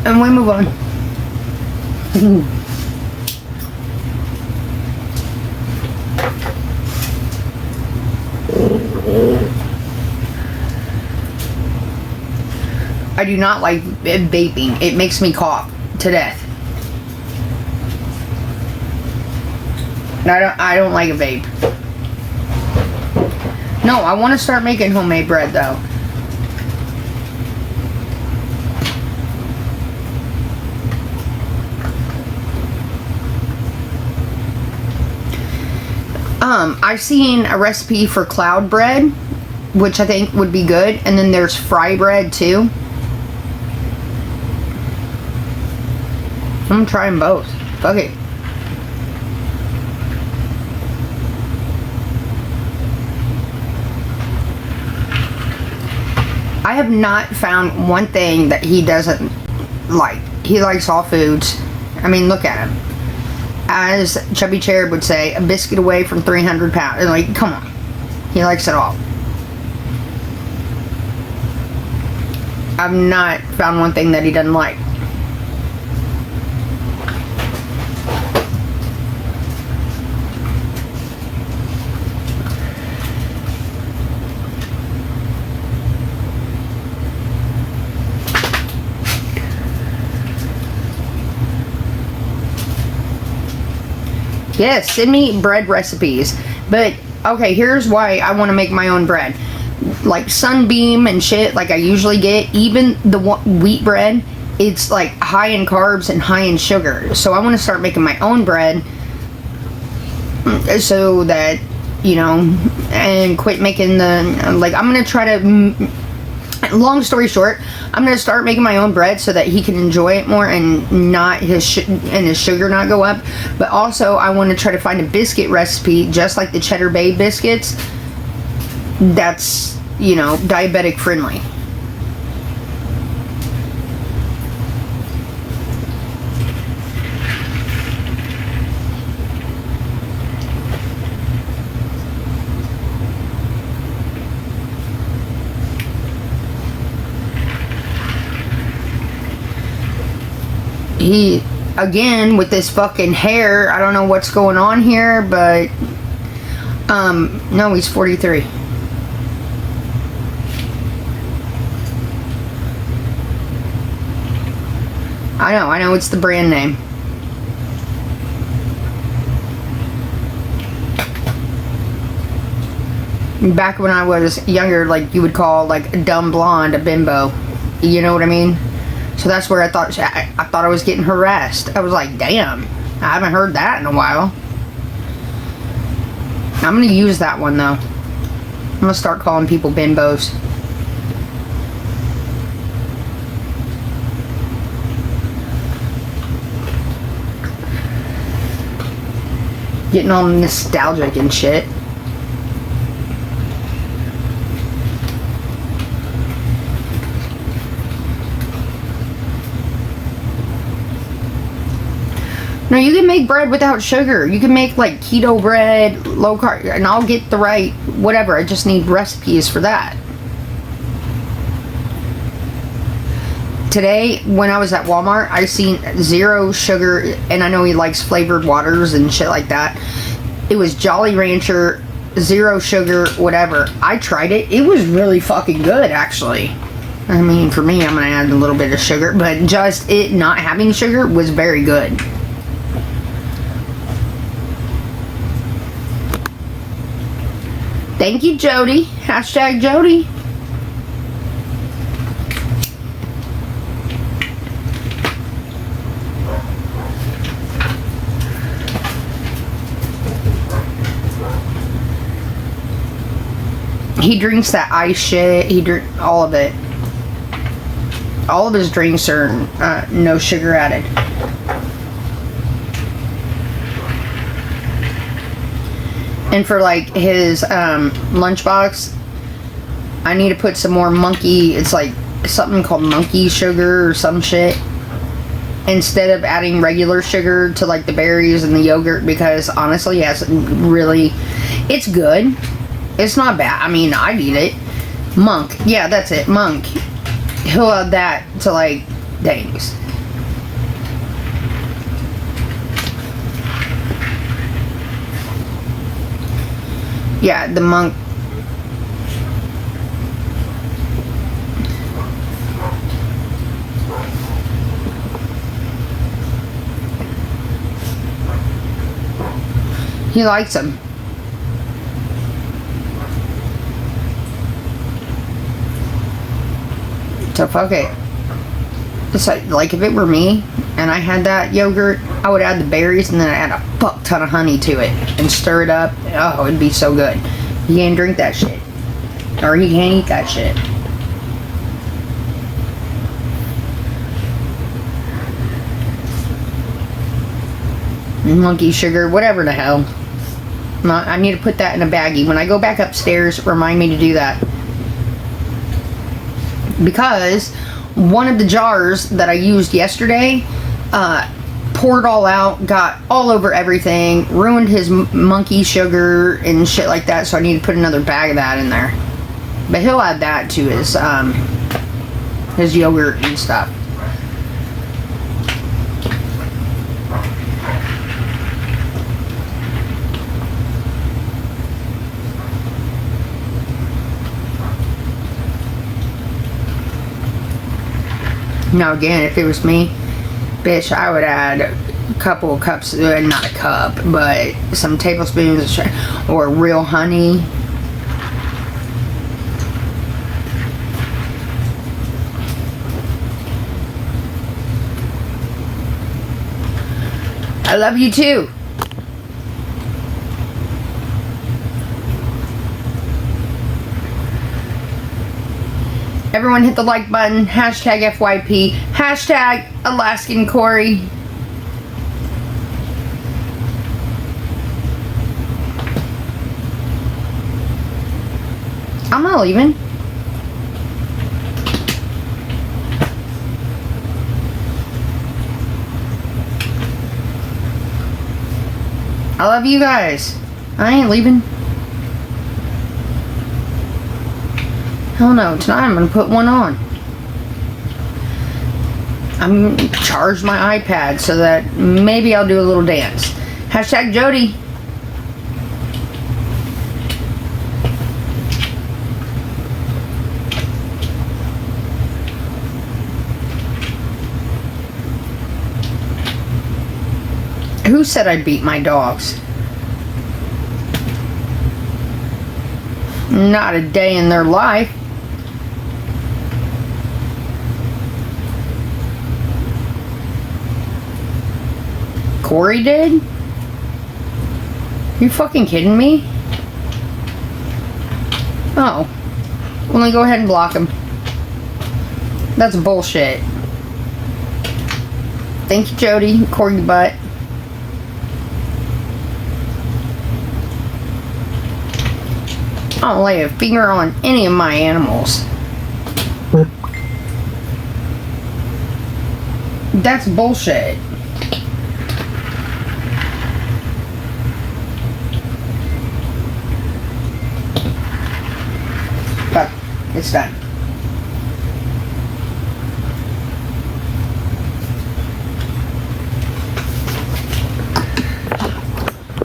And we move on. I do not like vaping. It makes me cough to death. I don't like a vape. No, I want to start making homemade bread though. I've seen a recipe for cloud bread, which I think would be good, and then there's fry bread too. I'm trying both. Fuck it. I have not found one thing that he doesn't like. He likes all foods. I mean, look at him. As Chubby Cherub would say, a biscuit away from 300 pounds. Like, come on. He likes it all. I've not found one thing that he doesn't like. Yes, send me bread recipes. But, okay, here's why I want to make my own bread. Like Sunbeam and shit, like I usually get, even the wheat bread, it's like high in carbs and high in sugar. So I want to start making my own bread so that, you know, and quit making the, like, I'm going to try to, long story short, I'm going to start making my own bread so that he can enjoy it more and not his sugar not go up. But also I want to try to find a biscuit recipe just like the Cheddar Bay biscuits that's, you know, diabetic friendly. He, again, with this fucking hair, I don't know what's going on here, but, no, he's 43. I know, it's the brand name. Back when I was younger, like, you would call, like, a dumb blonde a bimbo. You know what I mean? So that's where I thought I was getting harassed. I was like, damn, I haven't heard that in a while. I'm going to use that one, though. I'm going to start calling people bimbos. Getting all nostalgic and shit. No, you can make bread without sugar. You can make like keto bread, low carb, and I'll get the right whatever. I just need recipes for that. Today, when I was at Walmart, I seen 0 sugar, and I know he likes flavored waters and shit like that. It was Jolly Rancher, 0 sugar, whatever. I tried it. It was really fucking good, actually. I mean, for me, I'm gonna add a little bit of sugar, but just it not having sugar was very good. Thank you, Jody. Hashtag Jody. He drinks that ice shit. He drink all of it. All of his drinks are no sugar added. And for like his lunchbox, I need to put some more monkey, it's like something called monkey sugar or some shit, instead of adding regular sugar to like the berries and the yogurt, because honestly, it's good. It's not bad. I mean, I'd eat it. Monk. Yeah, that's it. Monk. He'll add that to like things. Yeah, the monk. He likes them. So fuck it. It's like if it were me and I had that yogurt, I would add the berries and then I'd add a fuck ton of honey to it and stir it up. Oh, it'd be so good. He can't drink that shit. Or he can't eat that shit. Monkey sugar, whatever the hell. I need to put that in a baggie. When I go back upstairs, remind me to do that. Because one of the jars that I used yesterday poured all out, got all over everything, ruined his monkey sugar and shit like that, so I need to put another bag of that in there. But he'll add that to his yogurt and stuff. Now again, if it was me, bitch, I would add a couple of cups, not a cup, but some tablespoons or real honey. I love you too. Everyone hit the like button. Hashtag FYP. Hashtag Alaskan Corey. I'm not leaving. I love you guys. I ain't leaving. Hell no, tonight I'm gonna put one on. I'm gonna charge my iPad so that maybe I'll do a little dance. Hashtag Jody. Who said I beat my dogs? Not a day in their life. Corey did? You fucking kidding me? Oh. Well, then go ahead and block him. That's bullshit. Thank you, Jody. Corey butt. I don't lay a finger on any of my animals. That's bullshit. But it's done.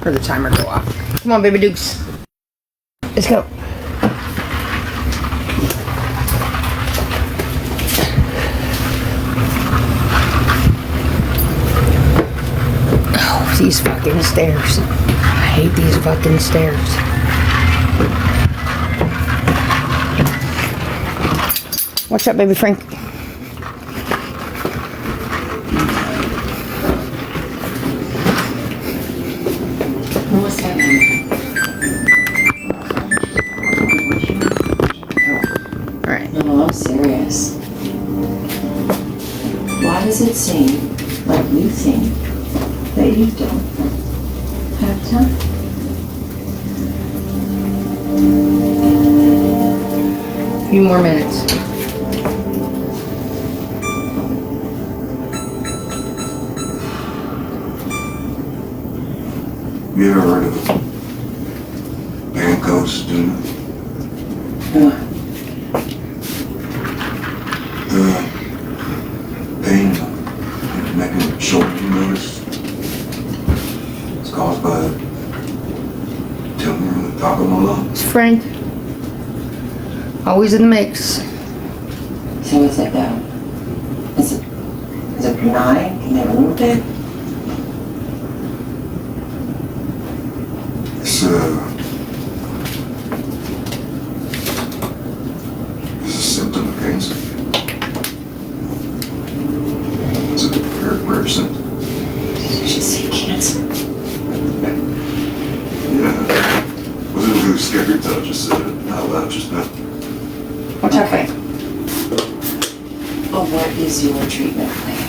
For the timer go off. Come on, baby dukes. Let's go. Oh, these fucking stairs. I hate these fucking stairs. What's up, baby Frank? What's happening? No, I'm serious. Why does it seem like you think that you don't have time? A few more minutes. You ever heard of Banco student? What? The pain making short, you notice? It's caused by a tumor on the top of my Frank. Always in the mix. So is it, is it benign? Can they remove it? It's a symptom of cancer. It's a very rare symptom. Did you say cancer? Yeah. Was it really scary until I just said it out loud just now? Okay. Well, what is your treatment plan?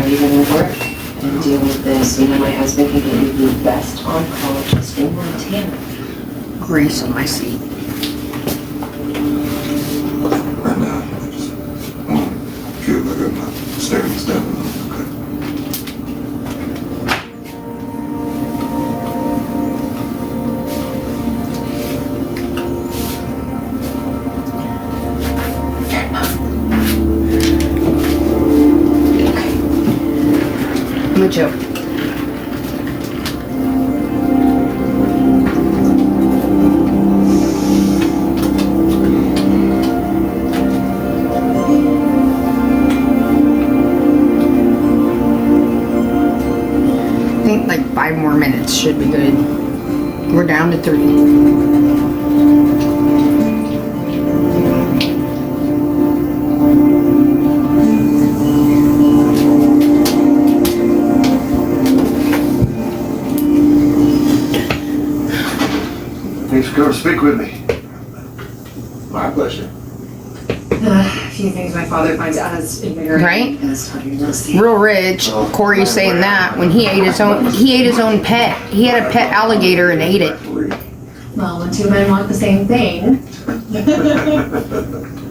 Are you gonna work and deal with this? You know, my husband can get you the best oncologist in Montana. Grease on my seat. Right now, I just want to feel like I'm not staring this down. Okay. Me too. I think like 5 more minutes should be good. We're down to 3. Thanks for coming to speak with me. My pleasure. A few things my father finds out as invigorating Right? as talking real estate. Real rich. Corey's saying that when he ate his own pet. He had a pet alligator and ate it. Well, when two men want the same thing.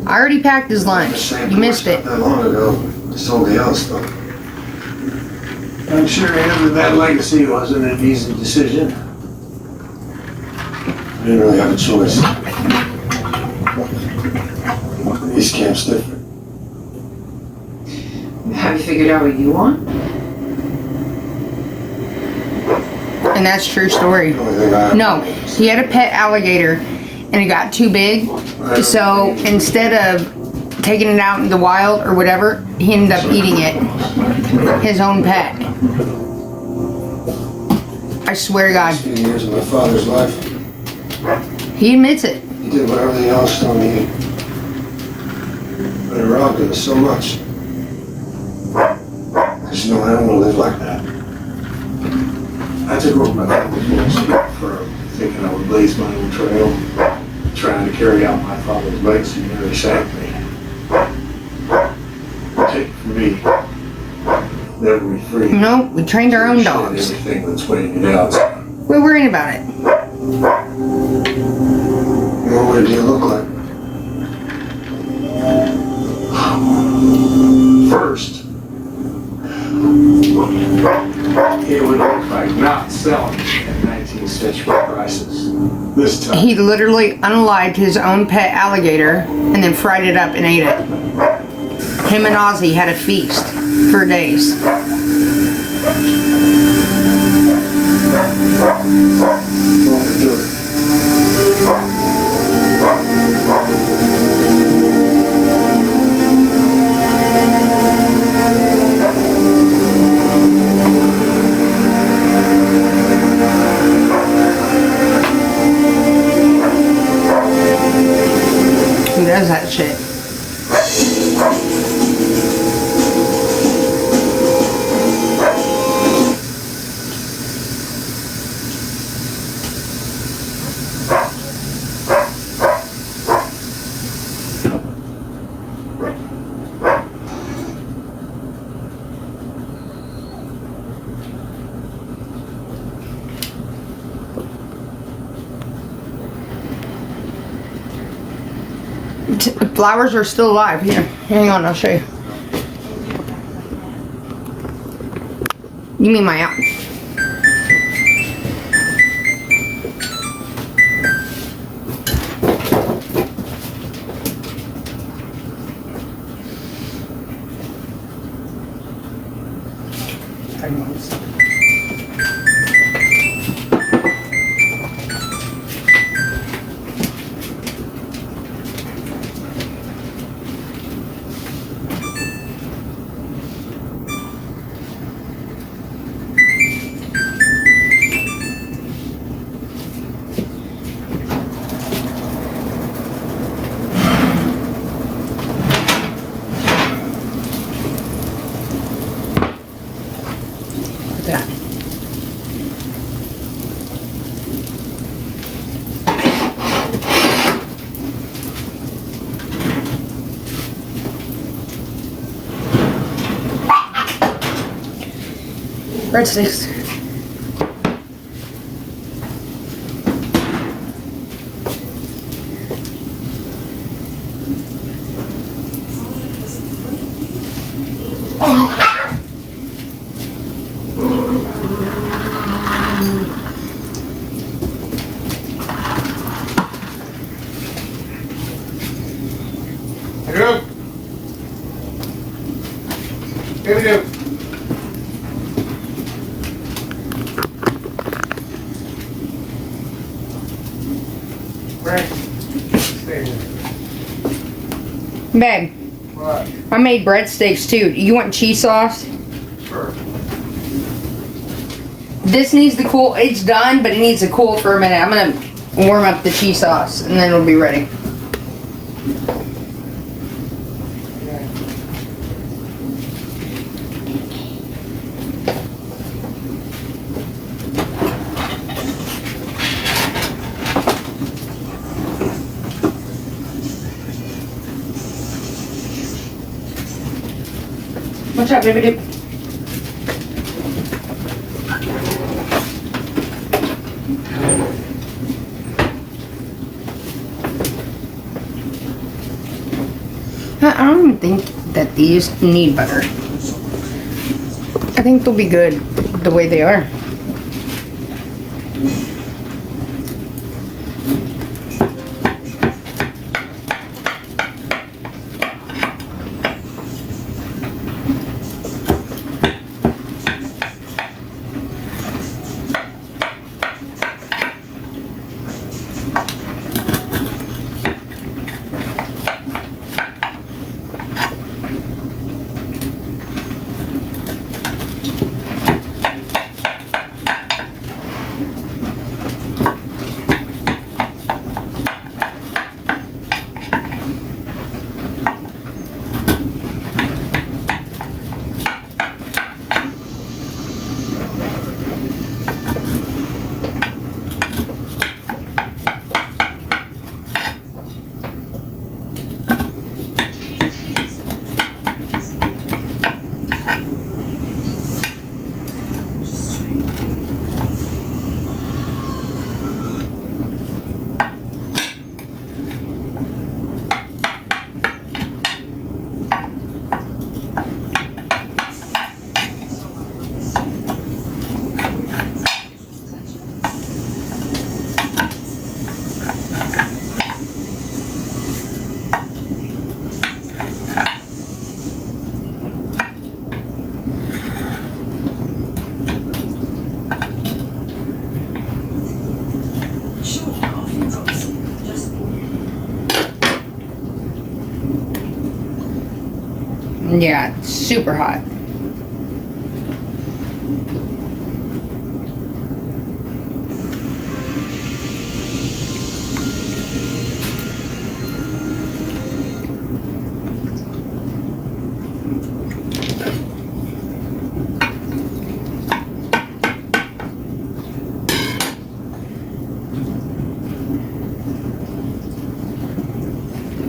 I already packed his lunch. You missed it. Not that long ago, somebody else though. I'm sure having that legacy wasn't an easy decision. I didn't really have a choice. East Camp's different. Have you figured out what you want? And that's true story. The only thing I No, he had a pet alligator and it got too big. So instead of taking it out in the wild or whatever, he ended up eating it. His own pet. I swear to God. Last few years of my father's life, He admits it. he did what everything else told me he did. But it robbed us so much. I just know I don't want to live like that. I took over my family's firm, thinking I would blaze my own trail, trying to carry out my father's legacy and nearly sank me. Take it from me, never be free. No, we trained our own Shit, dogs. Everything that's weighing you down. We're worrying about it. What would it look like? First, it would look like not selling at 19th century prices. This time, He literally unalived his own pet alligator and then fried it up and ate it. Him and Ozzy had a feast for days. what would do it? Who does that shit? Flowers are still alive. Here, hang on, I'll show you. You mean my out? Breadsticks. Here we go. Right. Stay there. Babe, What? I made breadsticks too. You want cheese sauce? Sure. This needs to cool. It's done, but it needs to cool for a minute. I'm gonna warm up the cheese sauce and then it'll be ready. Yeah. What's up, baby? I don't even think that these need butter. I think they'll be good the way they are. Yeah, it's super hot.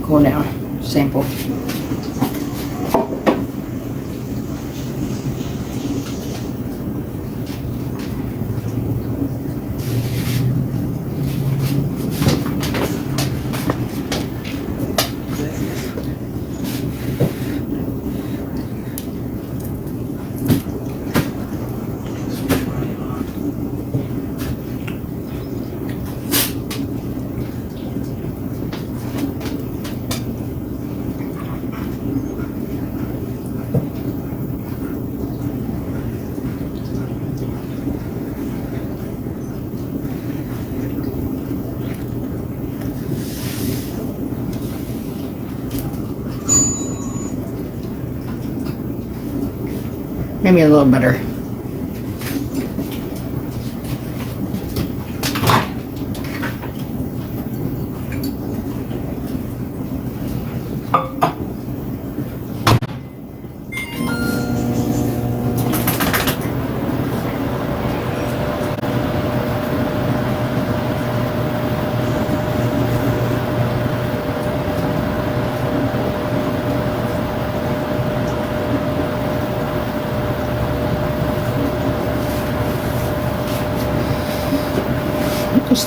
Cool down. Sample. Maybe a little butter.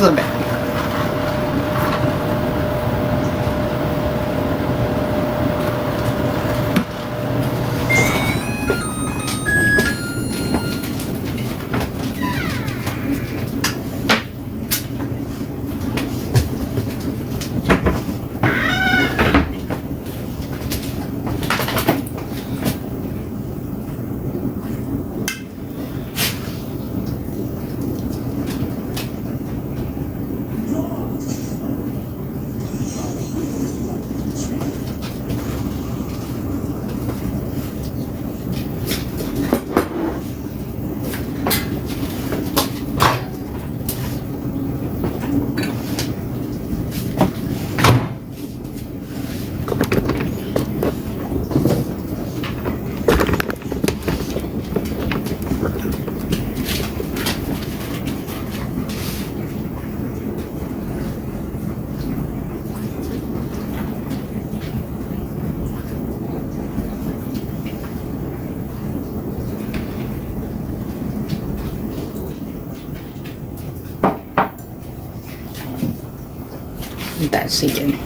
to the bed. That's seated.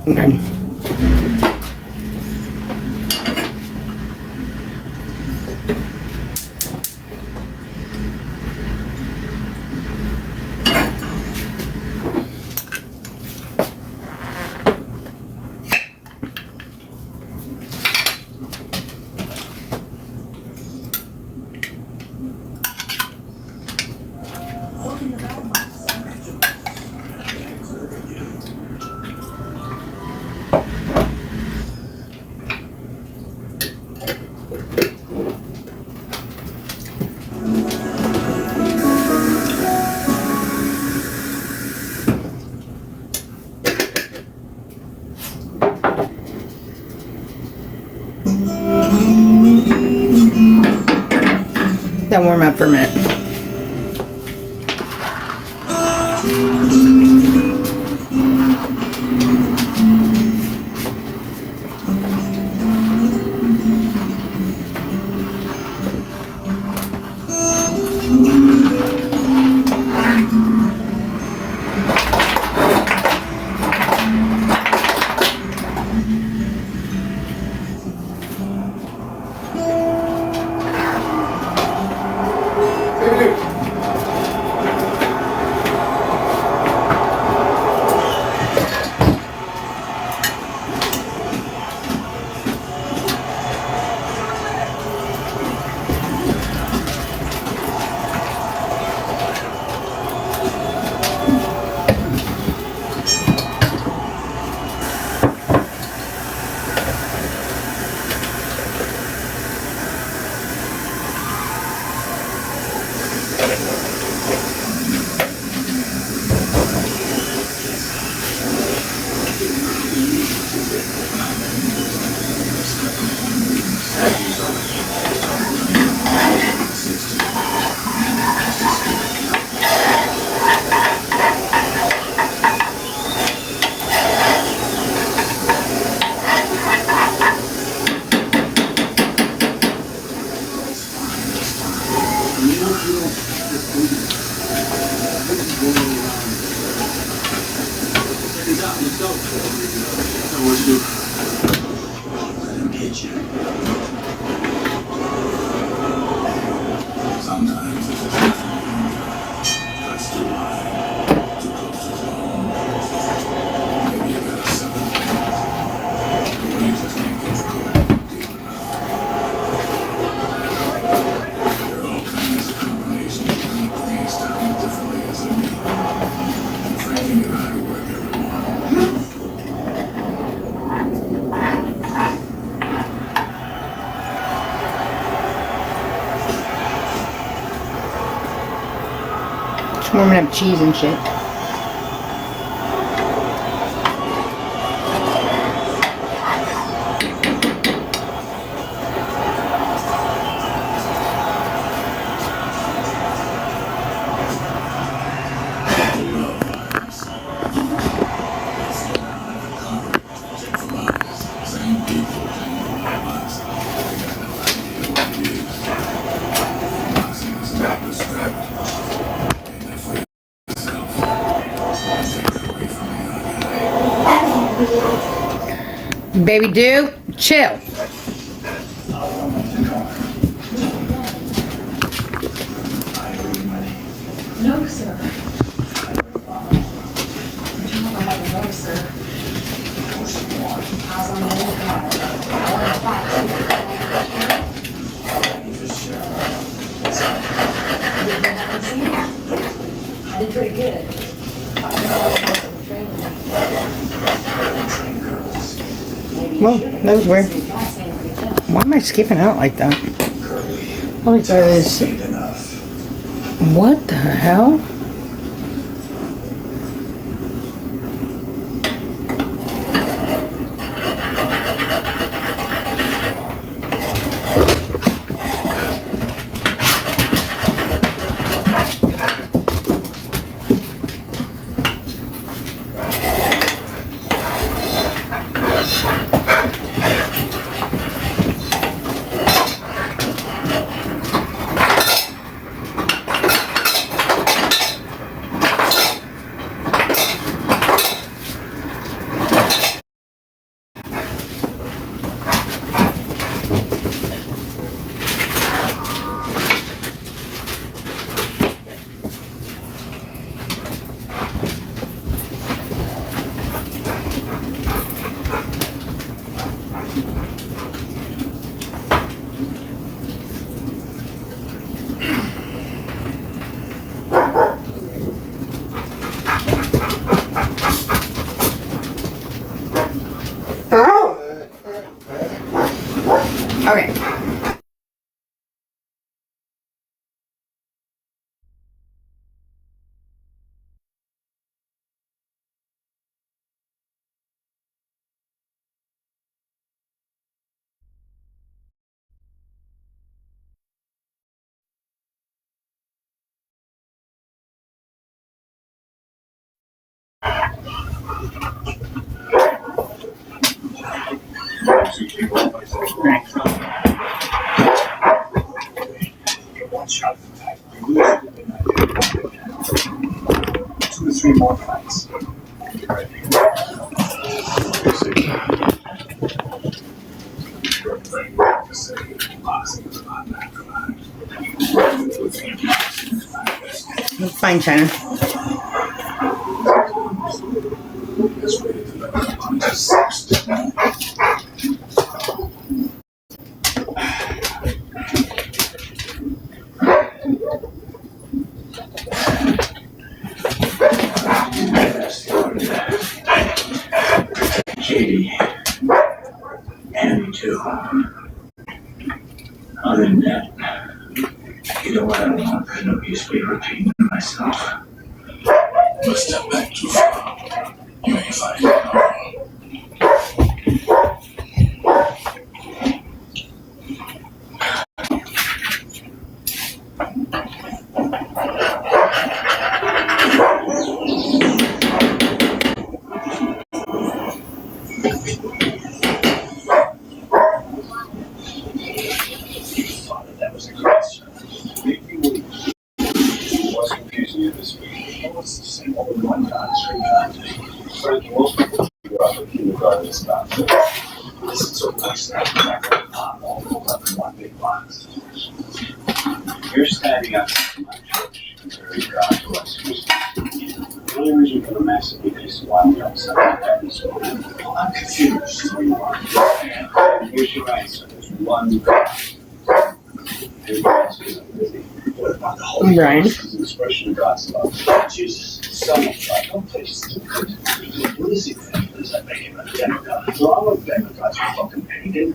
Okay. That warm up for a minute. like cheese and shit. Baby do, chill. No, sir. No, sir. I did pretty good. Well, that was weird. Why am I skipping out like that? Because what the hell? Okay. One shot of attack. You lose 2 to 3 more fights. It's fine, China. Katie. Annie too. Other than that, you know what I want? I know you be repeating to myself. Let's step back too far. You ain't fighting. You're standing outside my church, comparing God to us. The only reason for the massive is while you're outside this morning. I'm confused where you are. And here's your answer. There's one God. What about the Holy Ghost? It's an expression of God's love. Jesus, Son of God, don't taste too good. What is it then? Does that make him a demigod? So I'm a demigod, you fucking pagan.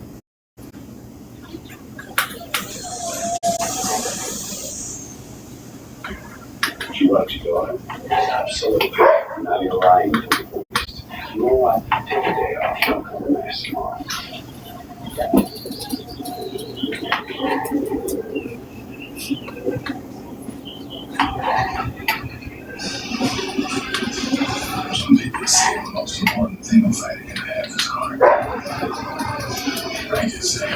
loves you, daughter. Absolutely. Now you're lying to me. You know what? Take a day off. Don't come to mass tomorrow. Some people say the most important thing a fighter can have is heart. Like you say,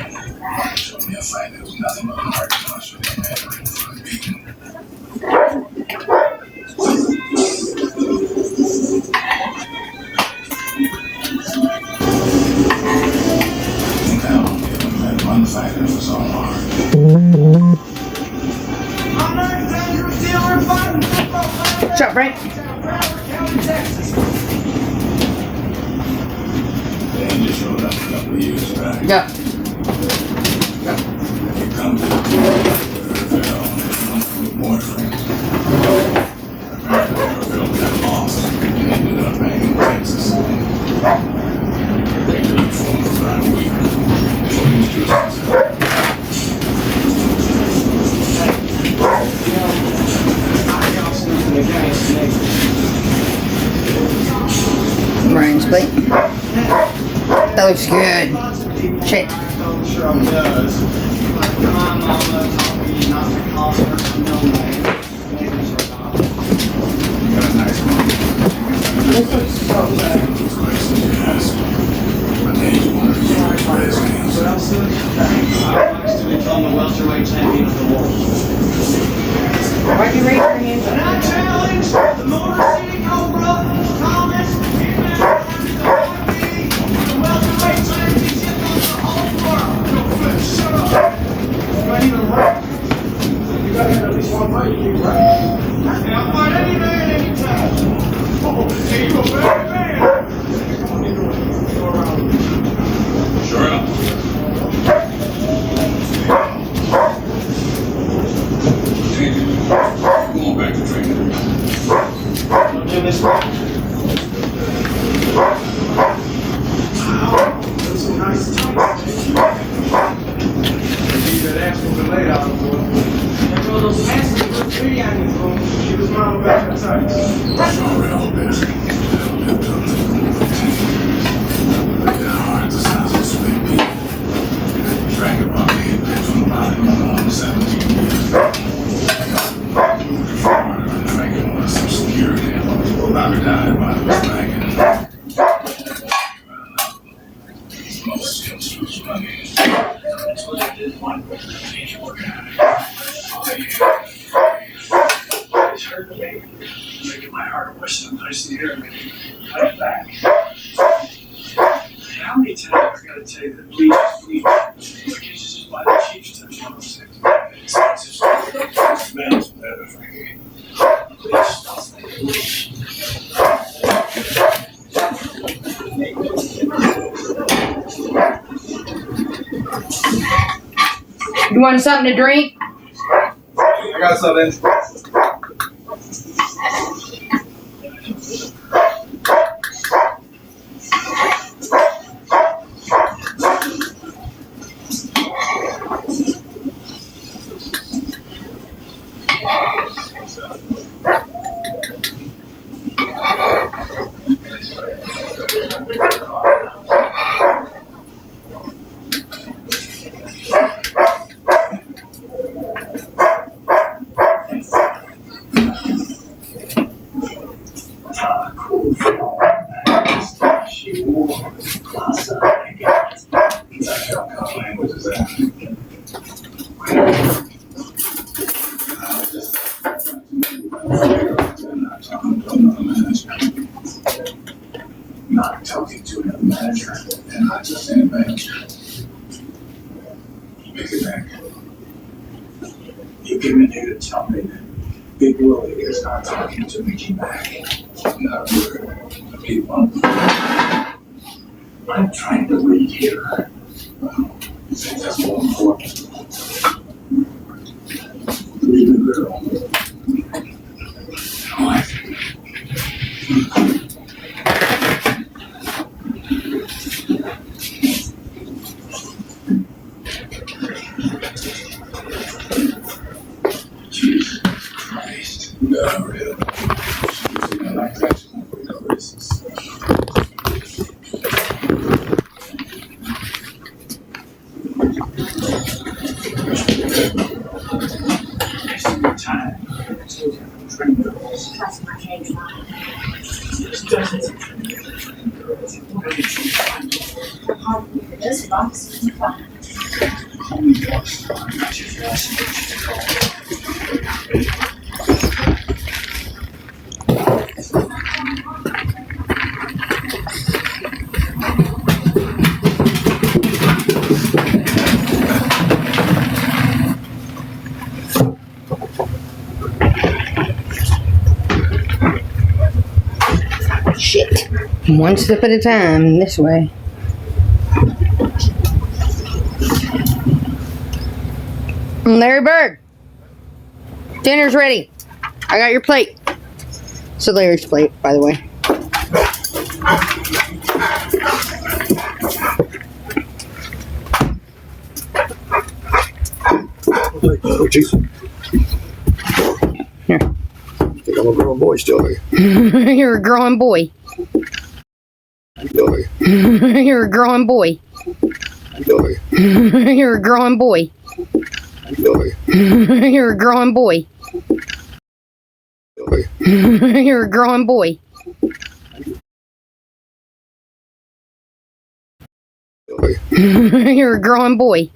show me a fight that was nothing but heart. I'll show you a man ready for a beating. Now, give him that one fighter was all heart. What's up, Frank? Danger showed up a couple of years back. Yeah. He comes to the boyfriend. Girl got lost and ended up back in Texas. They looked for him for about a week before he was just Ryan's plate. That looks good. Shit. got a nice one. Those questions you ask. My name's one of the best names. To become the welterweight champion of the world. Why'd you raise your hand? And I challenge the Motor City Cobra, Thomas, the welterweight championship of the whole world. No, shut up. Not even right. You gotta have at least one fight, you keep right. I'll fight any man, anytime. Oh, hey, you a bad man. Go around. Sure enough. Going back to training. Don't do this wrong. Those are nice tights. Leave that ass with the laid out, boy. And throw those passes for pretty on your phone. She was my back in tights. Sorry, all this. Like that heart, the sounds of sweet people. Drank about me and been from the bottom of 17 years. Harder than drinking was some security. Bobby died while he was drinking. Most skills was money. That's what I did one major guy. It's hurt me. Making my heart wish sometimes to hear me. Cut it back. How many times I gotta tell you that bleach is bleach? Like it's just by the Chiefs touch on the 6 minutes. It's just smells better, Frankie. Bleach smells like bleach. You want something to drink? I got something. Not talking to another manager, and not just any manager. Mickey Mac. You came in here to tell me that Big Willie is not talking to Mickey Mac. Not word. People. I'm trying to read here. Well, you think that's more important? Leave the girl. What? Jesus Christ. No, really. This box is fine. Shit. One step at a time, this way. Larry Bird, dinner's ready. I got your plate. So Larry's plate, by the way. Oh, jeez. Here. I think I'm a grown boy still, eh? You're a growing boy. Still, eh? You're a growing boy. Still, eh? You're a growing boy. Still, eh? You're a growing boy. Still, eh? You're a growing boy. Still, eh? You're a growing boy.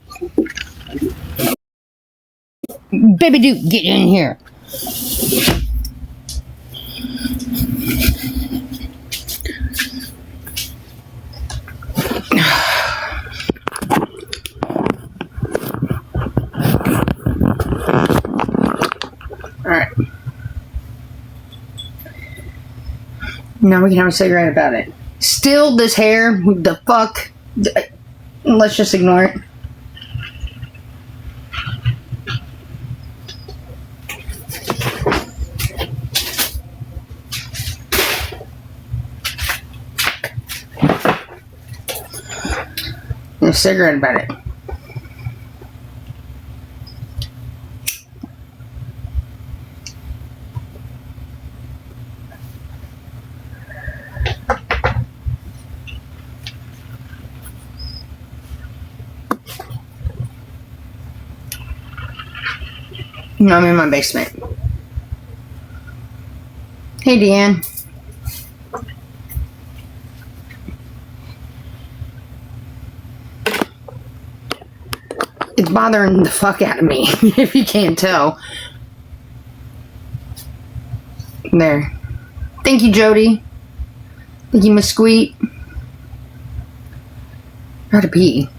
Baby Duke, get in here. Alright. Now we can have a cigarette about it. Still, this hair, the fuck? Let's just ignore it. A cigarette about it. No, I'm in my basement. Hey, Deanne. It's bothering the fuck out of me, if you can't tell. There. Thank you, Jody. Thank you, Miss Squeak. Gotta pee.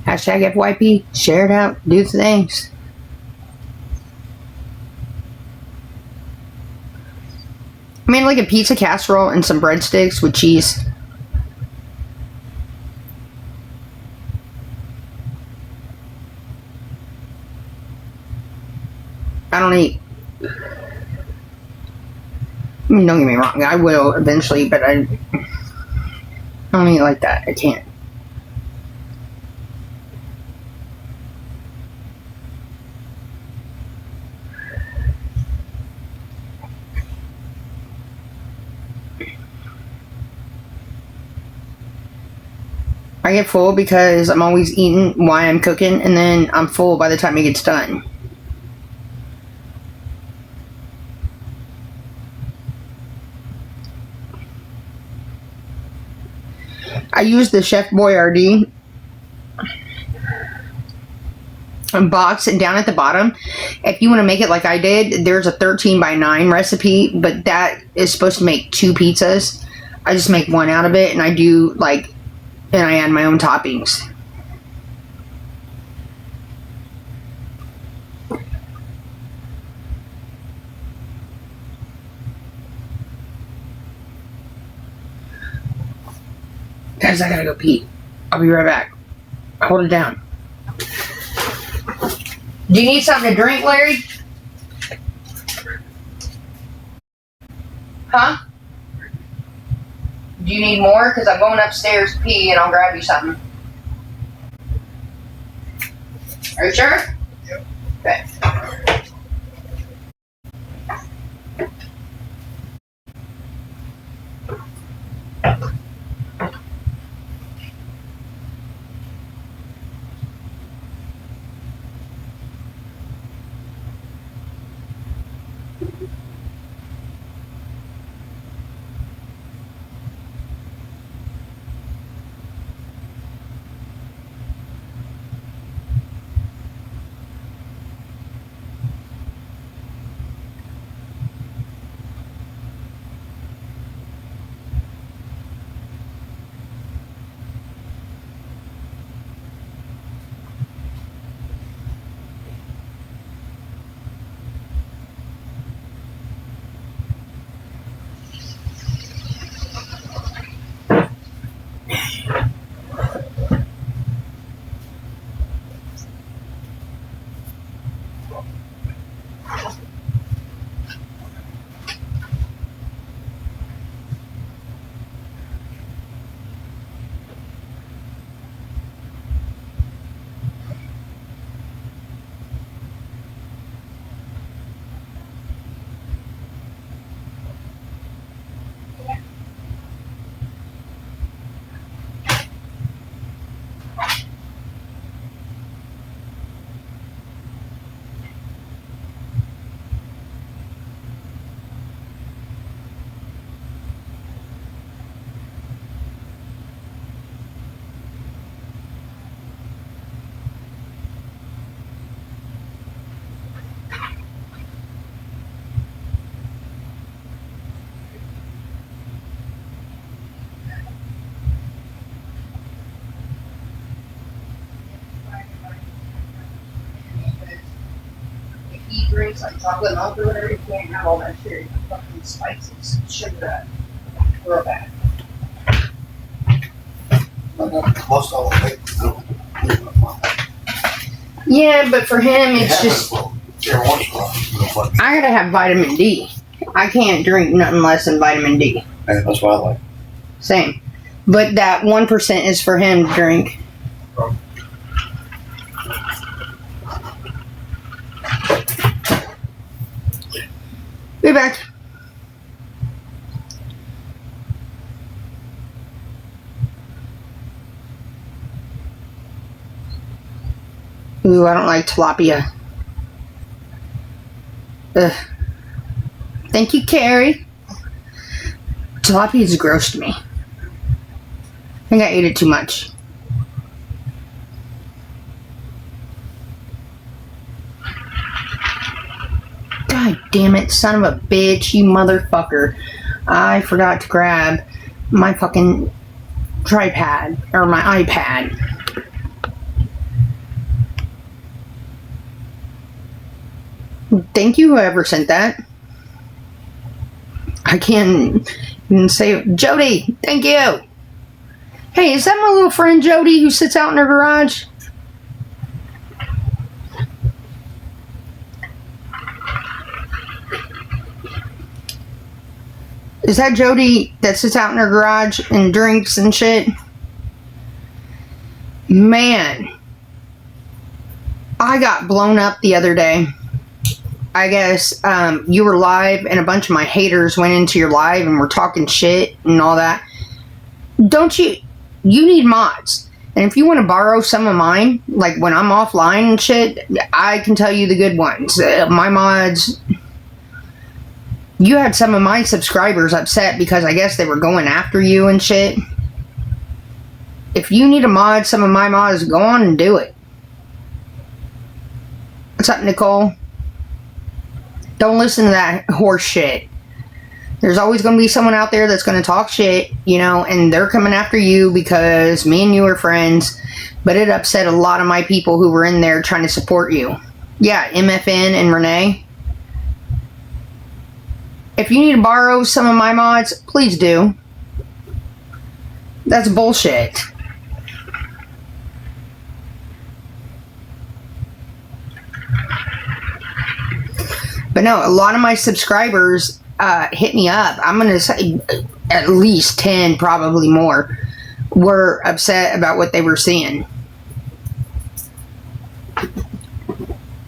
Hashtag FYP, share it out, do the things. I mean, like a pizza casserole and some breadsticks with cheese. I don't eat. I mean, don't get me wrong, I will eventually, but I don't eat like that. I can't. I get full because I'm always eating while I'm cooking, and then I'm full by the time it gets done. I use the Chef Boyardee box, and down at the bottom, if you want to make it like I did, there's a 13x9 recipe, but that is supposed to make 2 pizzas. I just make 1 out of it, and I do like, and I add my own toppings. Guys, I gotta go pee. I'll be right back. Hold it down. Do you need something to drink, Larry? Huh? Do you need more? Because I'm going upstairs to pee and I'll grab you something. Are you sure? Yep. Okay. it's like chocolate milk or whatever, you can't have all that shit. It's fucking spices, sugar, real bad. Most of them. Yeah, but for him, it's just, Once in a while. I gotta have vitamin D. I can't drink nothing less than vitamin D. Hey, that's why I like. Same. But that 1% is for him to drink. Be back. Ooh, I don't like tilapia. Ugh. Thank you, Carrie. Tilapia is gross to me. I think I ate it too much. God damn it, son of a bitch, you motherfucker. I forgot to grab my fucking tripod, or my iPad. Thank you, whoever sent that. I can't even say, Jody, thank you. Hey, is that my little friend Jody who sits out in her garage? Is that Jody that sits out in her garage and drinks and shit? Man, I got blown up the other day. I guess you were live and a bunch of my haters went into your live and were talking shit and all that. Don't you need mods. And if you want to borrow some of mine, like when I'm offline and shit, I can tell you the good ones. My mods, you had some of my subscribers upset because I guess they were going after you and shit. If you need a mod, some of my mods, go on and do it. What's up, Nicole? Don't listen to that horse shit. There's always going to be someone out there that's going to talk shit, you know, and they're coming after you because me and you are friends, but it upset a lot of my people who were in there trying to support you. Yeah, MFN and Renee. If you need to borrow some of my mods, please do. That's bullshit. But no, a lot of my subscribers hit me up. I'm going to say at least 10, probably more, were upset about what they were seeing.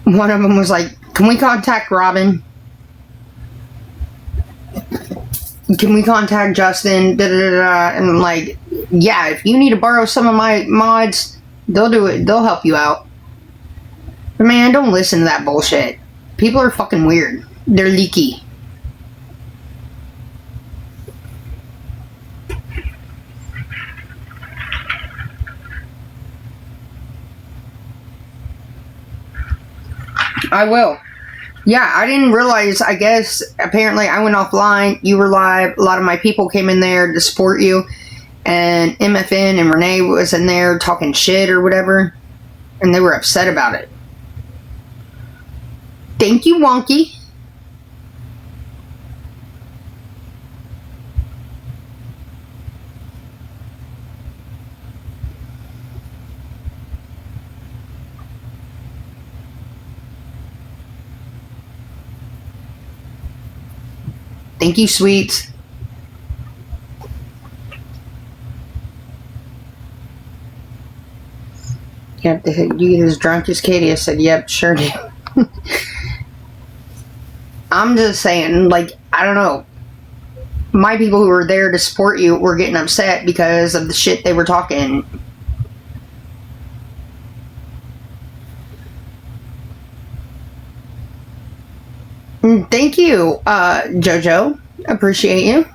One of them was like, can we contact Robin? Can we contact Justin? Da, da, da, da. And I'm like, yeah, if you need to borrow some of my mods, they'll do it. They'll help you out. But man, don't listen to that bullshit. People are fucking weird. They're leaky. I will. Yeah, I didn't realize, I guess, apparently I went offline, you were live, a lot of my people came in there to support you, and MFN and Renee was in there talking shit or whatever, and they were upset about it. Thank you, Wonky. Thank you, sweets. Yep, you get as drunk as Katie. I said, yep, sure do. I'm just saying, like, I don't know. My people who were there to support you were getting upset because of the shit they were talking. Thank you, Jojo. Appreciate you.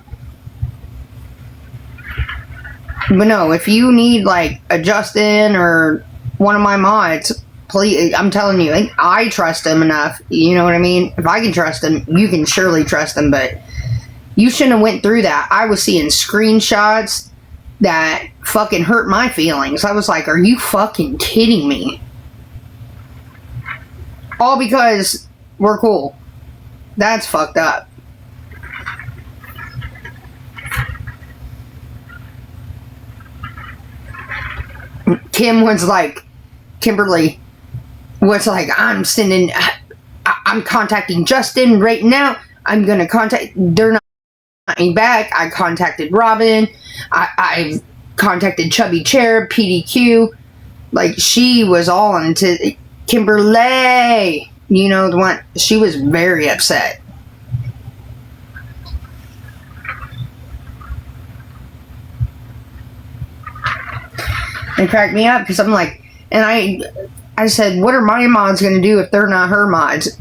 But no, if you need, like, a Justin or one of my mods, please, I'm telling you, I trust them enough. You know what I mean? If I can trust them, you can surely trust them, but you shouldn't have went through that. I was seeing screenshots that fucking hurt my feelings. I was like, are you fucking kidding me? All because we're cool. That's fucked up. Kimberly was like, I'm contacting Justin right now. I'm gonna they're not me back. I contacted Robin. I've contacted Chubby Chair, PDQ. Like, she was all into Kimberly. You know, the one, she was very upset. It cracked me up because I'm like, and I said, what are my mods going to do if they're not her mods?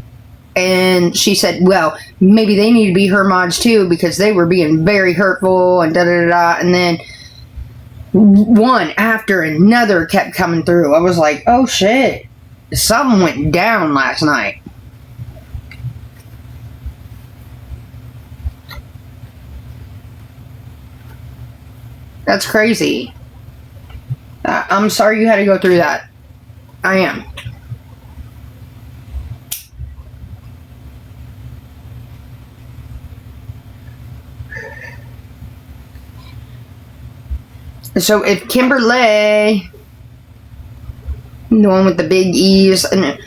And she said, well, maybe they need to be her mods too because they were being very hurtful and da-da-da-da. And then one after another kept coming through. I was like, oh shit, something went down last night. That's crazy. I'm sorry you had to go through that. I am. So if Kimberly, the one with the big E's, and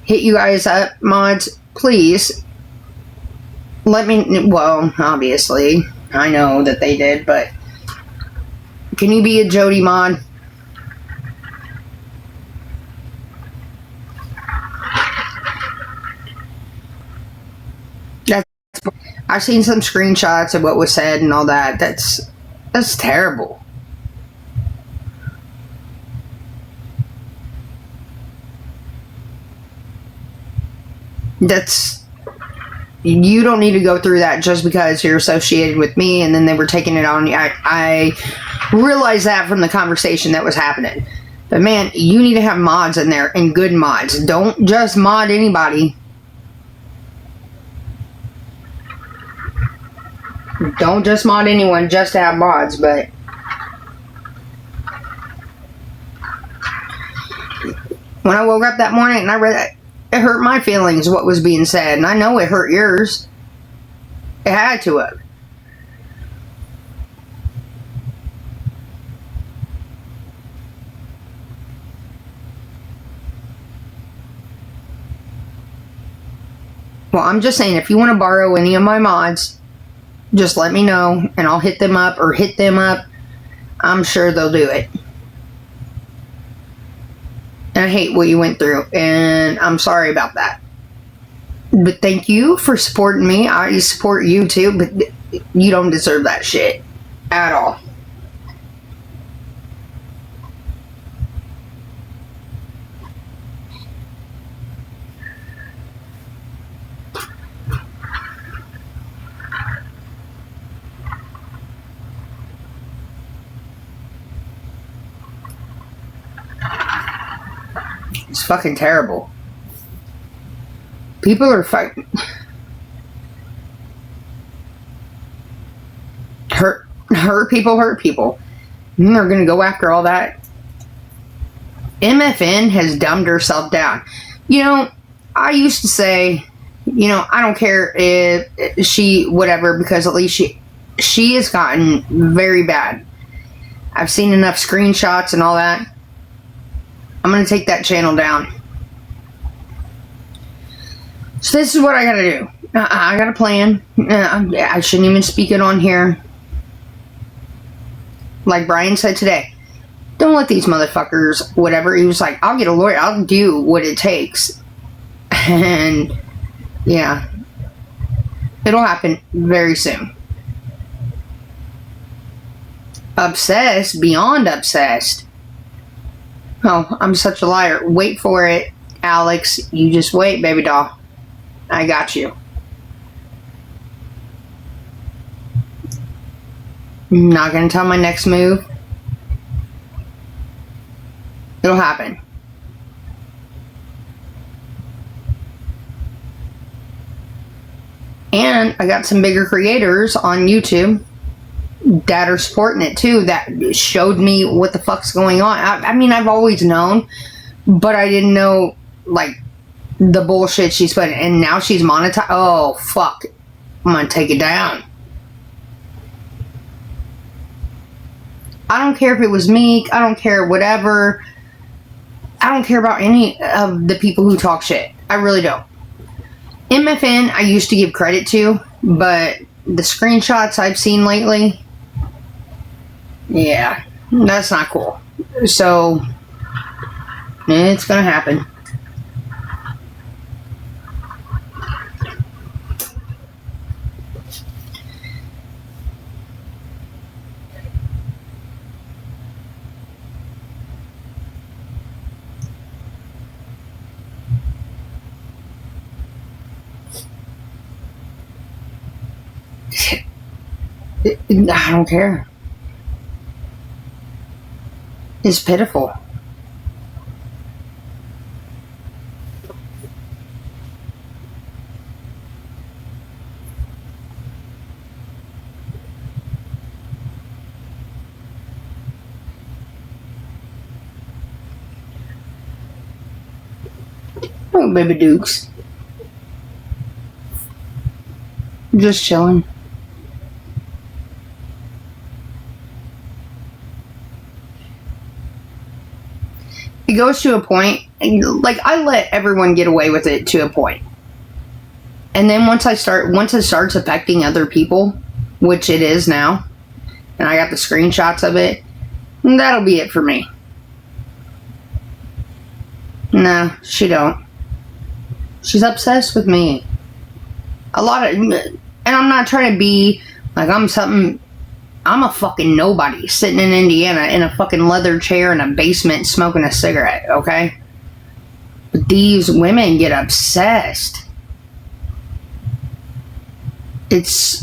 hit you guys up, mods, please let me, well, obviously, I know that they did, but can you be a Jody mod? I've seen some screenshots of what was said and all that. That's terrible. You don't need to go through that just because you're associated with me and then they were taking it on you. I realized that from the conversation that was happening. But man, you need to have mods in there, and good mods. Don't just mod anybody. Don't just mod anyone just to have mods, but when I woke up that morning and I read that, it hurt my feelings what was being said, and I know it hurt yours. It had to have. Well, I'm just saying, if you want to borrow any of my mods, just let me know and I'll hit them up, or hit them up. I'm sure they'll do it. And I hate what you went through, and I'm sorry about that. But thank you for supporting me. I support you too, but you don't deserve that shit at all. It's fucking terrible. People are fighting. Hurt people. And they're gonna go after all that. MFN has dumbed herself down. You know, I used to say, you know, I don't care if she, whatever, because at least she has gotten very bad. I've seen enough screenshots and all that. I'm going to take that channel down. So this is what I got to do. I got a plan. I shouldn't even speak it on here. Like Brian said today, don't let these motherfuckers, whatever. He was like, I'll get a lawyer. I'll do what it takes. And yeah, it'll happen very soon. Obsessed, beyond obsessed. Oh, I'm such a liar. Wait for it, Alex. You just wait, baby doll. I got you. I'm not gonna tell my next move. It'll happen. And I got some bigger creators on YouTube that are supporting it too, that showed me what the fuck's going on. I mean, I've always known, but I didn't know, like, the bullshit she's putting, and now she's monetized. Oh, fuck. I'm gonna take it down. I don't care if it was Meek. I don't care whatever. I don't care about any of the people who talk shit. I really don't. MFN, I used to give credit to, but the screenshots I've seen lately, yeah, that's not cool. So, it's gonna happen. I don't care. It's pitiful. Oh, baby Dukes. Just chilling. It goes to a point, like, I let everyone get away with it to a point. And then once it starts affecting other people, which it is now, and I got the screenshots of it, that'll be it for me. No, she don't. She's obsessed with me. And I'm not trying to be like I'm something. I'm a fucking nobody sitting in Indiana in a fucking leather chair in a basement smoking a cigarette, okay? But these women get obsessed. It's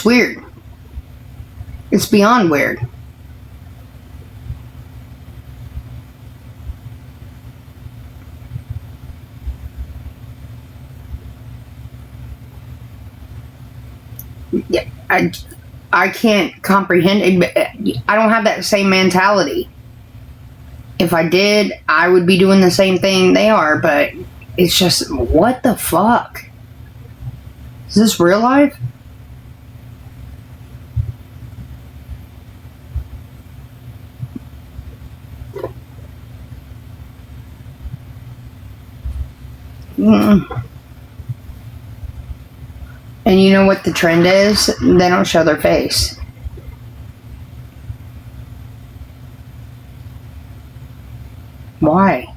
weird. It's beyond weird. Yeah, I can't comprehend it. I don't have that same mentality. If I did, I would be doing the same thing they are, but it's just, what the fuck? Is this real life? And you know what the trend is? They don't show their face. Why?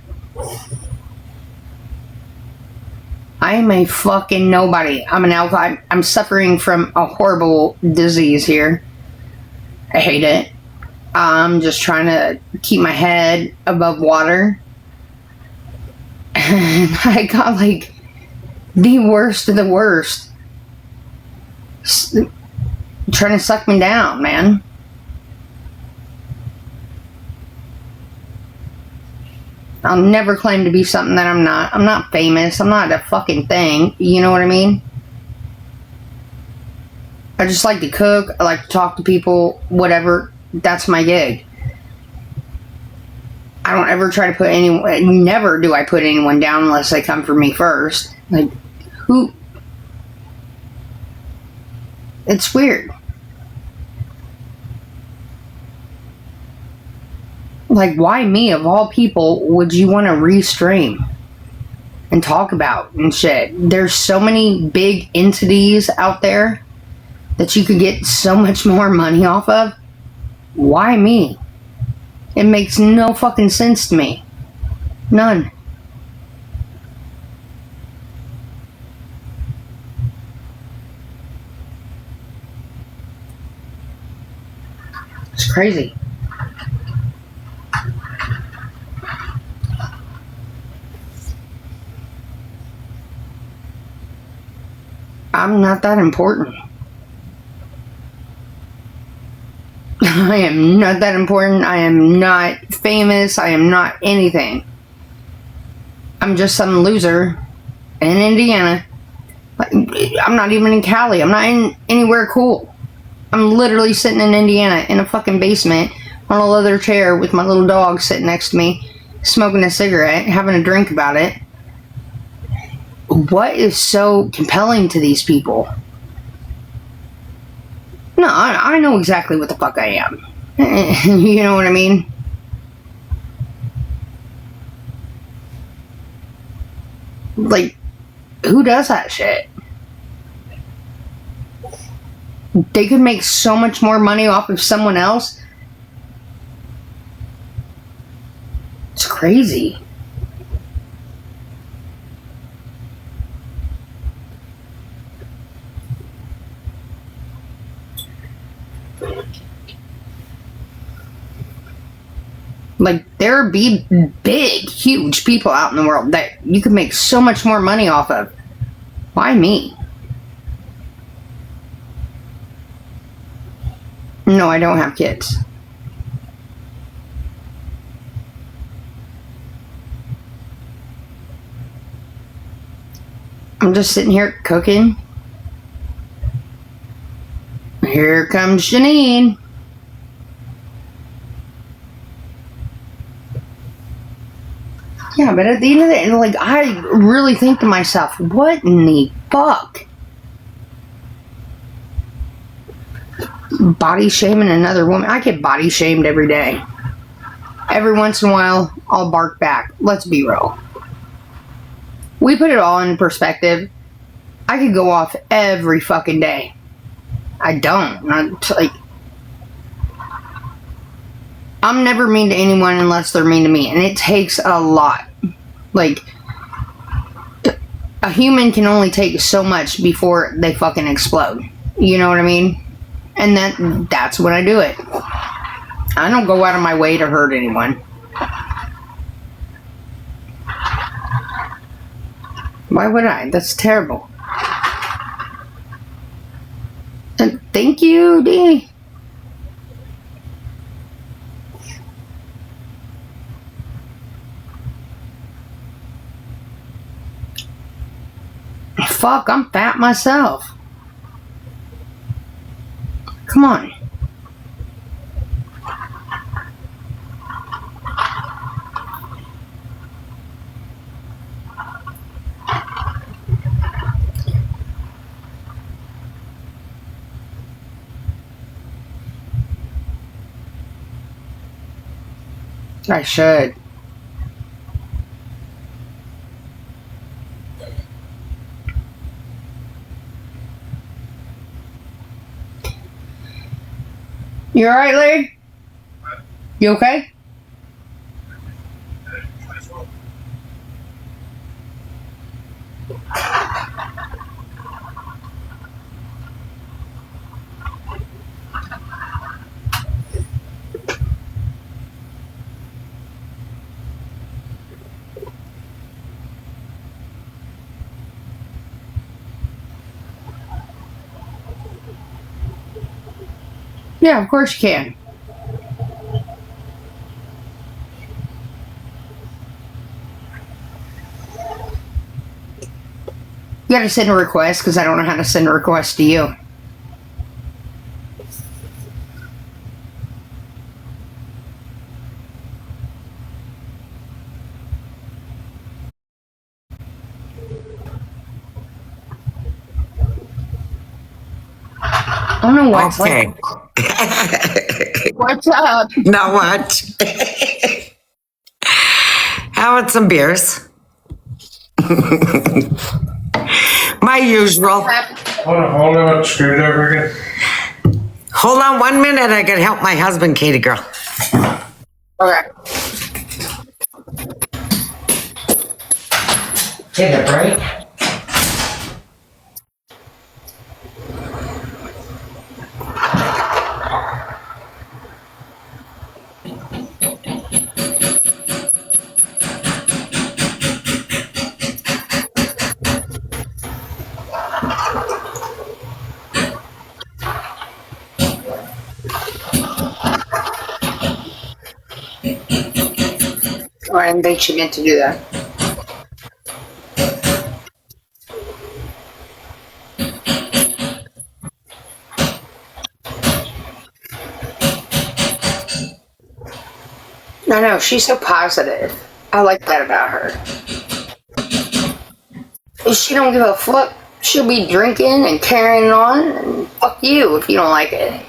I am a fucking nobody. I'm an alcoholic. I'm suffering from a horrible disease here. I hate it. I'm just trying to keep my head above water. And I got like the worst of the worst. Trying to suck me down, man. I'll never claim to be something that I'm not. I'm not famous. I'm not a fucking thing. You know what I mean? I just like to cook. I like to talk to people. Whatever. That's my gig. I don't ever try to put anyone... Never do I put anyone down unless they come for me first. Like, who... It's weird. Like, why me, of all people, would you want to restream and talk about and shit? There's so many big entities out there that you could get so much more money off of. Why me? It makes no fucking sense to me. None. It's crazy. I'm not that important. I am not that important. I am not famous. I am not anything. I'm just some loser in Indiana. I'm not even in Cali. I'm not in anywhere cool. I'm literally sitting in Indiana in a fucking basement on a leather chair with my little dog sitting next to me, smoking a cigarette, having a drink about it. what is so compelling to these people? No, I know exactly what the fuck I am. You know what I mean? Like, who does that shit? They could make so much more money off of someone else. It's crazy. Like, there be big, huge people out in the world that you could make so much more money off of. Why me? No, I don't have kids. I'm just sitting here cooking. Here comes Janine. Yeah, but at the end of the day, like, I really think to myself, what in the fuck? Body shaming another woman. I get body shamed every day. Every once in a while, I'll bark back. Let's be real. We put it all in perspective. I could go off every fucking day. I don't. I'm never mean to anyone unless they're mean to me, and it takes a lot. Like, a human can only take so much before they fucking explode. You know what I mean? And that's when I do it. I don't go out of my way to hurt anyone. Why would I? That's terrible. And thank you, Dee. Fuck, I'm fat myself. Come on. I should. You alright, Larry? You okay? Yeah, of course you can. You gotta send a request because I don't know how to send a request to you. I don't know what's Okay. like. What's up? Not much. How about some beers? My usual. Hold on, a screwdriver again. Hold on 1 minute. I can help my husband, Katie girl. Okay. Take a break. Oh, I didn't think she meant to do that. I know, she's so positive. I like that about her. she don't give a fuck. She'll be drinking and carrying on, and fuck you if you don't like it.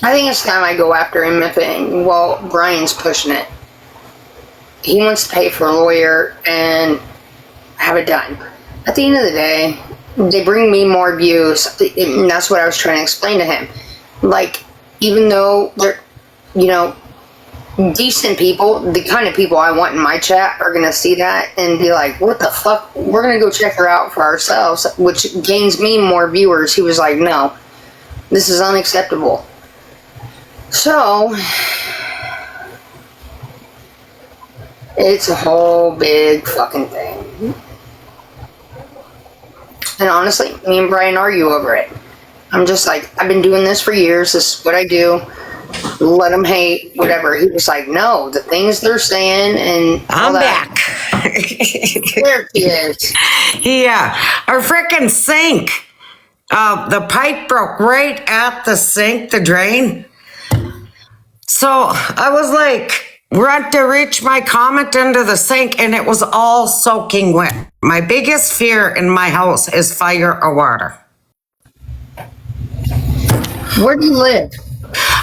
I think it's time I go after him well, Brian's pushing it. He wants to pay for a lawyer and have it done. At the end of the day, they bring me more views, and that's what I was trying to explain to him. Like, even though they're, decent people, the kind of people I want in my chat are going to see that and be like, what the fuck? We're going to go check her out for ourselves, which gains me more viewers. He was like, no, this is unacceptable. So, it's a whole big fucking thing. And honestly, me and Brian argue over it. I'm just like, I've been doing this for years. This is what I do. Let them hate, whatever. He was like, no, the things they're saying and I'm back. There he is. Yeah, our frickin' sink. The pipe broke right at the sink, the drain. So I was like, went to reach my comment into the sink and it was all soaking wet. My biggest fear in my house is fire or water. Where do you live?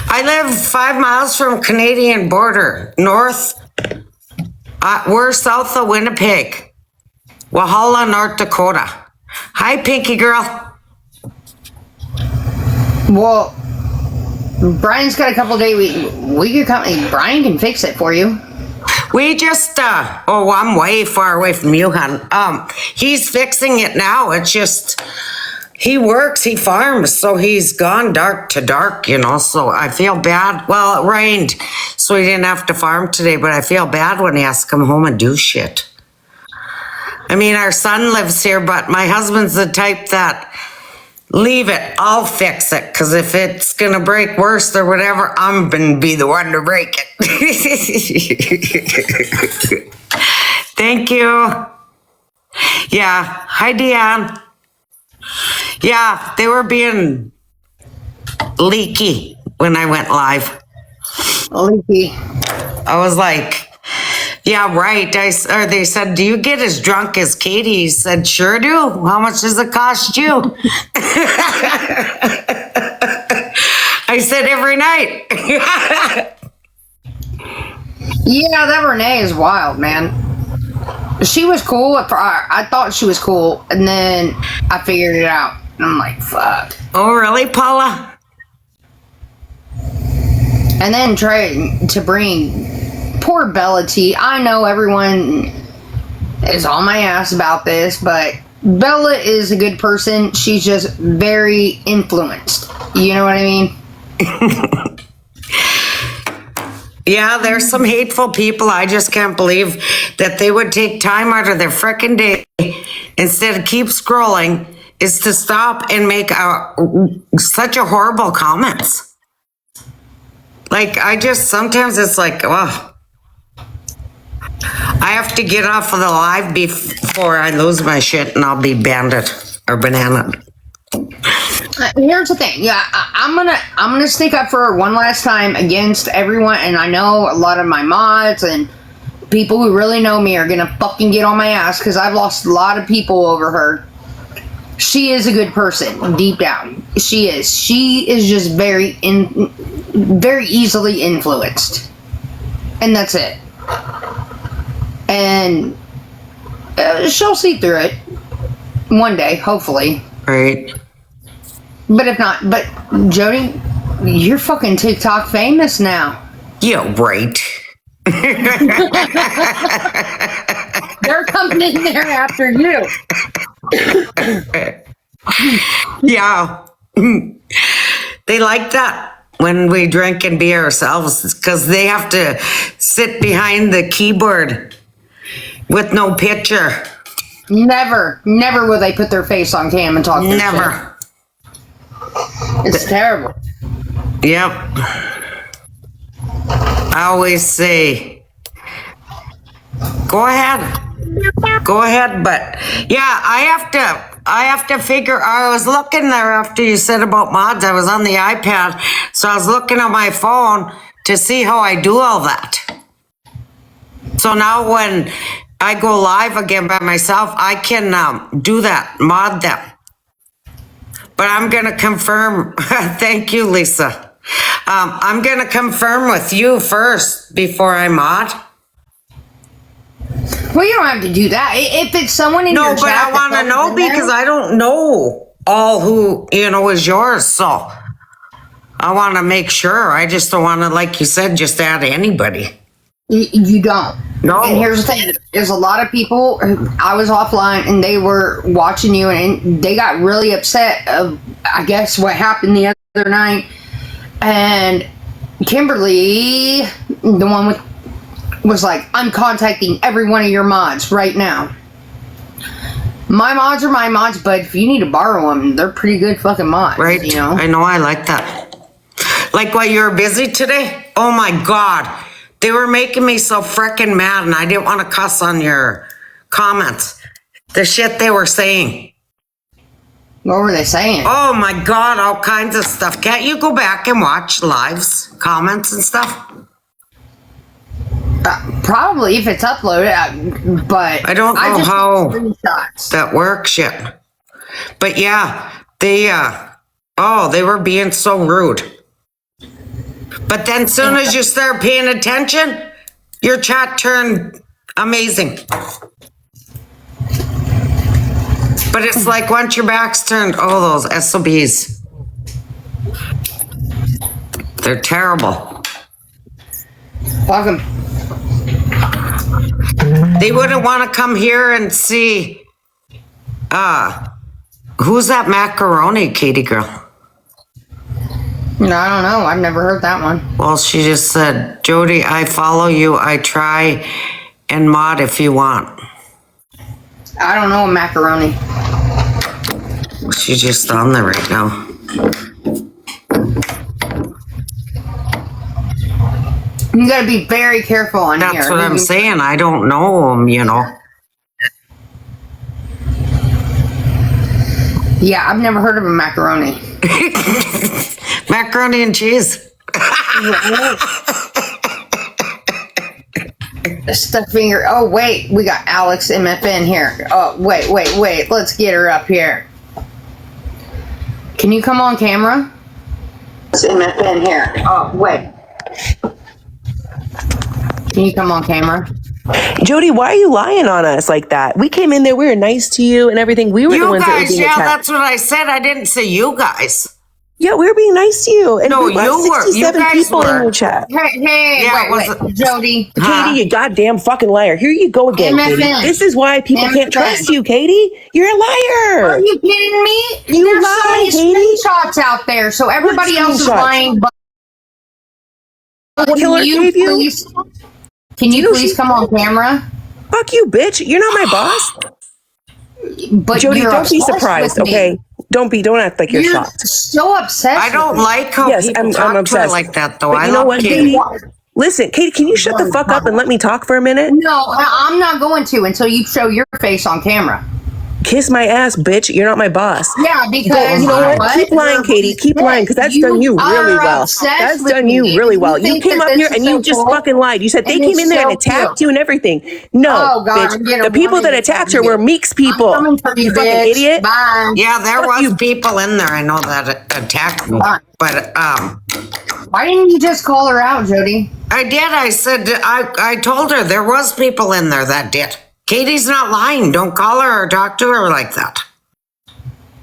I live 5 miles from Canadian border, north. We're south of Winnipeg, Walhalla, North Dakota. Hi, Pinky girl. Well, Brian's got a couple days. We could come. Brian can fix it for you. We just, I'm way far away from you, hon. He's fixing it now. It's just, he works, he farms, so he's gone dark to dark, so I feel bad. Well, it rained, so he didn't have to farm today, but I feel bad when he has to come home and do shit. I mean, our son lives here, but my husband's the type that, leave it, I'll fix it, because if it's going to break worse or whatever, I'm going to be the one to break it. Thank you. Yeah. Hi, Deanne. Yeah, they were being leaky when I went live. Leaky. I was like, yeah, right. They said, do you get as drunk as Katie? He said, sure do. How much does it cost you? I said, every night. Yeah, that Renee is wild, man. She was cool. I thought she was cool, and then I figured it out. And I'm like, fuck. Oh, really, Paula? And then trying to bring poor Bella T. I know everyone is on my ass about this, but Bella is a good person. She's just very influenced. You know what I mean? Yeah, there's some hateful people. I just can't believe that they would take time out of their frickin' day instead of keep scrolling is to stop and make such a horrible comments. Like, sometimes it's like, oh, I have to get off of the live before I lose my shit and I'll be banded or bananaed. Here's the thing. Yeah, I'm gonna stick up for her one last time against everyone, and I know a lot of my mods and people who really know me are gonna fucking get on my ass because I've lost a lot of people over her. She is a good person, deep down. She is. She is just very easily influenced, and that's it. And she'll see through it one day, hopefully. Right. But if not, but Jody, you're fucking TikTok famous now. Yeah, right. They're coming in there after you. Yeah. They like that when we drink and be ourselves because they have to sit behind the keyboard with no picture. Never will they put their face on cam and talk their Never. shit. It's terrible. Yep. I always say, go ahead, but yeah, I have to figure. I was looking there after you said about mods. I was on the iPad, so I was looking on my phone to see how I do all that. So now when I go live again by myself, I can do that, mod them. But I'm gonna confirm. Thank you, Lisa. I'm gonna confirm with you first before I mod. Well, you don't have to do that. If it's someone in No, your but chat I want to know because I don't know all who, is yours. So I want to make sure. I just don't want to, like you said, just add anybody. You don't. No. And here's the thing. There's a lot of people, I was offline and they were watching you and they got really upset of, I guess, what happened the other night. And Kimberly, the one was like, I'm contacting every one of your mods right now. My mods are my mods, but if you need to borrow them, they're pretty good fucking mods. Right. I know. I like that. Like while you were busy today? Oh my God. They were making me so freaking mad and I didn't want to cuss on your comments. The shit they were saying. What were they saying? Oh my God, all kinds of stuff. Can't you go back and watch lives, comments and stuff? Probably if it's uploaded, but I don't know just how screenshots. that works yet. But yeah, they were being so rude. But then as soon as you start paying attention, your chat turned amazing. But it's like once your back's turned, those SOBs. They're terrible. Welcome. They wouldn't want to come here and see, who's that macaroni, Katie girl? No, I don't know. I've never heard that one. Well, she just said, Jody, I follow you. I try and mod if you want. I don't know a macaroni. She's just on there right now. You gotta be very careful on here. That's what I'm saying. I don't know them, Yeah, I've never heard of a macaroni. Macaroni and cheese. Stuff finger. Oh, wait. We got Alex MFN here. Oh, wait. Let's get her up here. Can you come on camera? MFN here. Oh, wait. Can you come on camera? Jody, why are you lying on us like that? We came in there, we were nice to you and everything. We were the You ones that were guys, being yeah, attacked. that's what I said. I didn't say you guys. Yeah, we were being nice to you. And No, we got you were. You 67 guys people in were. your chat. Hey, Yeah, wait. Jody. Katie, you goddamn fucking liar. Here you go again, MFN. Katie. This is why people can't MFN. trust you, Katie. You're a Are liar. you kidding me? You There's lie, so many Katie. screenshots out there, so everybody What else is screenshots? lying. But Killer gave you? Can you please come on camera? Fuck you, bitch. You're not my boss. But Jody, you're don't be obsessed surprised, with me. okay? Don't act like you're shocked. So obsessed. I don't with me. like how Yes, people I'm talk to her obsessed. like that, though. But I you know love what, Katie. Katie? Listen, Katie, can you shut the fuck up and let me talk for a minute? No, I'm not going to until you show your face on camera. Kiss my ass, bitch. You're not my boss. Yeah, because You know what? Keep lying, Katie. Keep lying, because that's done you really are well. obsessed That's with done you me. really well. You think came that up here this and is you so just cool? fucking lied. You said they And came it's in there and so attacked cute. you and everything. No, Oh, God, I'm bitch. getting The people that wanted attacked to her were get- Meeks people. I'm coming for you, You fucking bitch. idiot. Bye. Yeah, there Fuck was you. people in there. I know that attacked me. Fine. But Why didn't you just call her out, Jody? I did. I said, I told her there was people in there that did. Katie's not lying. Don't call her or talk to her like that.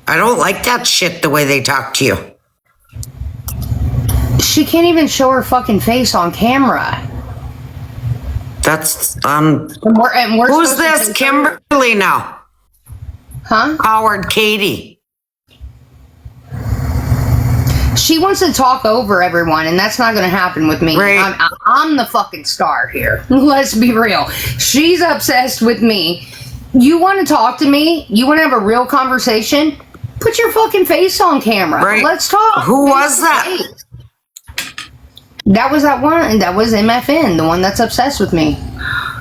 I don't like that shit, the way they talk to you. She can't even show her fucking face on camera. That's, And we're who's supposed to this? take Kimberly now. her- Huh? Howard Katie. She wants to talk over everyone, and that's not going to happen with me. Right. I'm the fucking star here. Let's be real. She's obsessed with me. You want to talk to me? You want to have a real conversation? Put your fucking face on camera. Right. Let's talk. Who Face was to that? face. That was that one. That was MFN, the one that's obsessed with me.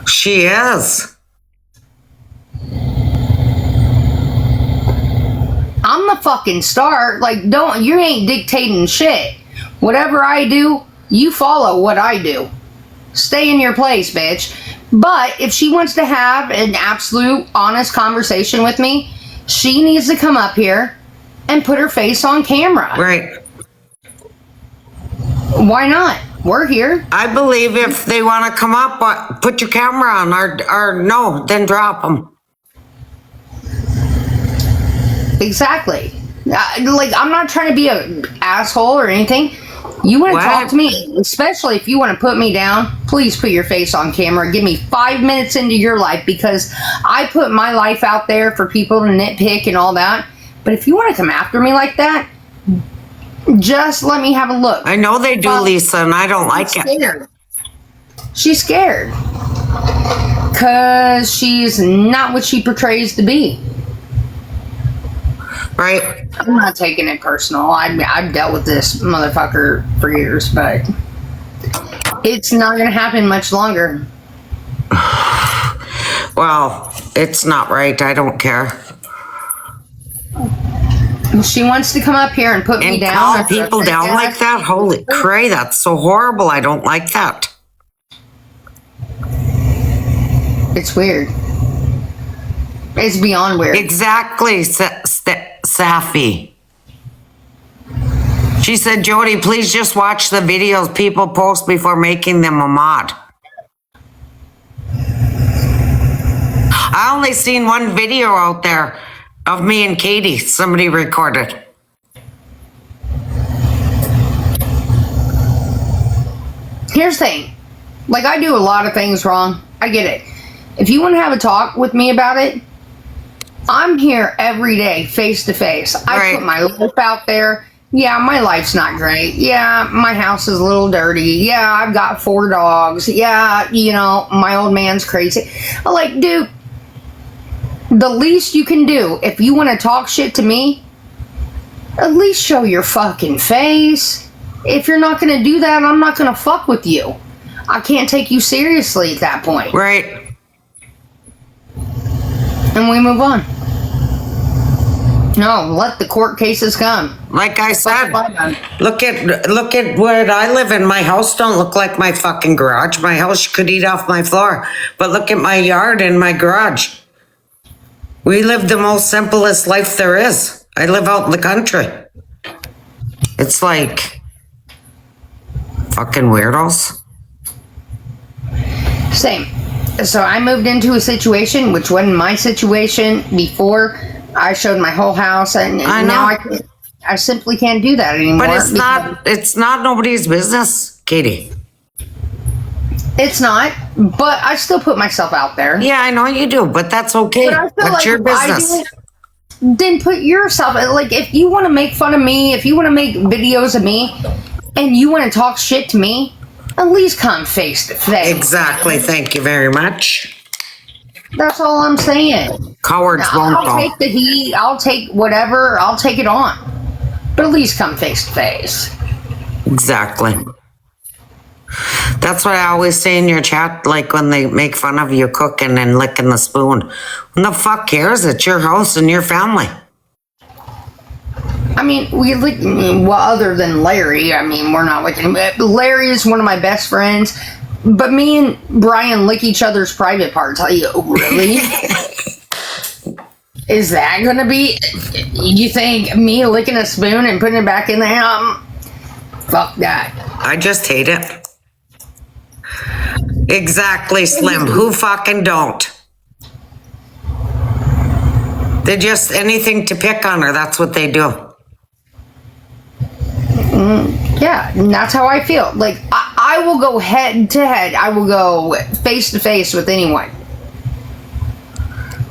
She is. I'm the fucking star. Like, you ain't dictating shit. Whatever I do, you follow what I do. Stay in your place, bitch. But if she wants to have an absolute honest conversation with me, she needs to come up here and put her face on camera. Right. Why not? We're here. I believe if they want to come up, put your camera on, or no, then drop them. Exactly. Like, I'm not trying to be an asshole or anything. You want to What? talk to me, especially if you want to put me down, please put your face on camera. Give me 5 minutes into your life, because I put my life out there for people to nitpick and all that. But if you want to come after me like that, just let me have a look. I know they do, Lisa, and I don't like it. Scared. She's scared. Because she's not what she portrays to be. Right? I'm not taking it personal. I've dealt with this motherfucker for years, but it's not going to happen much longer. Well, it's not right. I don't care. She wants to come up here and put me And down. call people down like that? Holy cray, that's so horrible. I don't like that. It's weird. It's beyond weird. Exactly, Safi. She said, Jody, please just watch the videos people post before making them a mod. I only seen one video out there of me and Katie, somebody recorded. Here's the thing. Like, I do a lot of things wrong. I get it. If you want to have a talk with me about it, I'm here every day, face to face. I put my life out there. Yeah, my life's not great. Yeah, my house is a little dirty. Yeah, I've got 4 dogs. Yeah, you know, my old man's crazy. I'm like, dude, the least you can do, if you want to talk shit to me, at least show your fucking face. If you're not going to do that, I'm not going to fuck with you. I can't take you seriously at that point. Right. And we move on. No, let the court cases come. Like I said, look at what I live in. My house don't look like my fucking garage. My house could eat off my floor. But look at my yard and my garage. We live the most simplest life there is. I live out in the country. It's like fucking weirdos. Same. So I moved into a situation which wasn't my situation before. I showed my whole house, and I know. now I simply can't do that anymore. But it's not nobody's business, Katie. It's not, but I still put myself out there. Yeah, I know you do, but that's okay. But I feel That's like your if I do business. it, then put yourself, like, if you want to make fun of me, if you want to make videos of me, and you want to talk shit to me, at least come face to face. Exactly. Thank you very much. That's all I'm saying. Cowards won't I'll go. take the heat. I'll take whatever. I'll take it on. But at least come face to face. Exactly. That's what I always say in your chat, like when they make fun of you cooking and licking the spoon. Who the fuck cares? It's your house and your family. I mean, well, other than Larry, I mean, we're not looking. Larry is one of my best friends. But me and Brian lick each other's private parts. Like, really? Is that gonna be? You think me licking a spoon and putting it back in there? Fuck that. I just hate it. Exactly, Slim. Who fucking don't? They're just anything to pick on her. That's what they do. Yeah, and that's how I feel. Like, I will go head to head. I will go face to face with anyone.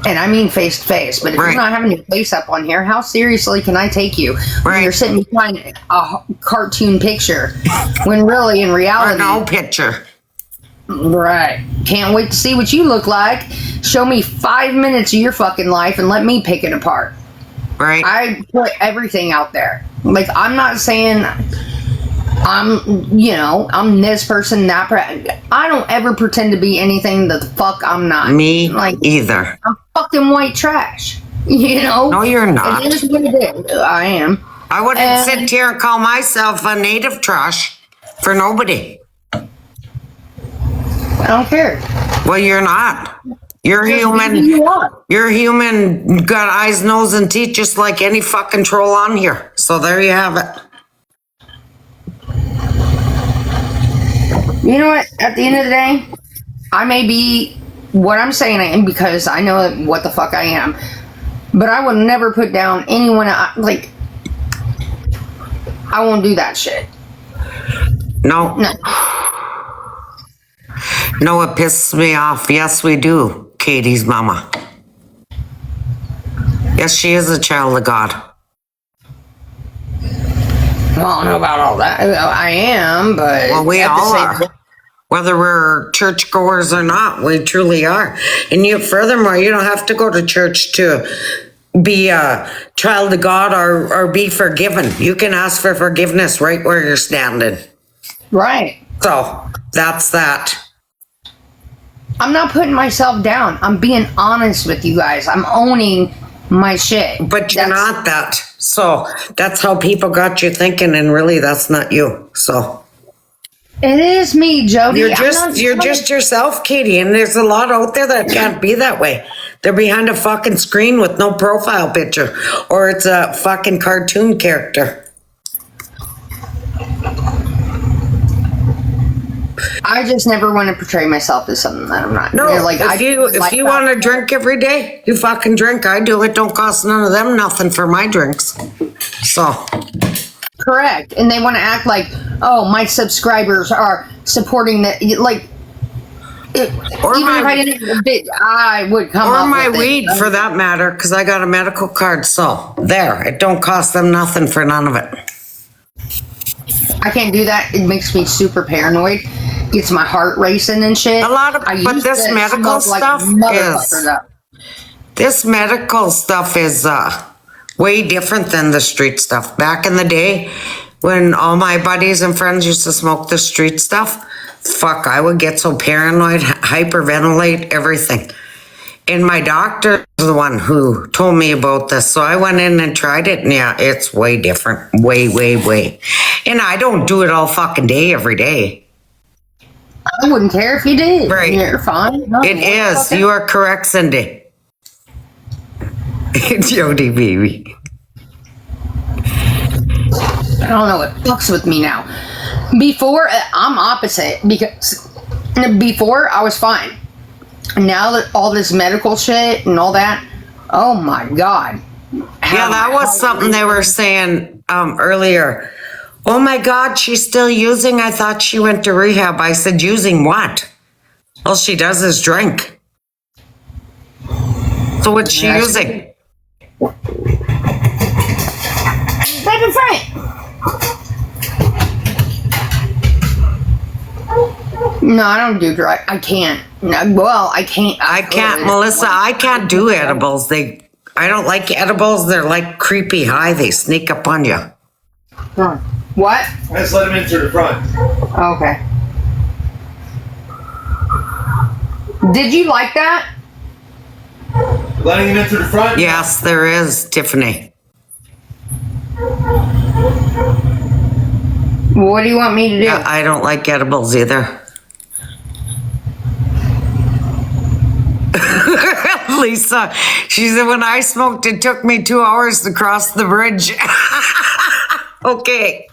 And I mean face to face. But if Right. you're not having your face up on here, how seriously can I take you when Right. you're sitting behind a cartoon picture? When really, in Or reality, no picture. right? Can't wait to see what you look like. Show me 5 minutes of your fucking life and let me pick it apart. Right? I put everything out there. Like, I'm not saying I'm this person, that person. I don't ever pretend to be anything that the fuck I'm not. Me Like, either. I'm fucking white trash. You know? No, you're not. It is what it is. I am. I wouldn't And- sit here and call myself a native trash for nobody. I don't care. Well, you're not. You're Just be who human. you are. You're human, got eyes, nose, and teeth just like any fucking troll on here. So there you have it. You know what? At the end of the day, I may be what I'm saying I am because I know what the fuck I am. But I would never put down anyone. Like, I won't do that shit. No. No. No, it pisses me off. Yes, we do, Katie's mama. Yes, she is a child of God. Well, I don't know about all that. I am, but Well, we at the all same are. time- Whether we're churchgoers or not, we truly are. And furthermore, you don't have to go to church to be a child of God or be forgiven. You can ask for forgiveness right where you're standing. Right. So that's that. I'm not putting myself down. I'm being honest with you guys. I'm owning my shit. But you're not that. So that's how people got you thinking, and really that's not you. So It is me, Jody. you're I'm just not- you're just yourself, Katie, and there's a lot out there that can't be that way. They're behind a fucking screen with no profile picture, or it's a fucking cartoon character. I just never want to portray myself as something that I'm not. No, Like, if you want to drink every day, you fucking drink. I do. It don't cost none of them nothing for my drinks. So correct, and they want to act like, oh, my subscribers are supporting that. Like, Or even if my- I didn't, I would come or up my with weed it. for that matter, because I got a medical card. So there, it don't cost them nothing for none of it. I can't do that. It makes me super paranoid. Gets my heart racing and shit. A lot of- I but used this to medical smoke like stuff motherfucker, is- though. This medical stuff is way different than the street stuff. Back in the day, when all my buddies and friends used to smoke the street stuff, fuck, I would get so paranoid, hyperventilate, everything. And my doctor was the one who told me about this. So I went in and tried it, and yeah, it's way different. Way, way, way. And I don't do it all fucking day, every day. I wouldn't care if you did. Right. You're fine. No, It is. You are correct, Cindy. Jody, baby. I don't know what fucks with me now. Before, I'm opposite because before I was fine. Now that all this medical shit and all that, oh my god. Yeah, that was something they were saying earlier. Oh my God, she's still using? I thought she went to rehab. I said, using what? All she does is drink. So what's she using? Baby Frank. No, I don't do drugs. I can't. No, well, I can't. I can't, Melissa, I can't do edibles. I don't like edibles. They're like creepy high. They sneak up on you. What? Let's let him in through the front. Okay. Did you like that? Letting him in through the front? Yes, there is, Tiffany. What do you want me to do? I don't like edibles either. Lisa, she said, when I smoked, it took me 2 hours to cross the bridge. Okay.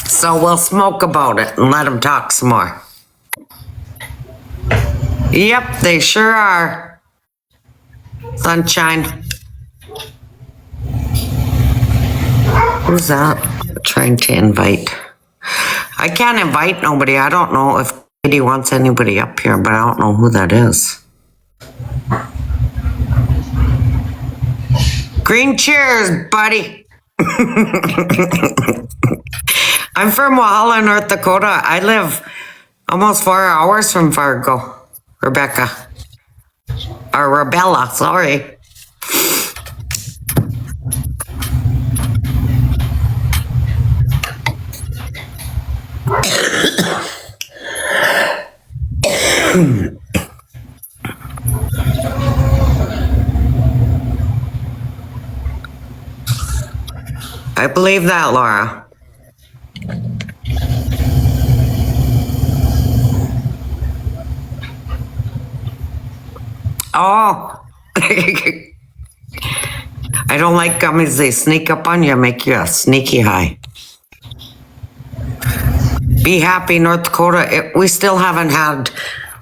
So we'll smoke about it and let them talk some more. Yep, they sure are. Sunshine. Who's that? Trying to invite. I can't invite nobody. I don't know if Katie wants anybody up here, but I don't know who that is. Green cheers, buddy. I'm from Walhalla, North Dakota. I live almost 4 hours from Fargo. Rebecca. Or Rebella, sorry. I believe that, Laura. Oh. I don't like gummies. They sneak up on you, make you a sneaky high. Be happy, North Dakota. We still haven't had,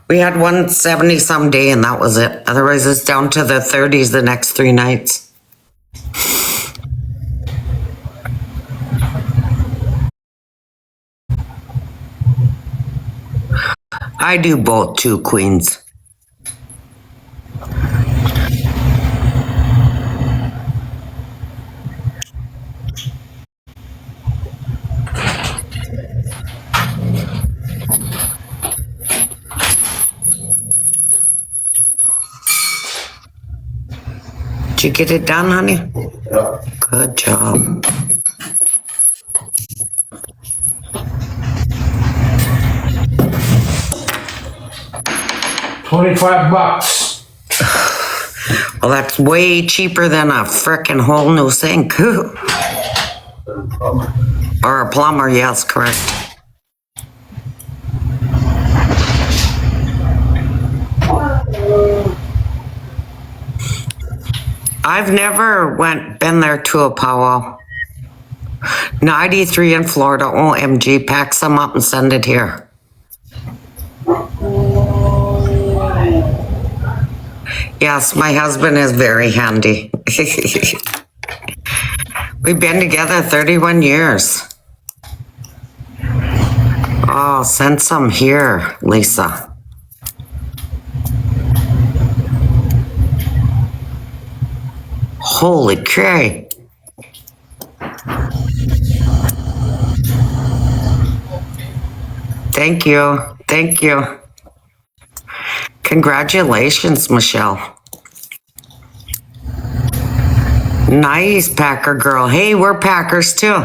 we had 170 some day and that was it. Otherwise it's down to the 30s the next 3 nights. I do both too, Queens. Did you get it done, honey? Yeah. Good job. $25. Well, that's way cheaper than a frickin' whole new sink. Or a plumber, yes, correct. I've never been there to a powwow. 93 in Florida, OMG, pack some up and send it here. Yes, my husband is very handy. We've been together 31 years. Oh, send some here, Lisa. Holy cray. Thank you. Thank you. Congratulations, Michelle. Nice, Packer girl. Hey, we're Packers too.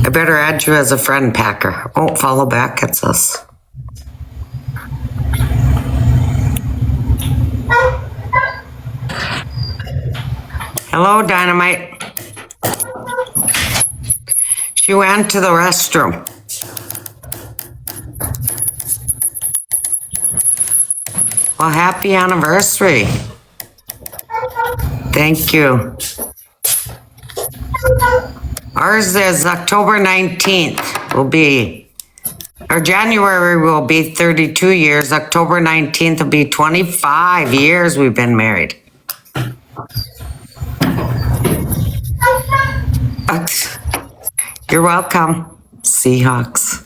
I better add you as a friend, Packer. Oh, follow back. It's us. Hello, Dynamite. She went to the restroom. Well, happy anniversary. Thank you. Ours is October 19th. Will be, or January will be 32 years. October 19th will be 25 years we've been married. You're welcome, Seahawks.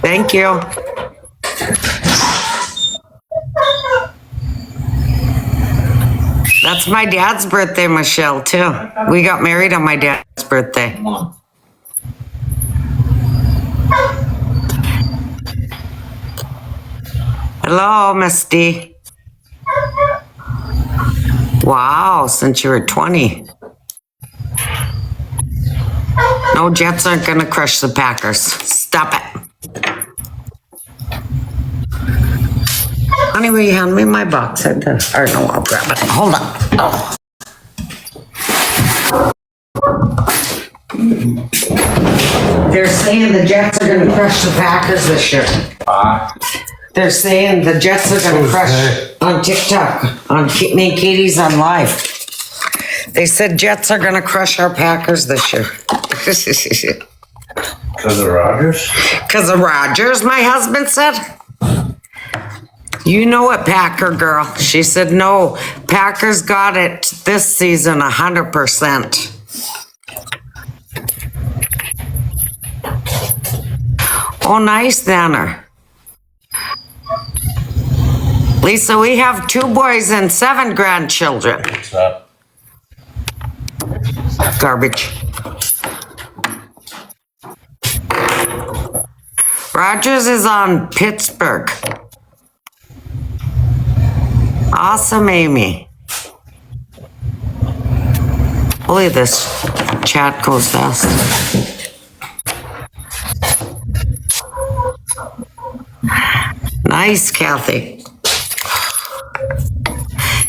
Thank you. That's my dad's birthday, Michelle, too. We got married on my dad's birthday. Hello, Misty. Wow, since you were 20. No, Jets aren't going to crush the Packers. Stop it. Honey, will you hand me my box? Or no, I'll grab it. Hold on. Oh. They're saying the Jets are going to crush the Packers this year. They're saying the Jets are going to crush on TikTok. On me and Katie's on live. They said Jets are going to crush our Packers this year. Because of Rodgers? Because of Rodgers, my husband said. You know it, Packer girl. She said no. Packers got it this season 100%. Oh, nice, Danner. Lisa, we have 2 boys and 7 grandchildren. What's that? Garbage. Rogers is on Pittsburgh. Awesome, Amy. Holy, this chat goes fast. Nice, Kathy.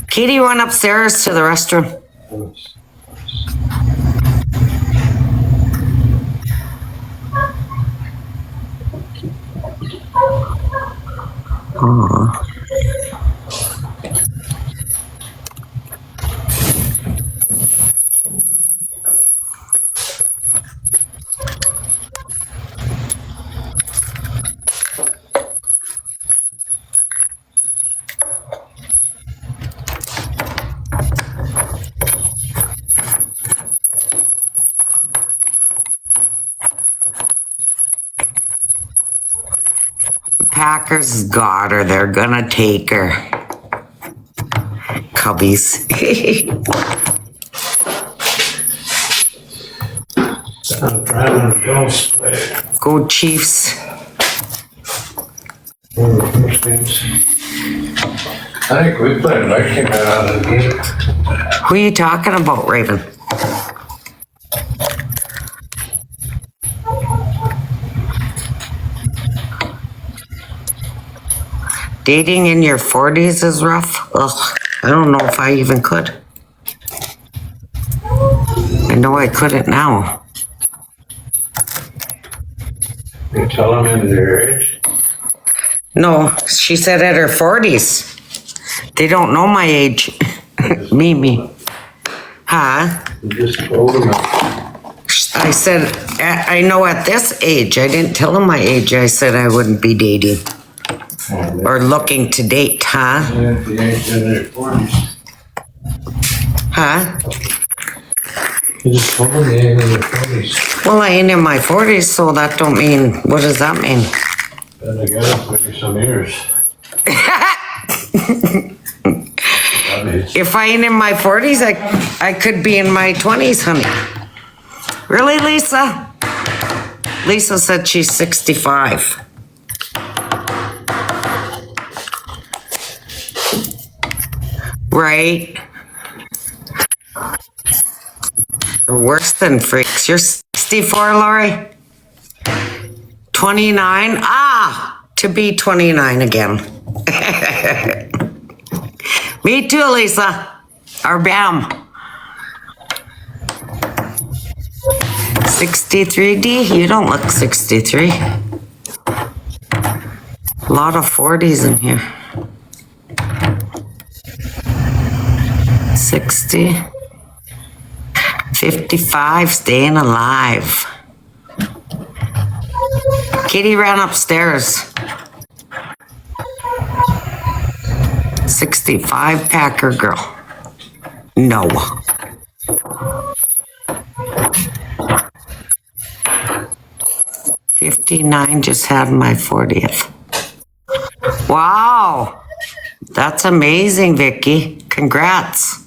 Katie went upstairs to the restroom. Aww. Packers got her. They're gonna take her. Cubbies. I'm driving a Bills play. Go Chiefs. One of the first games. I think we played. I came out of the game. Who are you talking about, Raven? Dating in your 40s is rough. Ugh, I don't know if I even could. I know I couldn't now. You tell them in their age. No, she said at her 40s. They don't know my age. Me. Huh? You just told them. I said, I know at this age. I didn't tell them my age. I said I wouldn't be dating. Or looking to date, huh? At the age of their 40s. Huh? You just told them they ain't in their 40s. Well, I ain't in my 40s, so that don't mean, what does that mean? And I got 20 some years. If I ain't in my 40s, I could be in my 20s, honey. Really, Lisa? Lisa said she's 65. Right? You're worse than freaks. You're 64, Lori? 29? Ah, to be 29 again. Me too, Lisa. Or Bam. 63D? You don't look 63. A lot of 40s in here. 60. 55, staying alive. Kitty ran upstairs. 65 Packer girl. No. $59 just had my 40th. Wow. That's amazing, Vicky. Congrats.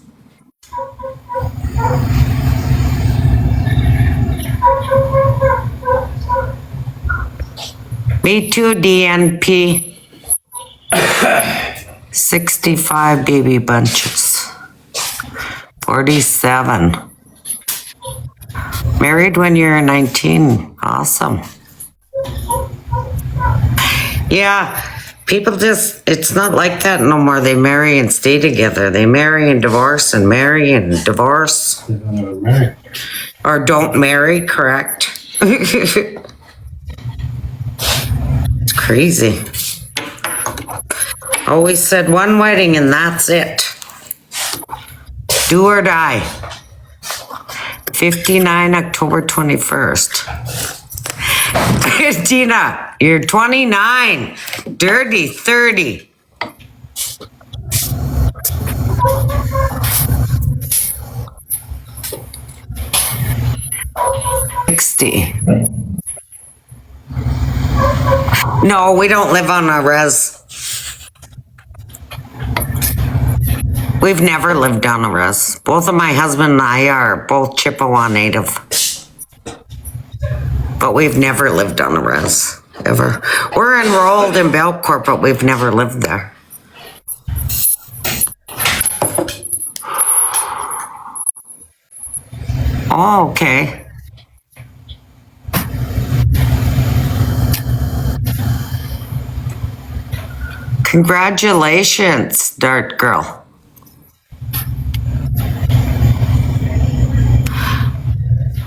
Me too, DNP. 65 baby bunches. 47. Married when you're 19. Awesome. Yeah, people just, it's not like that no more. They marry and stay together. They marry and divorce and marry and divorce. They don't ever marry. Or don't marry, correct? It's crazy. Always said one wedding and that's it. Do or die. 59 October 21st. Tina, you're 29. Dirty 30. Honesty. No, we don't live on a res. We've never lived on a res. Both of my husband and I are both Chippewa native. But we've never lived on a res, ever. We're enrolled in Belcourt, but we've never lived there. Oh, okay. Congratulations, Dart Girl.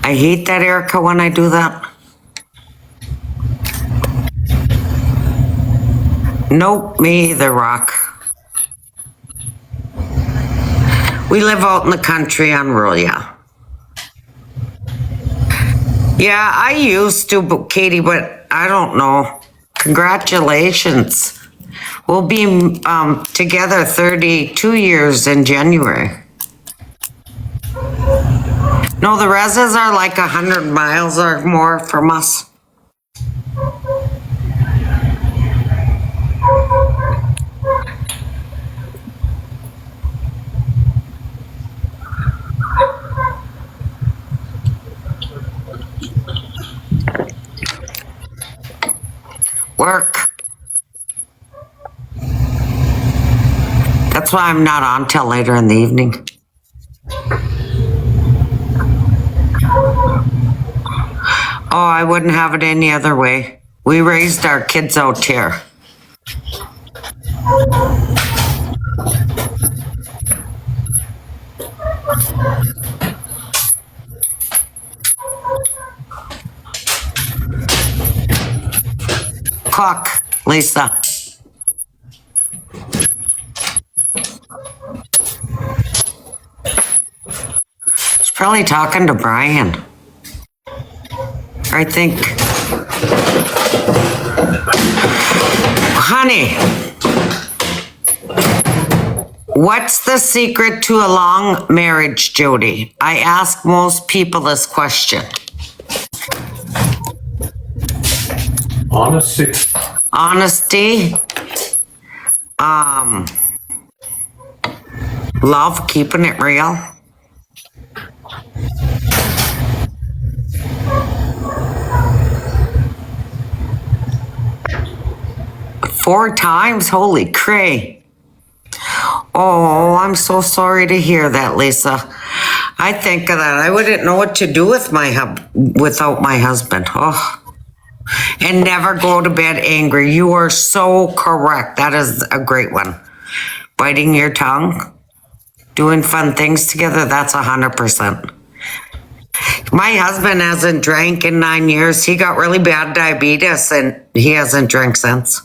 I hate that, Erica, when I do that. Nope, me either, Rock. We live out in the country on rural, yeah. Yeah, I used to, Katie, but I don't know. Congratulations. We'll be together 32 years in January. No, the reses are like 100 miles or more from us. Work. That's why I'm not on till later in the evening. Oh, I wouldn't have it any other way. We raised our kids out here. Cook, Lisa. She's probably talking to Brian. I think. Honey, what's the secret to a long marriage, Jody? I ask most people this question. Honesty. Honesty. Love, keeping it real. Four times? Holy cray. Oh, I'm so sorry to hear that, Lisa. I think of that. I wouldn't know what to do with without my husband. Oh. And never go to bed angry. You are so correct. That is a great one. Biting your tongue, doing fun things together, that's 100%. My husband hasn't drank in 9 years. He got really bad diabetes and he hasn't drank since.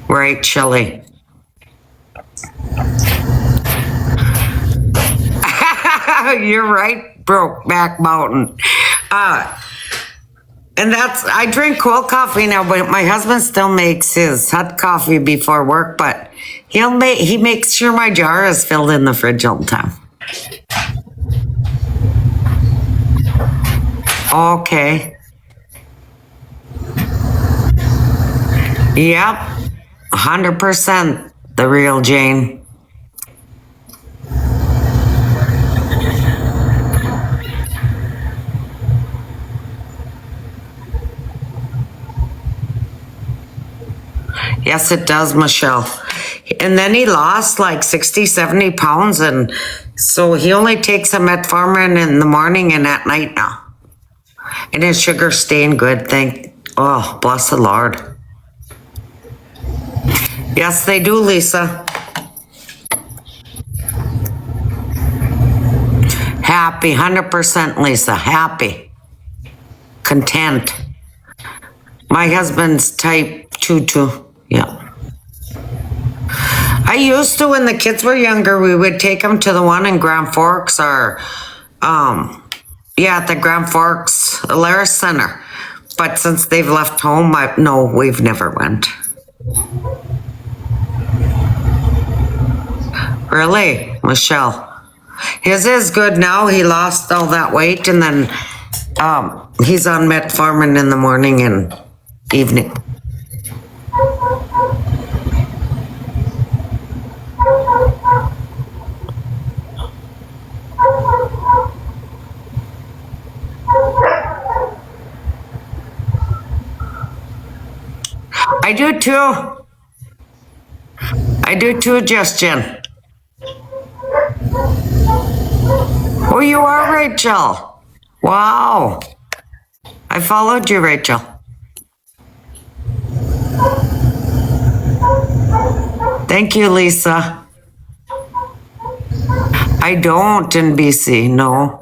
Right, Shelley. You're right, Brokeback Mountain. And I drink cold coffee now, but my husband still makes his hot coffee before work, but he makes sure my jar is filled in the fridge all the time. Okay. Yep. 100% the real Jane. Yes, it does, Michelle. And then he lost like 60, 70 pounds. And so he only takes a metformin in the morning and at night now. And his sugar's staying good. Oh, bless the Lord. Yes, they do, Lisa. Happy, 100%, Lisa. Happy. Content. My husband's type 2 too. Yeah. I used to, when the kids were younger, we would take them to the one in Grand Forks or, at the Grand Forks Alaris Center. But since they've left home, no, we've never went. Really, Michelle? His is good now. He lost all that weight, and then he's on metformin in the morning and evening. I do too. I do too, Justin. Oh, you are Rachel. Wow. I followed you, Rachel. Thank you, Lisa. I don't in BC, no.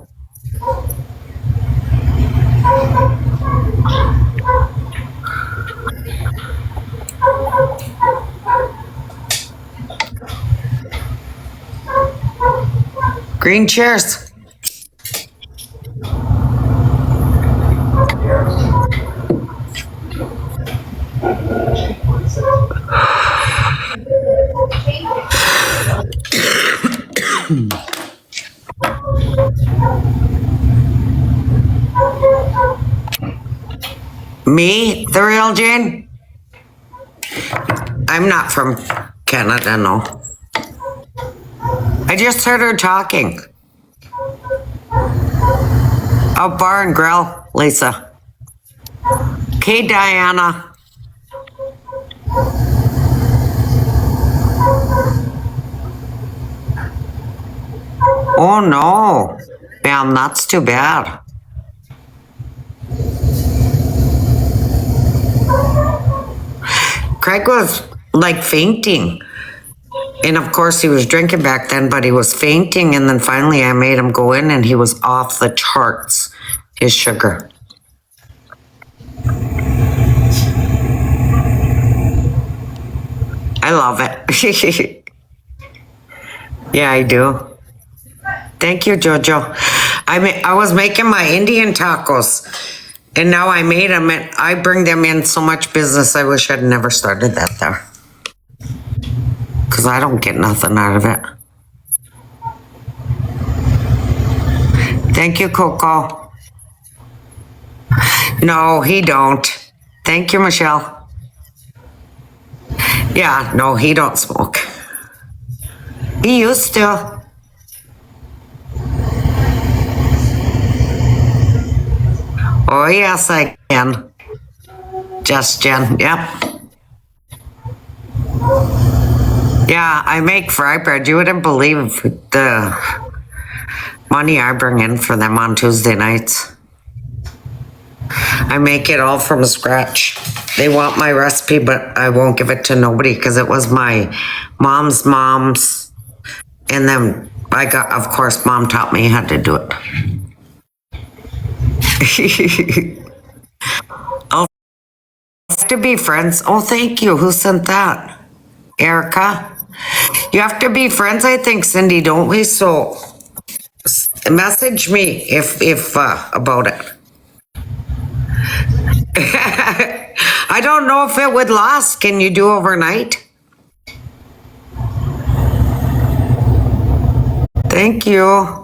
Green chairs. Me, the real Jane? I'm not from Canada, no. I just heard her talking. Oh, bar and grill, Lisa. Okay, Diana. Oh no, damn, that's too bad. Craig was like fainting. And of course he was drinking back then, but he was fainting. And then finally I made him go in and he was off the charts, his sugar. I love it. Yeah, I do. Thank you, Jojo. I was making my Indian tacos, and now I made them, and I bring them in so much business. I wish I'd never started that there, because I don't get nothing out of it. Thank you, Coco. No, he don't. Thank you, Michelle. Yeah, no, he don't smoke. He used to. Oh, yes, I can. Just Jen, yep. Yeah, I make fry bread. You wouldn't believe the money I bring in for them on Tuesday nights. I make it all from scratch. They want my recipe, but I won't give it to nobody because it was my mom's. And then of course, Mom taught me how to do it. Oh, to be friends. Oh, thank you. Who sent that? Erica? You have to be friends, I think, Cindy, don't we? So message me if about it. I don't know if it would last. Can you do overnight? Thank you.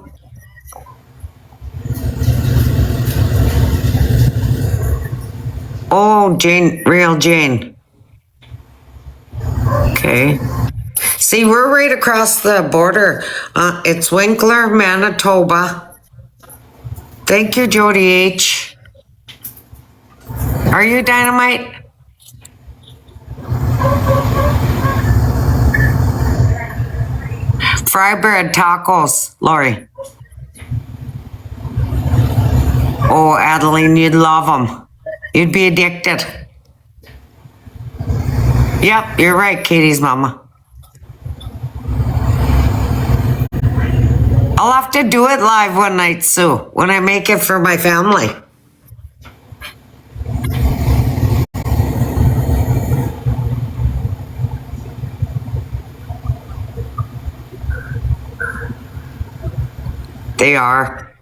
Oh, Jane, real Jane. Okay. See, we're right across the border. It's Winkler, Manitoba. Thank you, Jody H. Are you Dynamite? Fry bread tacos, Lori. Oh, Adeline, you'd love them. You'd be addicted. Yep, you're right, Katie's mama. I'll have to do it live one night, Sue, when I make it for my family. They are.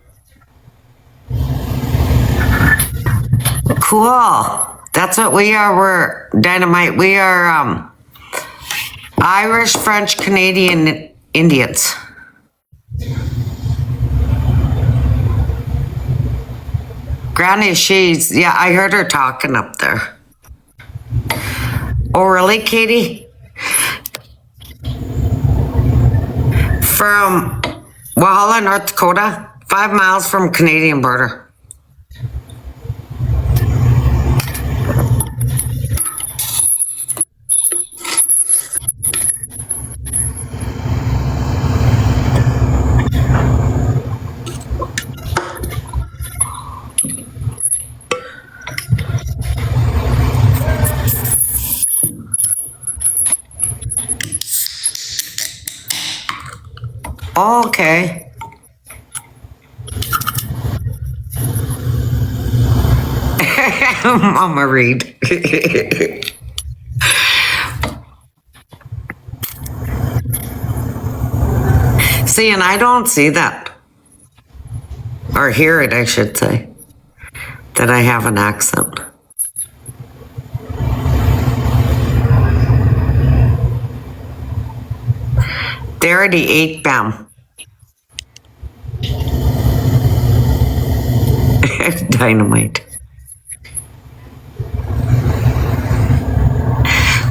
Cool. That's what we are. We're Dynamite. We are Irish, French, Canadian Indians. Granny, yeah, I heard her talking up there. Oh, really, Katie? From Walhalla, North Dakota, 5 miles from Canadian border. Okay. Mama Reed. See, and I don't see that. Or hear it, I should say. That I have an accent. They already ate Bam. Dynamite.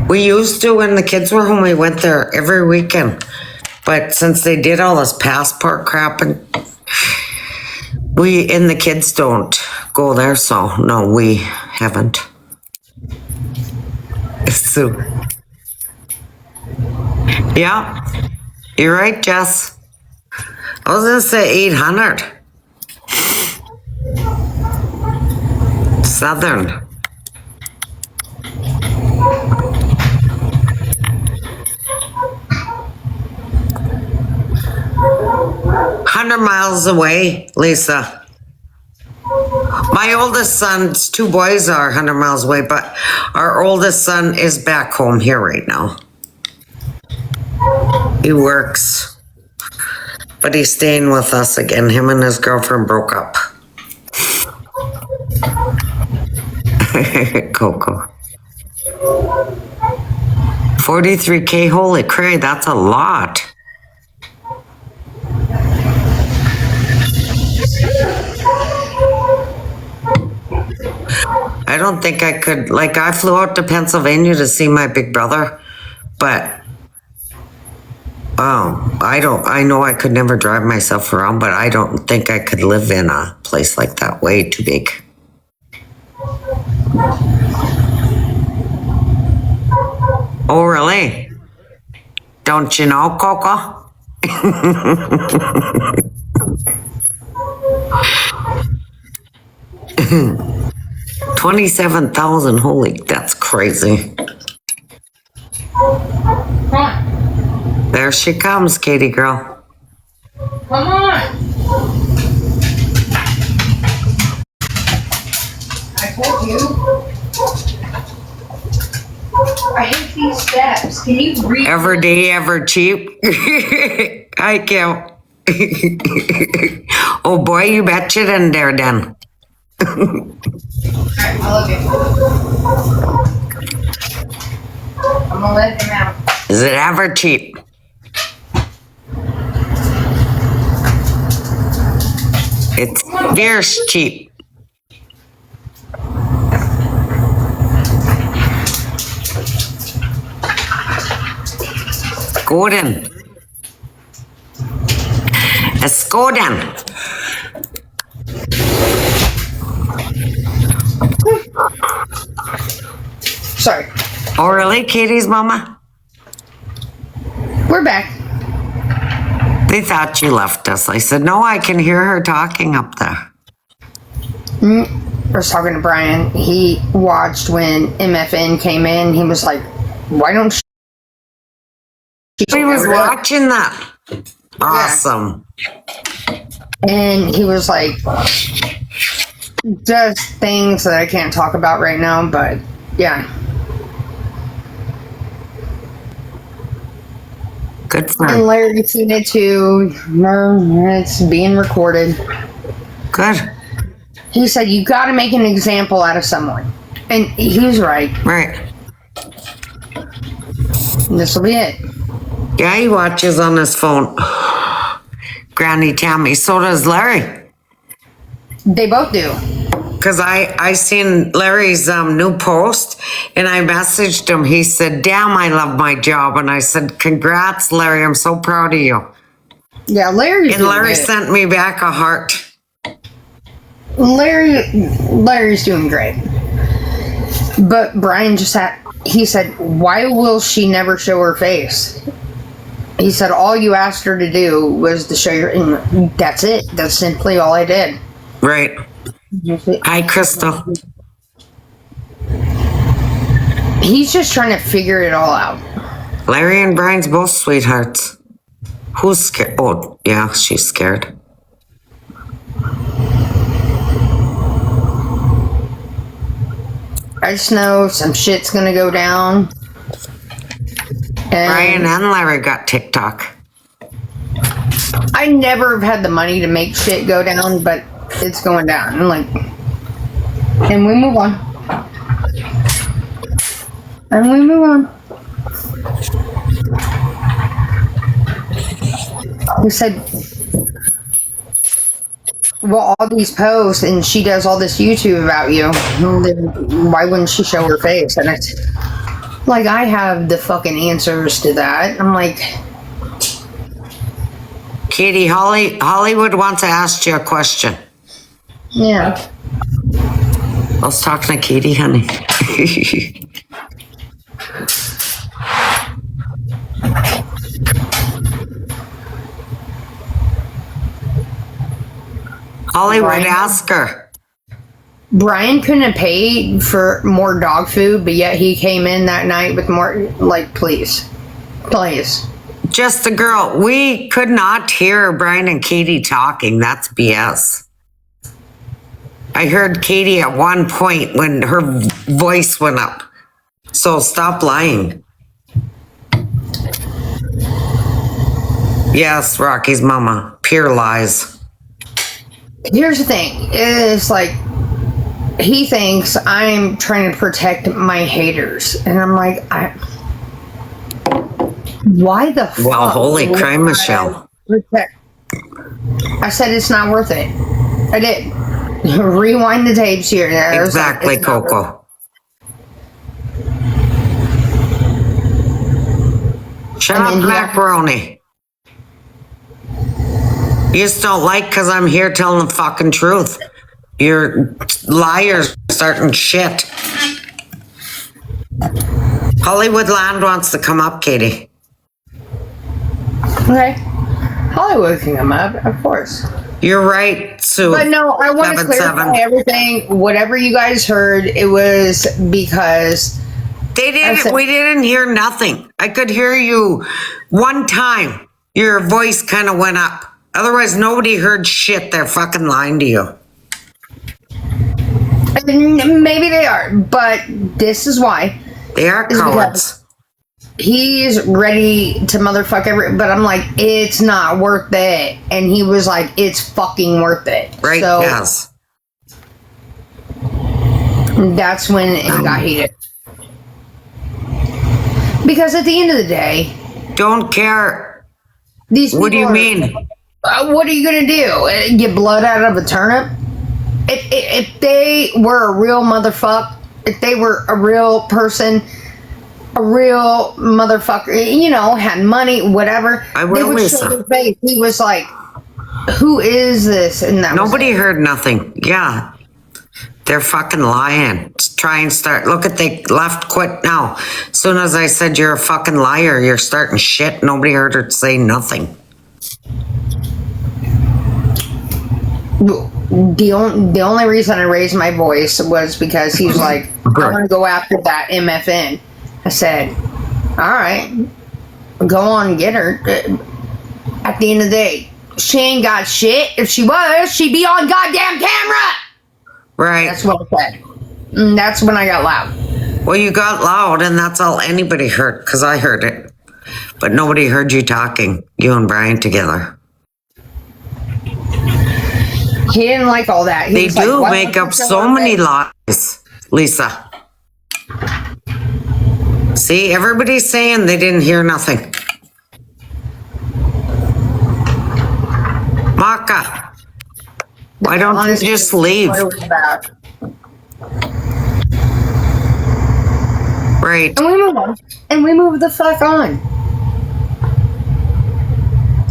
We used to, when the kids were home, we went there every weekend. But since they did all this passport crap, and the kids don't go there, so no, we haven't. So, yeah, you're right, Jess. I was gonna say 800. Southern. "100 miles away, Lisa. My oldest son's 2 boys are 100 miles away, but our oldest son is back home here right now. He works, but he's staying with us again. Him and his girlfriend broke up." Coco. 43K, holy cray, that's a lot. I don't think I could, like, I flew out to Pennsylvania to see my big brother, but I know I could never drive myself around, but I don't think I could live in a place like that, way too big. Oh, really? Don't you know, Coco? 27,000, holy, that's crazy. Come on. There she comes, Katie girl. Come on. I told you. I hate these steps. Can you read? Ever day, ever cheap. I can't. Oh boy, you bet you didn't there then. Alright, I love you. I'm gonna let him out. Is it ever cheap? It's fierce cheap. Skoden. A Skoden. Sorry. Oh, really, Katie's mama? We're back. They thought you left us. I said, no, I can hear her talking up there. I was talking to Brian. He watched when MFN came in. He was like, why don't you? He was watching that. Awesome. Yeah. And he was like, just things that I can't talk about right now, but yeah. Good for And him. Larry seen it too. It's being recorded. Good. He said, you got to make an example out of someone. And he was right. Right. This will be it. Yeah, he watches on his phone. Granny Tammy. So does Larry. They both do. Because I seen Larry's new post and I messaged him. He said, damn, I love my job. And I said, congrats, Larry. I'm so proud of you. Yeah, Larry's And Larry doing sent me back a heart. Larry's doing great. But Brian just he said, why will she never show her face? He said, all you asked her to do was to show your, and that's it. That's simply all I did. Right. Hi, Crystal. He's just trying to figure it all out. Larry and Brian's both sweethearts. Who's scared? Oh, yeah, she's scared. I just know some shit's gonna go down. Brian and Larry got TikTok. I never have had the money to make shit go down, but it's going down. And we move on. And we move on. He said, well, all these posts, and she does all this YouTube about you, then why wouldn't she show her face? And it's like, I have the fucking answers to that. I'm like, Katie, Hollywood wants to ask you a question. yeah. I was talking to Katie, honey. Hollywood, ask her. Brian couldn't have paid for more dog food, but yet he came in that night with more, like, please. Just a girl. We could not hear Brian and Katie talking. That's BS. I heard Katie at one point when her voice went up. So stop lying. Yes, Rocky's mama. Pure lies. Here's the thing. It's like, he thinks I'm trying to protect my haters. And I'm like, why the fuck? Well, holy crap, Michelle. I said it's not worth it. I did. Rewind the tapes here. Exactly, Coco. Shut up, macaroni. You just don't like because I'm here telling the fucking truth. You're liars starting shit. Hollywood Land wants to come up, Katie. Okay. Hollywood can come up, of course. You're right, Sue. But no, I want to clarify everything. Whatever you guys heard, it was because we didn't hear nothing. I could hear you one time. Your voice kind of went up. Otherwise, nobody heard shit. They're fucking lying to you. Maybe they are, but this is why. They are cowards. He's ready to motherfuck but I'm like, it's not worth it. And he was like, it's fucking worth it. Right, so, yes. That's when it got heated. Because at the end of the day... Don't care. What do you mean? What are you going to do? Get blood out of a turnip? If they were a real motherfucker, if they were a real person, a real motherfucker, you know, had money, whatever, I will, they would show their face. He was like, who is this? And that nobody heard nothing. Yeah. They're fucking lying. Try and start. Look at they left quit now. As soon as I said you're a fucking liar, you're starting shit. Nobody heard her say nothing. The only reason I raised my voice was because he was like, I want to go after that MFN. I said, all right, go on and get her. At the end of the day, she ain't got shit. If she was, she'd be on goddamn camera. Right. That's what I said. And that's when I got loud. Well, you got loud, and that's all anybody heard, because I heard it. But nobody heard you talking, you and Brian together. He didn't like all that. He They was like, do "Why make don't you up show so our many face?" lies, Lisa. See, everybody's saying they didn't hear nothing. Maka, why don't Honestly, you just leave? what it was about. Right. And we move on. And we move the fuck on.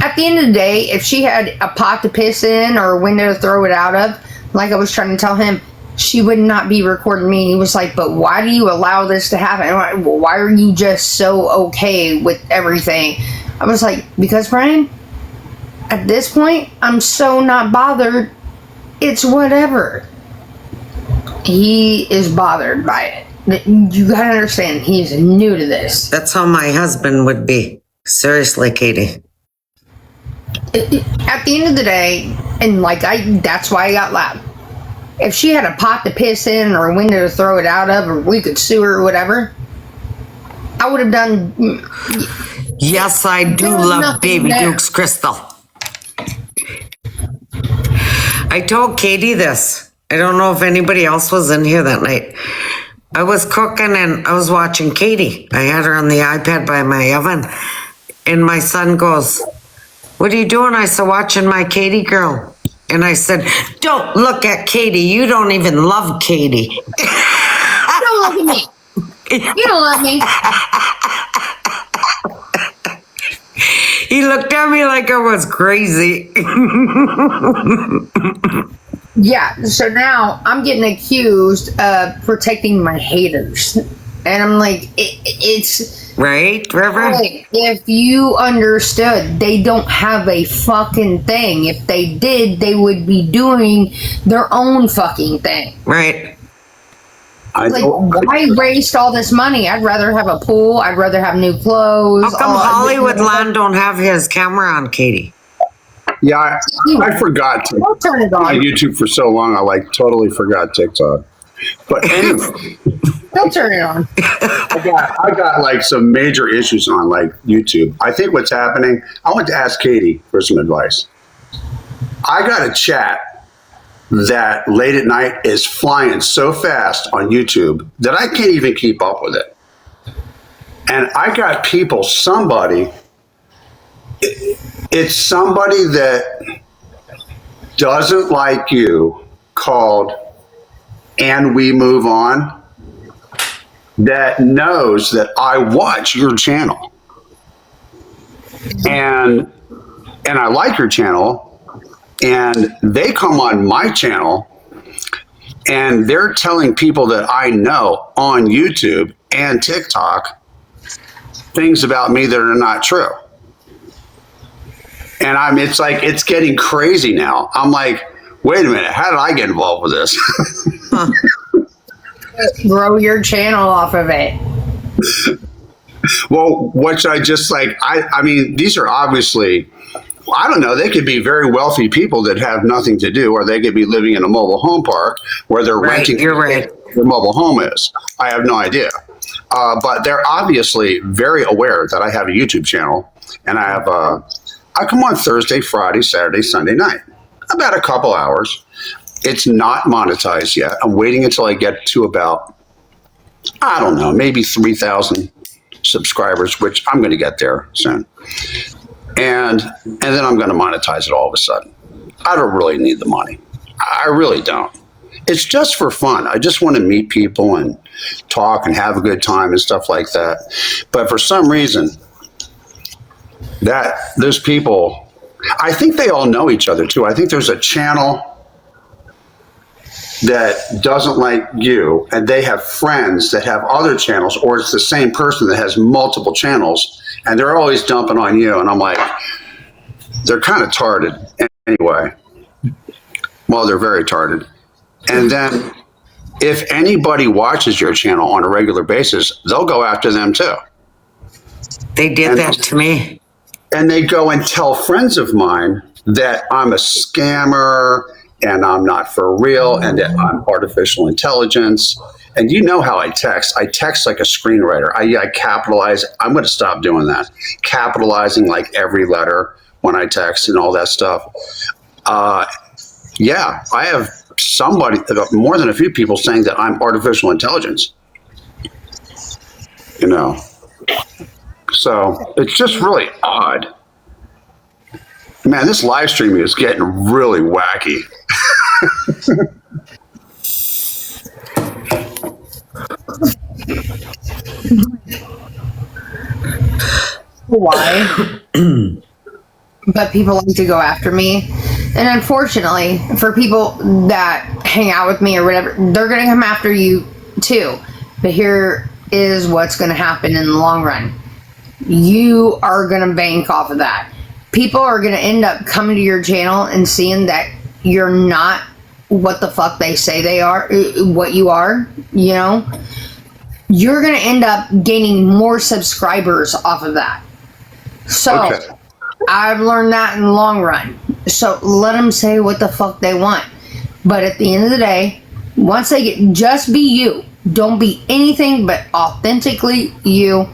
At the end of the day, if she had a pot to piss in or a window to throw it out of, like I was trying to tell him, she would not be recording me. He was like, but why do you allow this to happen? I'm like, well, why are you just so okay with everything? I was like, because Brian, at this point, I'm so not bothered. It's whatever. He is bothered by it. You gotta understand, he's new to this. That's how my husband would be. Seriously, Katie. At the end of the day, and that's why I got loud. If she had a pot to piss in or a window to throw it out of, or we could sue her or whatever, I would have done. Yes, I do There's love nothing Baby there. Duke's Crystal. I told Katie this. I don't know if anybody else was in here that night. I was cooking and I was watching Katie. I had her on the iPad by my oven. And my son goes, "What are you doing?" I said, "Watching my Katie girl." And I said, "Don't look at Katie. You don't even love Katie." Don't look at me. You don't love me. He looked at me like I was crazy. Yeah, so now I'm getting accused of protecting my haters. And I'm like, it's... Right, Reverend? Like, if you understood, they don't have a fucking thing. If they did, they would be doing their own fucking thing. Right. Like, why waste all this money? I'd rather have a pool. I'd rather have new clothes. How come Hollywood Land don't have his camera on, Katie? Yeah, I forgot to. Don't turn it On on. YouTube for so long, I totally forgot TikTok. But anyway, Don't turn it on. I got some major issues on YouTube. I think what's happening. I want to ask Katie for some advice. I got a chat that late at night is flying so fast on YouTube that I can't even keep up with it. And I got it's somebody that doesn't like you called And We Move On that knows that I watch your channel. And I like your channel. And they come on my channel and they're telling people that I know on YouTube and TikTok things about me that are not true. And it's getting crazy now. I'm like, wait a minute, how did I get involved with this? Grow your channel off of it. Well, what I just I mean, these are obviously, I don't know, they could be very wealthy people that have nothing to do, or they could be living in a mobile home park where they're renting You're right. their mobile home is. I have no idea. But they're obviously very aware that I have a YouTube channel, and I have I come on Thursday, Friday, Saturday, Sunday night, about a couple hours. It's not monetized yet. I'm waiting until I get to about, I don't know, maybe 3,000 subscribers, which I'm going to get there soon. And then I'm going to monetize it all of a sudden. I don't really need the money. I really don't. It's just for fun. I just want to meet people and talk and have a good time and stuff like that. But for some reason, that those people, I think they all know each other too. I think there's a channel that doesn't like you, and they have friends that have other channels, or it's the same person that has multiple channels, and they're always dumping on you. And I'm like, they're kind of tarded anyway. Well, they're very tarded. And then if anybody watches your channel on a regular basis, they'll go after them too. They did that to me. And they go and tell friends of mine that I'm a scammer and I'm not for real and that I'm artificial intelligence. And you know how I text. I text like a screenwriter. I capitalize. I'm going to stop doing that. Capitalizing like every letter when I text and all that stuff. Yeah, I have more than a few people saying that I'm artificial intelligence. You know, so it's just really odd. Man, this live streaming is getting really wacky. Why? But people like to go after me. And unfortunately, for people that hang out with me or whatever, they're going to come after you too. But here is what's going to happen in the long run. You are going to bank off of that. People are going to end up coming to your channel and seeing that you're not what the fuck they say they are, what you are, you know? You're going to end up gaining more subscribers off of that. So, Okay. I've learned that in the long run. So, let them say what the fuck they want. But at the end of the day, once they get, just be you. Don't be anything but authentically you.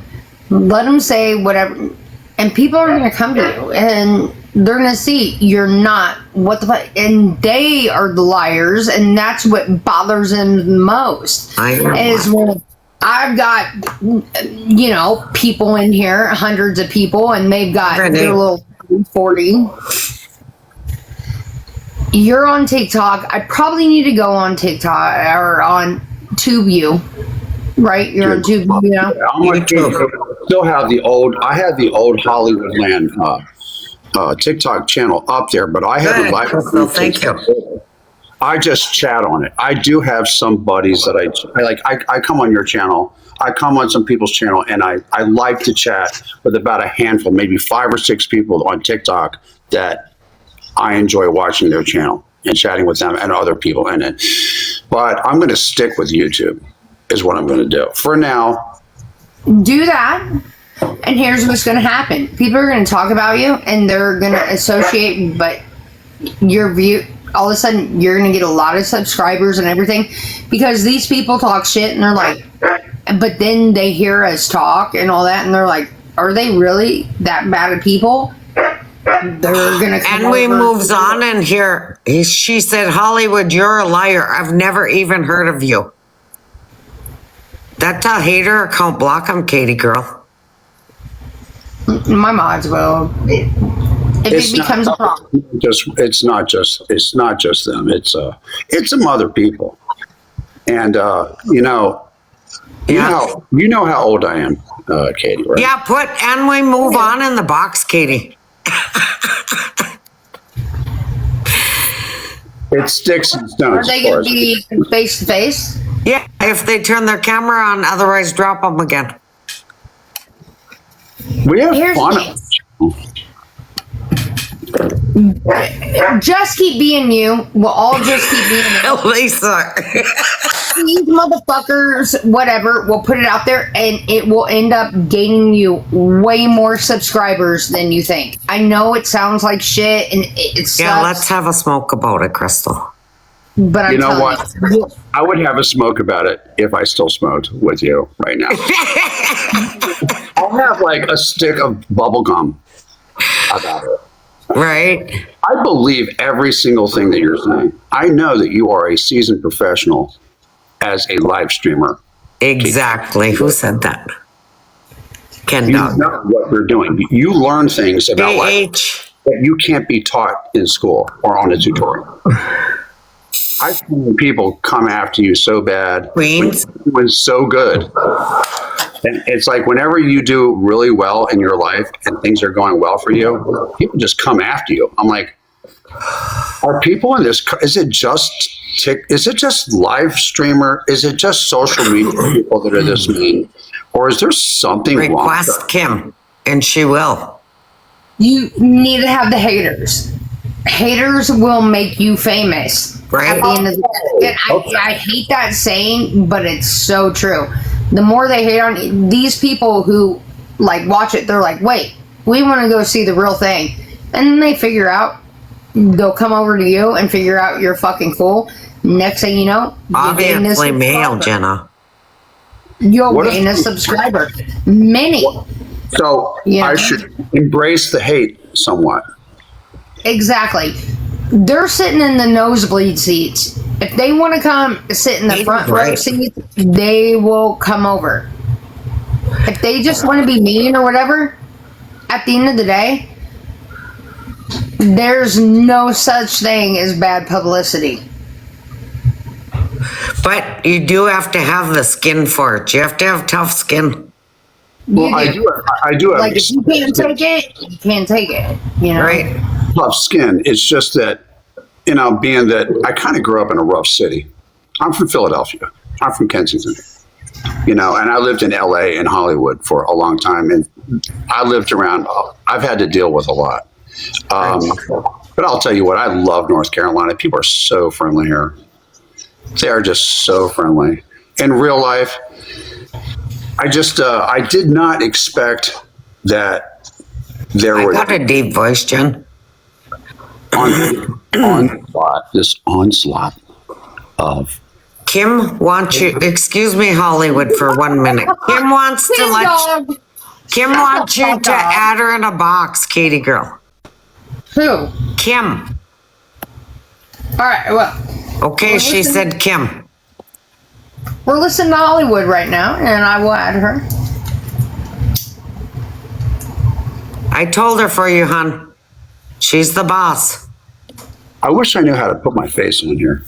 Let them say whatever. And people are going to come to you. And they're going to see you're not what the fuck. And they are the liars. And that's what bothers them the most. Is when I've got, you know, people in here, hundreds of people, and they've got their little 40. You're on TikTok. I probably need to go on TikTok or on TubeU, right? You're on TubeU, you know? I'm on TubeU. Still have the old. I had the old Hollywoodland TikTok channel up there, but I haven't liked it. Well, thank you. I just chat on it. I do have some buddies that I like. I come on your channel. I come on some people's channel, and I like to chat with about a handful, maybe 5 or 6 people on TikTok that I enjoy watching their channel and chatting with them and other people in it. But I'm going to stick with YouTube is what I'm going to do. For now. Do that. And here's what's going to happen. People are going to talk about you, and they're going to associate, but your view, all of a sudden, you're going to get a lot of subscribers and everything, because these people talk shit, and they're like, but then they hear us talk and all that, and they're like, are they really that bad of people? They're going to come And we over. moves on, and here, she said, Hollywood, you're a liar. I've never even heard of you. That's a hater account. Block him, Katie girl. My mods will. If it becomes a problem. It's not just them. It's some other people. And you know how old I am, Katie, right? Yeah, and we move on in the box, Katie. It sticks and Are stones. they of going course. to be face to face? Yeah, if they turn their camera on, otherwise drop them again. We have Here's fun. Just keep being you. We'll all just keep being you. Lisa. These motherfuckers, whatever, we'll put it out there, and it will end up gaining you way more subscribers than you think. I know it sounds like shit, and it sucks. Yeah, let's have a smoke about it, Crystal. But I'm You know telling what? you. I would have a smoke about it if I still smoked with you right now. I'll have like a stick of bubble gum about it. Right? I believe every single thing that you're saying. I know that you are a seasoned professional as a live streamer. Exactly. Who said that? Ken You Dog. know what we're doing. You learn things about life that you can't be taught in school or on a tutorial. I've seen people come after you so bad. Queens. It was so good. And it's like whenever you do really well in your life and things are going well for you, people just come after you. I'm like, are people in this? Is it just live streamer? Is it just social media people that are this mean? Or is there something wrong? Request Kim, and she will. You need to have the haters. Haters will make you famous. Right. At the end of the day. And I hate that saying, but it's so true. The more they hate on these people who like watch it, they're like, wait, we want to go see the real thing. And then they figure out, they'll come over to you and figure out you're fucking cool. Next thing you know, Obviously male, Jenna. You'll gain a subscriber. Many. So Yeah. I should embrace the hate somewhat. Exactly. They're sitting in the nosebleed seats. If they want to come sit in the front row seats, they will come over. If they just want to be mean or whatever, at the end of the day, there's no such thing as bad publicity. But you do have to have the skin for it. You have to have tough skin. Well, I do have Like, if you can't take it, you can't take it. You know? Right. tough skin. It's just that, you know, being that I kind of grew up in a rough city. I'm from Philadelphia. I'm from Kensington. You know, and I lived in LA and Hollywood for a long time. And I lived around, I've had to deal with a lot. But I'll tell you what, I love North Carolina. People are so friendly here. They are just so friendly. In real life, I did not expect that there I were got a deep voice, Jen. this onslaught of Kim wants you, excuse me, Hollywood, for 1 minute. Kim wants to Kim wants you to add her in a box, Katie girl. Who? Kim. All right, well. Okay, she said Kim. We're listening to Hollywood right now, and I will add her. I told her for you, hon. She's the boss. I wish I knew how to put my face on here.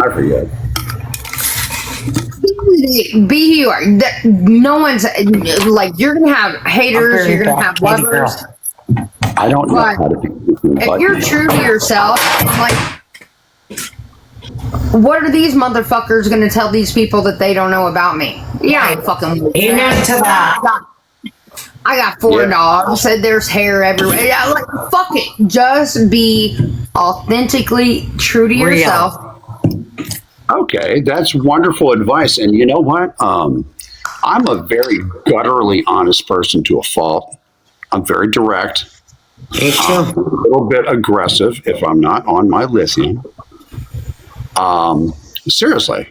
I forget. Be who you are. No one's like, you're gonna have haters, you're gonna have lovers. I don't know how to do this. If you're true to yourself, like, what are these motherfuckers gonna tell these people that they don't know about me? Yeah, I fucking amen to that. I got 4 dogs. Said there's hair everywhere. Yeah, like, fuck it. Just be authentically true to yourself. Okay, that's wonderful advice. And you know what? I'm a very gutturally honest person to a fault. I'm very direct. Me too. A little bit aggressive if I'm not on my lithium. Seriously.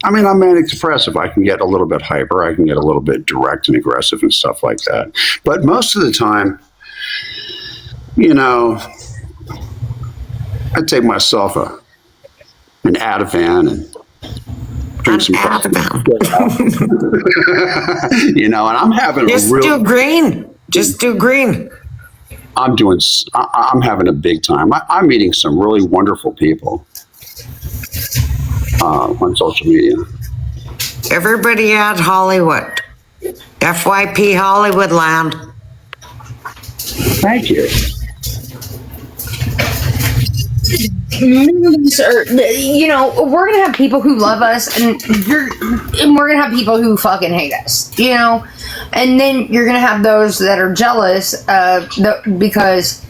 I mean, I'm manic depressive. I can get a little bit hyper. I can get a little bit direct and aggressive and stuff like that. But most of the time, you know, I take myself an Ativan and drink some Ativan. You know, and I'm having Just do green. Just do green. I'm having a big time. I'm meeting some really wonderful people on social media. Everybody at Hollywood. FYP Hollywood land. Thank you. You know, we're gonna have people who love us, and we're gonna have people who fucking hate us. You know, and then you're gonna have those that are jealous because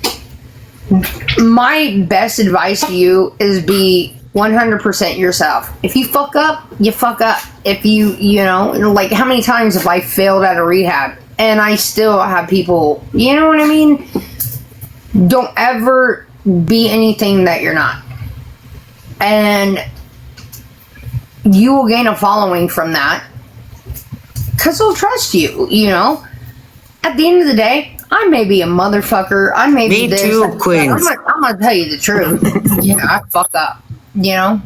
my best advice to you is be 100% yourself. If you fuck up, you fuck up. If you know, like, how many times have I failed at a rehab and I still have people, you know what I mean? Don't ever be anything that you're not. And you will gain a following from that because they'll trust you, you know? At the end of the day, I may be a motherfucker. I may be this. Me too, Queens. I'm gonna tell you the truth. You know, I fuck up. You know?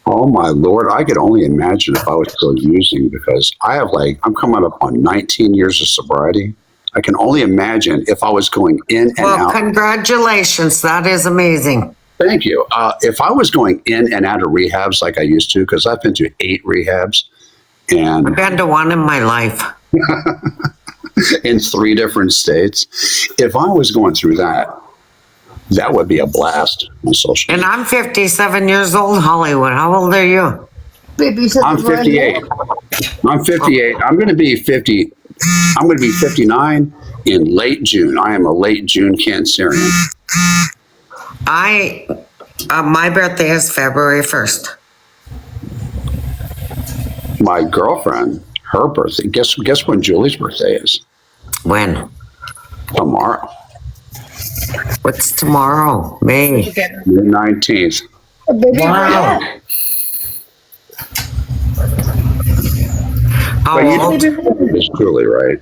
Oh my Lord, I could only imagine if I was still using, because I'm coming up on 19 years of sobriety. I can only imagine if I was going in and out. Well, congratulations. That is amazing. Thank you. If I was going in and out of rehabs like I used to, because I've been to 8 rehabs and I've been to 1 in my life. in 3 different states. If I was going through that would be a blast on social media. And I'm 57 years old, Hollywood. How old are you? I'm 58. I'm 58. I'm going to be 50. I'm going to be 59 in late June. I am a late June Cancerian. My birthday is February 1st. My girlfriend, her birthday. Guess when Julie's birthday is? When? Tomorrow. What's tomorrow? May. The 19th. Wow. It's truly right.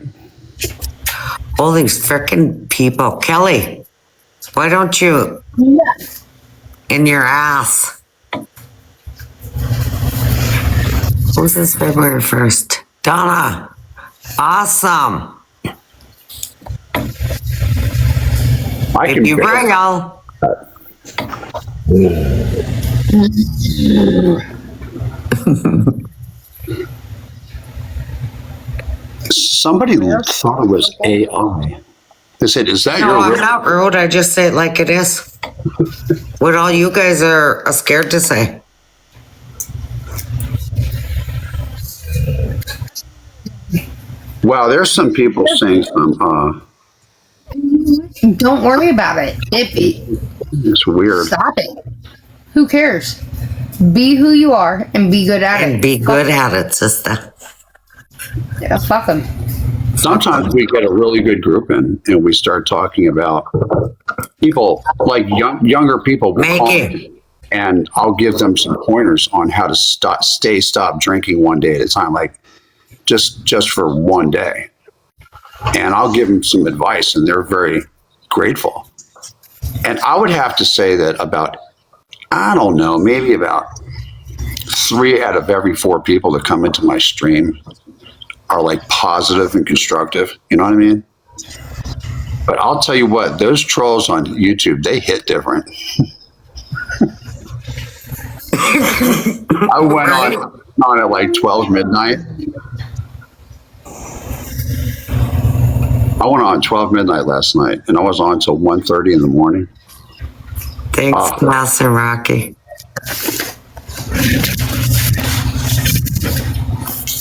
All these frickin' people. Kelly, Why don't you? In your ass. Who's this February 1st? Donna. Awesome. I can Baby Braille. Somebody thought it was AI. They said, "Is that No, your?" I'm not rude. I just say it like it is. What all you guys are scared to say. Wow, there's some people saying some. Don't worry about it. It's weird. Stop it. Who cares? Be who you are and be good at it. And be good at it, sister. Yeah, fuck them. Sometimes we get a really good group in, and we start talking about people like younger people. Will call me, and I'll give them some pointers on how to stop drinking one day at a time, like just for one day. And I'll give them some advice, and they're very grateful. And I would have to say that about, I don't know, maybe about 3 out of every 4 people that come into my stream are like positive and constructive. You know what I mean? But I'll tell you what, those trolls on YouTube, they hit different. I went on at like 12 midnight. I went on 12 midnight last night, and I was on until 1:30 in the morning. Thanks, Master Rocky.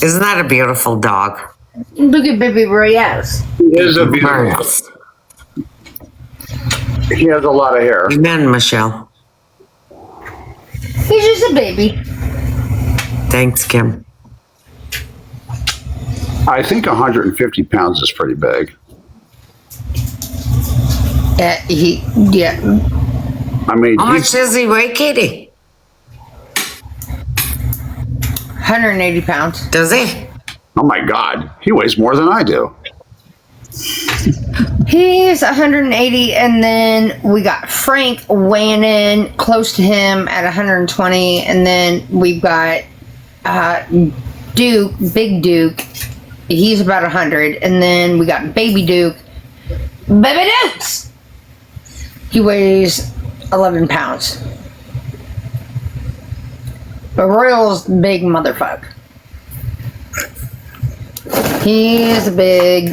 Isn't that a beautiful dog? Look at Baby Royales. He is a beautiful. He has a lot of hair. Amen, Michelle. He's just a baby. Thanks, Kim. I think 150 pounds is pretty big. Yeah. I mean, how much does he weigh, Katie? 180 pounds. Does he? Oh my God, he weighs more than I do. He's 180, and then we got Frank weighing in close to him at 120, and then we've got Duke, Big Duke. He's about 100, and then we got Baby Duke. Baby Dukes! He weighs 11 pounds. But Royal's the big motherfucker. He's a big.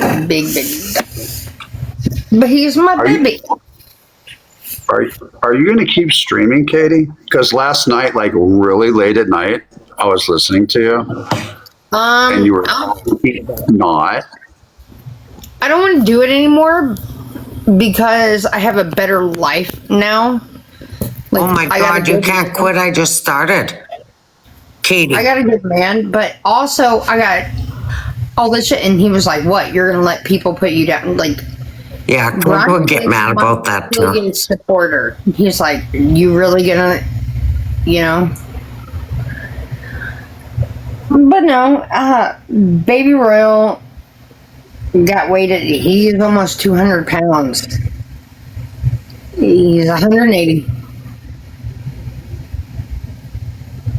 But he's my baby. Are you going to keep streaming, Katie? Because last night, like really late at night, I was listening to you. And you were not. I don't want to do it anymore because I have a better life now. Like, oh my God, you can't quit. I just started. Katie. I got a good man, but also I got all this shit, and he was like, what, you're gonna let people put you down? Like, yeah, we'll get mad about that too. Biggest supporter. He's like, you really gonna, you know? But no, Baby Royal got weighted. He's almost 200 pounds. He's 180.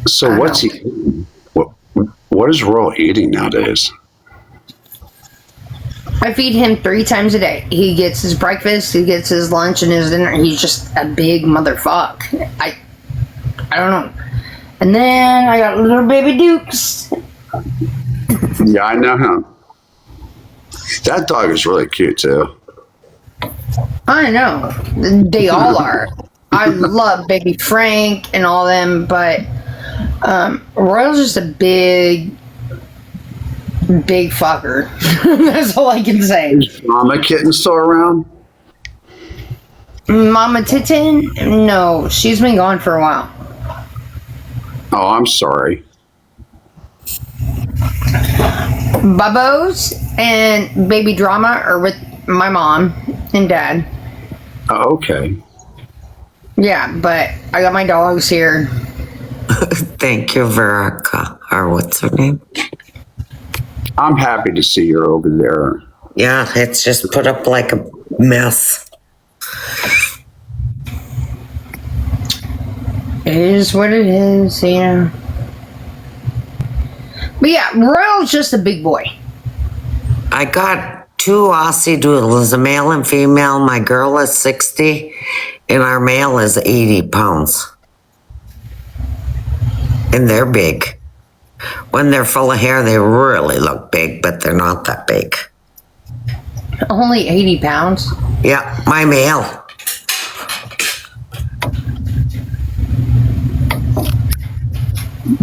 So what's he eating? What is Royal eating nowadays? I feed him 3 times a day. He gets his breakfast, he gets his lunch, and his dinner. He's just a big motherfucker. I don't know. And then I got little Baby Dukes. Yeah, I know him. That dog is really cute too. I know. They all are. I love Baby Frank and all them, but Royal's just a big fucker. That's all I can say. Is Mama Kitten still around? Mama Titten? No, she's been gone for a while. Oh, I'm sorry. Bubbo's and Baby Drama are with my mom and dad. Oh, okay. Yeah, but I got my dogs here. Thank you, Verica. Or what's her name? I'm happy to see you're over there. Yeah, it's just put up like a mess. It is what it is, yeah. But yeah, Royal's just a big boy. I got 2 Aussie Doodles, a male and female. My girl is 60, and our male is 80 pounds. And they're big. When they're full of hair, they really look big, but they're not that big. Only 80 pounds? Yeah, my male.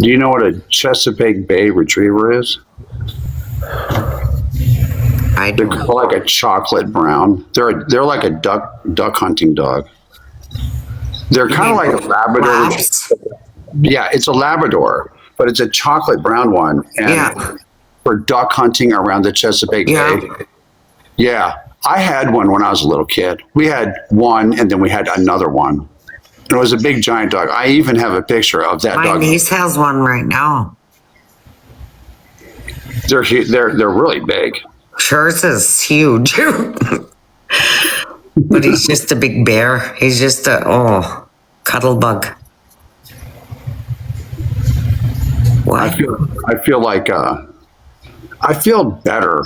Do you know what a Chesapeake Bay Retriever is? I They're do. like a chocolate brown. They're like a duck hunting dog. They're kind of like a Labrador. Labs? Yeah, it's a Labrador, but it's a chocolate brown one. And Yeah. for duck hunting around the Chesapeake Yeah. Bay. Yeah, I had one when I was a little kid. We had one, and then we had another one. And it was a big giant dog. I even have a picture of that My dog. niece has one right now. They're really big. Hers is huge. But he's just a big bear. He's just a, cuddle bug. I feel like I feel better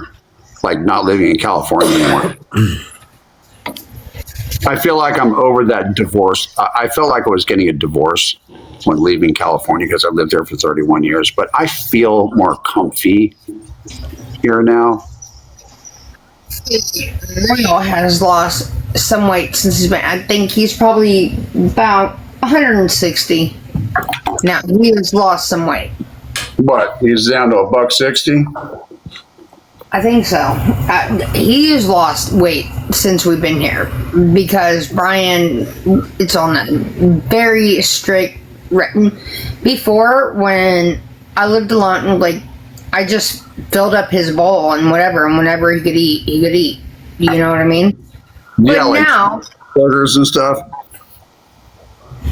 like not living in California anymore. I feel like I'm over that divorce. I felt like I was getting a divorce when leaving California because I lived there for 31 years, but I feel more comfy here now. Royal has lost some weight since he's been. I think he's probably about 160. Now he has lost some weight. But he's down to $160. I think so. He has lost weight since we've been here because Brian, it's on a very strict. Before, when I lived alone, like I just filled up his bowl and whenever he could eat, he could eat. You know what I mean? Yeah, but like now, burgers and stuff.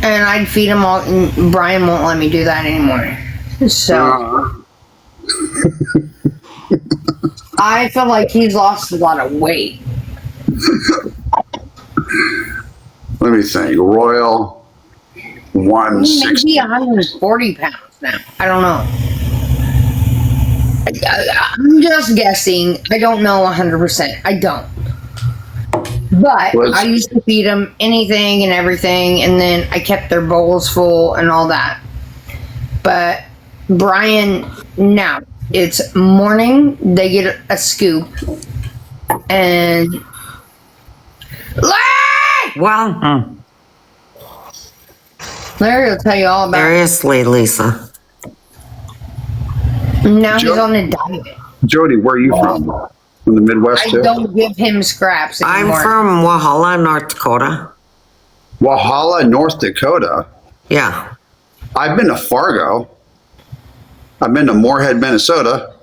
and I'd feed him all, and Brian won't let me do that anymore. So I feel like he's lost a lot of weight. Let me think. Royal 160. Maybe 140 pounds now. I don't know. I'm just guessing. I don't know 100%. I don't. But I used to feed them anything and everything, and then I kept their bowls full and all that. But Brian, now it's morning. They get a scoop, and well, Larry will tell you all about it. seriously, Lisa. Now he's on a diet. Jody, where are you from? From the Midwest I too? don't give him scraps anymore. I'm from Walhalla, North Dakota. Walhalla, North Dakota? Yeah. I've been to Fargo. I've been to Moorhead, Minnesota.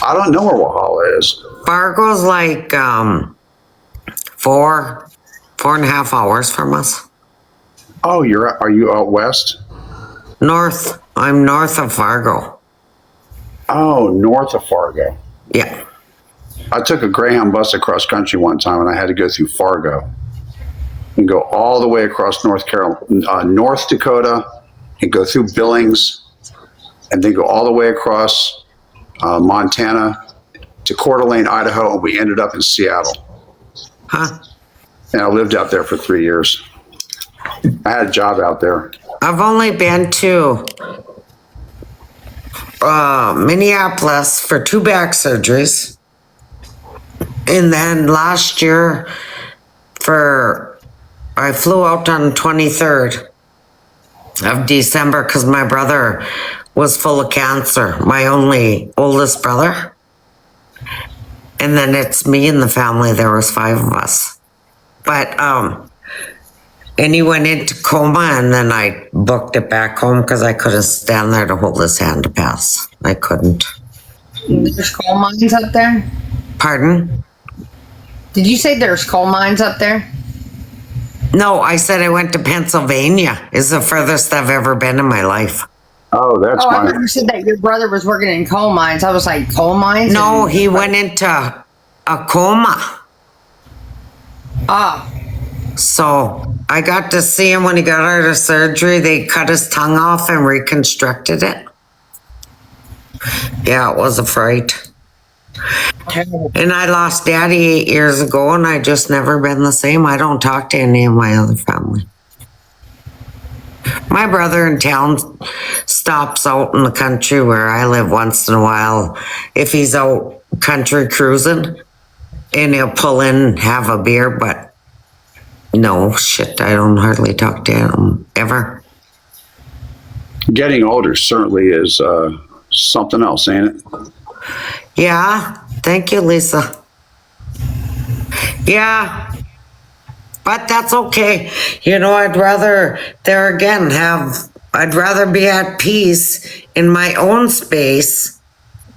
I don't know where Walhalla is. Fargo's like 4.5 hours from us. Oh, are you out west? North. I'm north of Fargo. Oh, north of Fargo. Yeah. I took a Greyhound bus across country one time, and I had to go through Fargo and go all the way across North Dakota, and go through Billings, and then go all the way across Montana to Coeur d'Alene, Idaho, and we ended up in Seattle. Huh? And I lived out there for 3 years. I had a job out there. I've only been to Minneapolis for 2 back surgeries. And then last year I flew out on the 23rd of December because my brother was full of cancer, my oldest brother. And then it's me and the family. There was 5 of us. But, and he went into coma, and then I booked it back home because I couldn't stand there to hold his hand to pass. I couldn't. There's coal mines up there? Pardon? Did you say there's coal mines up there? No, I said I went to Pennsylvania. It's the furthest I've ever been in my life. Oh, that's I thought you said that your brother was working in coal mines. I was like, coal mines? No, he went into a coma. Ah. So I got to see him when he got out of surgery. They cut his tongue off and reconstructed it. Yeah, it was a fright. And I lost Daddy 8 years ago, and I just never been the same. I don't talk to any of my other family. My brother in town stops out in the country where I live once in a while if he's out country cruising, and he'll pull in and have a beer, but no, shit, I don't hardly talk to him ever. Getting older certainly is something else, ain't it? Yeah, thank you, Lisa. Yeah, but that's okay. You know, I'd rather be at peace in my own space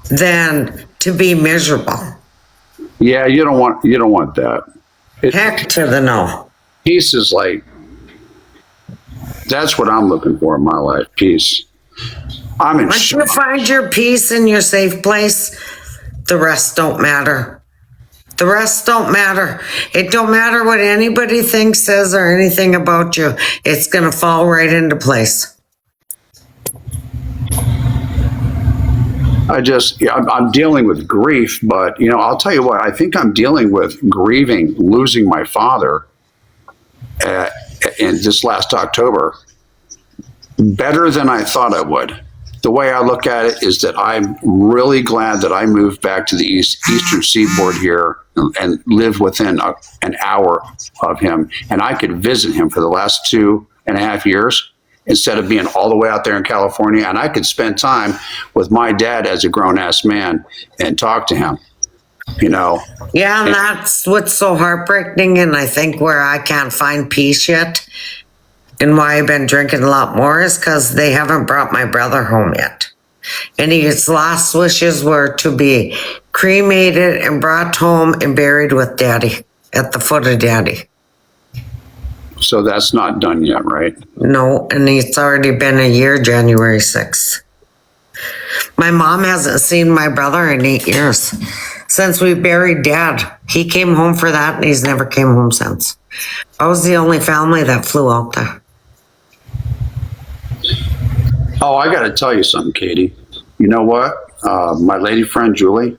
than to be miserable. Yeah, you don't want that. Heck to the no. Peace is like, that's what I'm looking for in my life, peace. Once you find your peace in your safe place, the rest don't matter. The rest don't matter. It don't matter what anybody thinks, says, or anything about you. It's going to fall right into place. I'm dealing with grief, but, you know, I'll tell you what, I think I'm dealing with grieving, losing my father in this last October better than I thought I would. The way I look at it is that I'm really glad that I moved back to the eastern seaboard here and lived within an hour of him, and I could visit him for the last 2.5 years instead of being all the way out there in California, and I could spend time with my dad as a grown-ass man and talk to him, you know. Yeah, and that's what's so heartbreaking, and I think where I can't find peace yet and why I've been drinking a lot more is because they haven't brought my brother home yet. And his last wishes were to be cremated and brought home and buried with Daddy, at the foot of Daddy. So that's not done yet, right? No, and it's already been a year, January 6th. My mom hasn't seen my brother in 8 years. Since we buried Dad. He came home for that and he's never came home since. I was the only family that flew out there. Oh, I got to tell you something, Katie. You know what? My lady friend, Julie,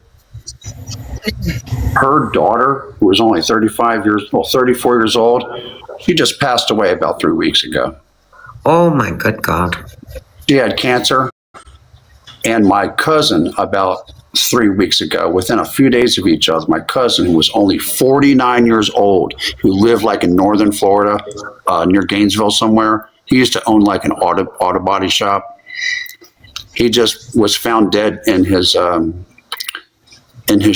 her daughter, who was only 34 years old, she just passed away about 3 weeks ago. Oh, my good God. She had cancer. And my cousin, about 3 weeks ago, within a few days of each other, my cousin, who was only 49 years old, who lived like in northern Florida, near Gainesville somewhere, he used to own like an auto body shop. He just was found dead in his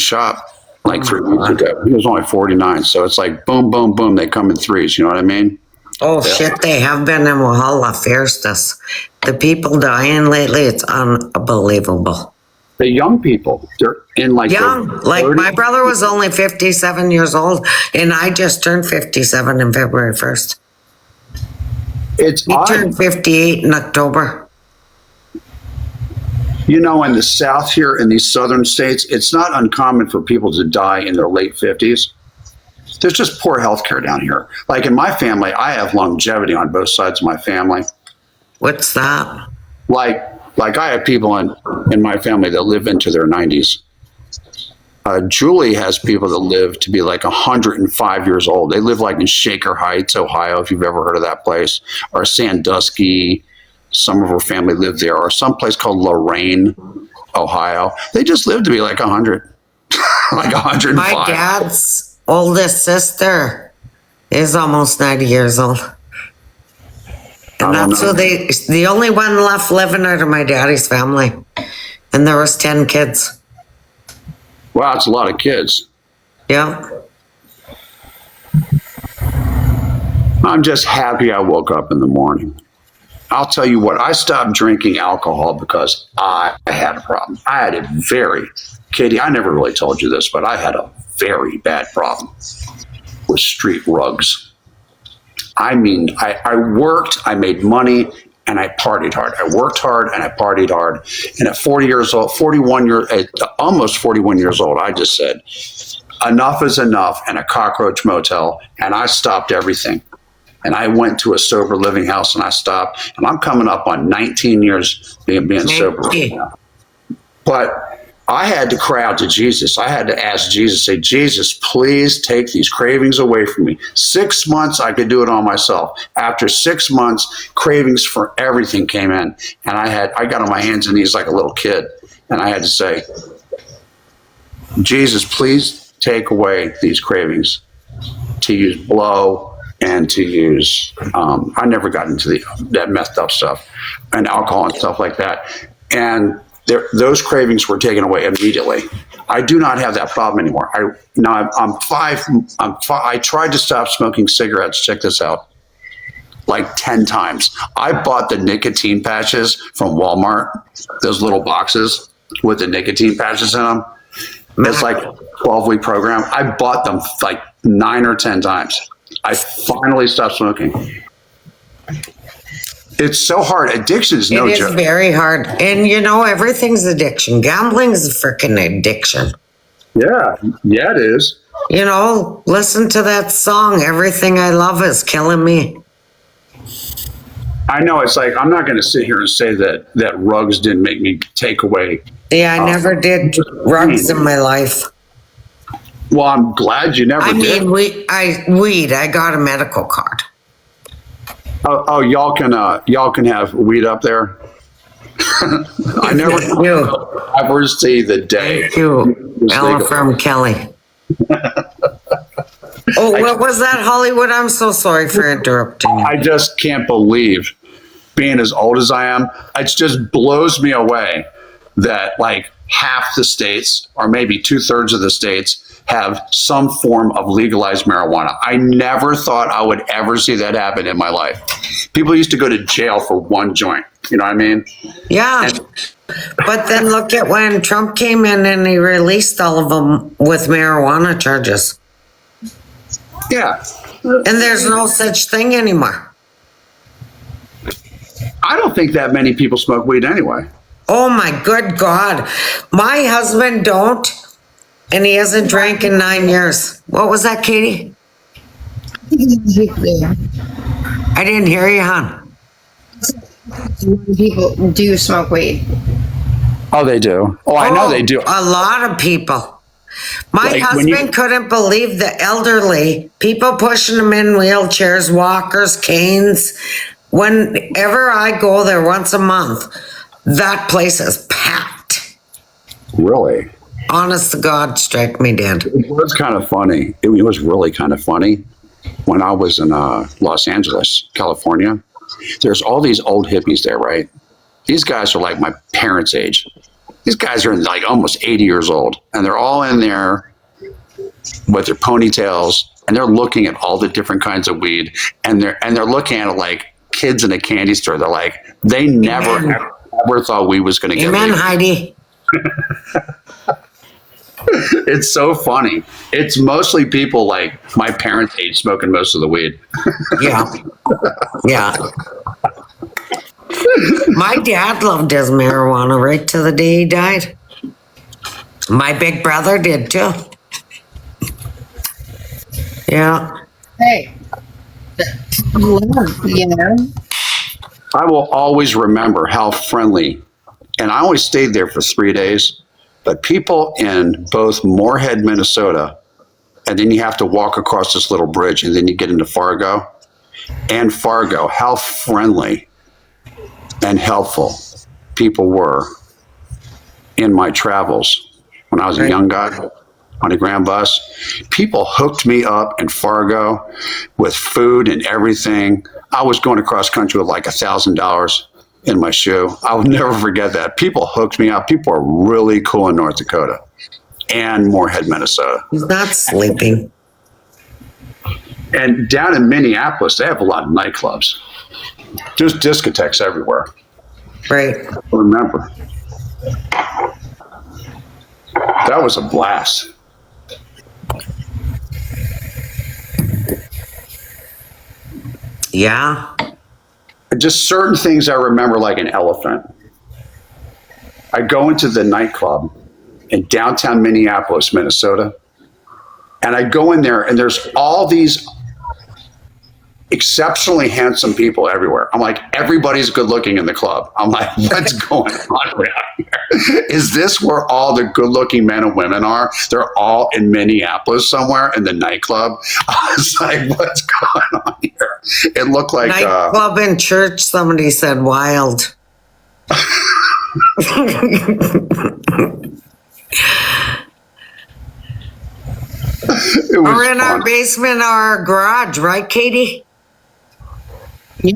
shop like 3 weeks ago. He was only 49, so it's like boom, boom, boom. They come in threes. You know what I mean? Oh, yeah. Shit, they have been in Walhalla Fairstas. The people dying lately, it's unbelievable. The young people, they're in like young. Like my brother was only 57 years old, and I just turned 57 in February 1st. He turned 58 in October. You know, in the South here, in these southern states, it's not uncommon for people to die in their late 50s. There's just poor health care down here. Like in my family, I have longevity on both sides of my family. What's that? Like I have people in my family that live into their 90s. Julie has people that live to be like 105 years old. They live like in Shaker Heights, Ohio, if you've ever heard of that place, or Sandusky. Some of her family lived there, or some place called Lorain, Ohio. They just live to be like 100, like 105. My dad's oldest sister is almost 90 years old. And that's who the only one left living out of my daddy's family. And there was 10 kids. Wow, that's a lot of kids. Yeah. I'm just happy I woke up in the morning. I'll tell you what, I stopped drinking alcohol because I had a problem. I had Katie, I never really told you this, but I had a very bad problem with street rugs. I mean, I worked, I made money, and I partied hard. I worked hard and I partied hard. And at almost 41 years old, I just said, enough is enough and a cockroach motel, and I stopped everything. And I went to a sober living house and I stopped, and I'm coming up on 19 years being sober. But I had to cry out to Jesus. I had to ask Jesus, say, Jesus, please take these cravings away from me. 6 months, I could do it on myself. After 6 months, cravings for everything came in. And I got on my hands and knees like a little kid. And I had to say, Jesus, please take away these cravings to use blow and to use, I never got into that messed up stuff and alcohol and stuff like that. And those cravings were taken away immediately. I do not have that problem anymore. I tried to stop smoking cigarettes. Check this out. Like 10 times. I bought the nicotine patches from Walmart, those little boxes with the nicotine patches in them. It's like a 12-week program. I bought them like 9 or 10 times. I finally stopped smoking. It's so hard. Addiction is no joke. It is very hard. And you know, everything's addiction. Gambling's a freaking addiction. Yeah, it is. You know, listen to that song, Everything I Love Is Killing Me. I know, it's like, I'm not going to sit here and say that rugs didn't make me take away. Yeah, I never did drugs in my life. Well, I'm glad you never did. I mean, weed. I got a medical card. Oh, y'all can have weed up there. I never see the day. Thank you, Ella from Kelly. Oh, what was that, Hollywood? I'm so sorry for interrupting you. I just can't believe, being as old as I am, it just blows me away that like half the states, or maybe 2/3 of the states, have some form of legalized marijuana. I never thought I would ever see that happen in my life. People used to go to jail for one joint. You know what I mean? Yeah. But then look at when Trump came in and he released all of them with marijuana charges. Yeah. And there's no such thing anymore. I don't think that many people smoke weed anyway. Oh my good God. My husband don't. And he hasn't drank in 9 years. What was that, Katie? I didn't hear you, hon. People do smoke weed. Oh, they do. Oh, I know they do. A lot of people. My Like, husband couldn't believe the elderly, people pushing them in wheelchairs, walkers, canes. Whenever I go there once a month, that place is packed. Really? Honest to God, strike me dead. It was kind of funny. It was really kind of funny. When I was in Los Angeles, California, there's all these old hippies there, right? These guys are like my parents' age. These guys are like almost 80 years old, and they're all in there with their ponytails, and they're looking at all the different kinds of weed, and they're looking at it like kids in a candy store. They're like, they never ever thought weed was going to get Amen, legal. Heidi. It's so funny. It's mostly people like my parents' age smoking most of the weed. Yeah. Yeah. My dad loved his marijuana right to the day he died. My big brother did too. Yeah. Hey. You know? I will always remember how friendly, and I only stayed there for 3 days, but people in both Moorhead, Minnesota, and then you have to walk across this little bridge and then you get into Fargo, how friendly and helpful people were in my travels when I was a young guy on a Grand Bus. People hooked me up in Fargo with food and everything. I was going across country with like $1,000 in my shoe. I will never forget that. People hooked me up. People are really cool in North Dakota and Moorhead, Minnesota. He's not sleeping. And down in Minneapolis, they have a lot of nightclubs. Just discotheques everywhere. Right. Remember. That was a blast. Yeah. Just certain things I remember like an elephant. I go into the nightclub in downtown Minneapolis, Minnesota, And I go in there and there's all these exceptionally handsome people everywhere. I'm like, everybody's good looking in the club. I'm like, what's going on around here? Is this where all the good looking men and women are? They're all in Minneapolis somewhere in the nightclub. I was like, what's going on here? It looked like nightclub in church, somebody said wild. We're in our basement or our garage, right, Katie? Yeah.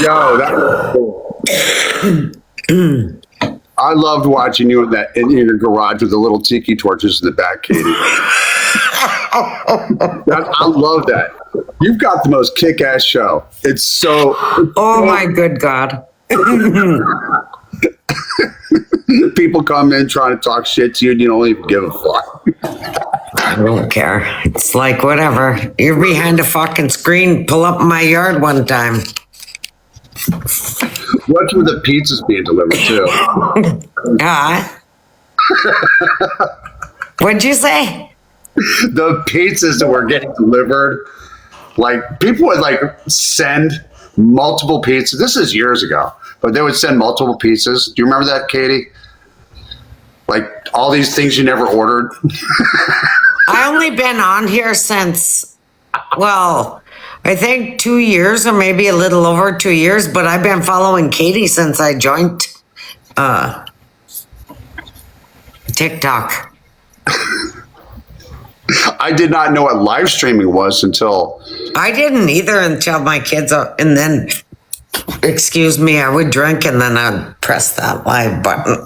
Yo, that was cool. I loved watching you in your garage with the little tiki torches in the back, Katie. I love that. You've got the most kick-ass show. It's so... Oh, my good God. People come in trying to talk shit to you and you don't even give a fuck. I don't care. It's like, whatever. You're behind a fucking screen. Pull up in my yard one time. What's with the pizzas being delivered too? What'd you say? The pizzas that were getting delivered, like people would like send multiple pizzas. This is years ago, but they would send multiple pizzas. Do you remember that, Katie? Like all these things you never ordered. I only been on here since, well, I think 2 years or maybe a little over 2 years, but I've been following Katie since I joined TikTok. I did not know what live streaming was until... I didn't either until my kids, and then, excuse me, I would drink and then I'd press that live button.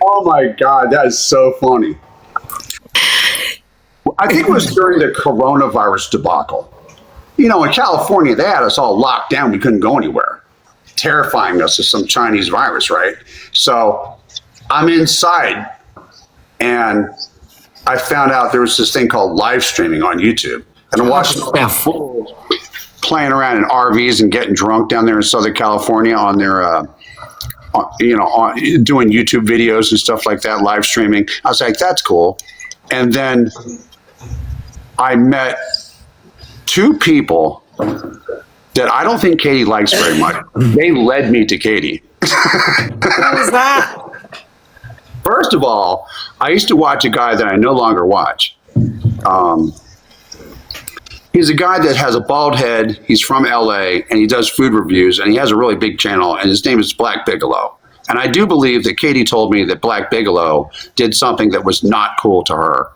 Oh my God, that is so funny. I think it was during the coronavirus debacle. You know, in California, they had us all locked down. We couldn't go anywhere, terrifying us of some Chinese virus, right? So I'm inside and I found out there was this thing called live streaming on YouTube. And I'm watching fools playing around in RVs and getting drunk down there in Southern California on their, doing YouTube videos and stuff like that, live streaming. I was like, that's cool. And then I met two people that I don't think Katie likes very much. They led me to Katie. What was that? First of all, I used to watch a guy that I no longer watch. He's a guy that has a bald head. He's from LA and he does food reviews and he has a really big channel and his name is Black Bigelow. And I do believe that Katie told me that Black Bigelow did something that was not cool to her.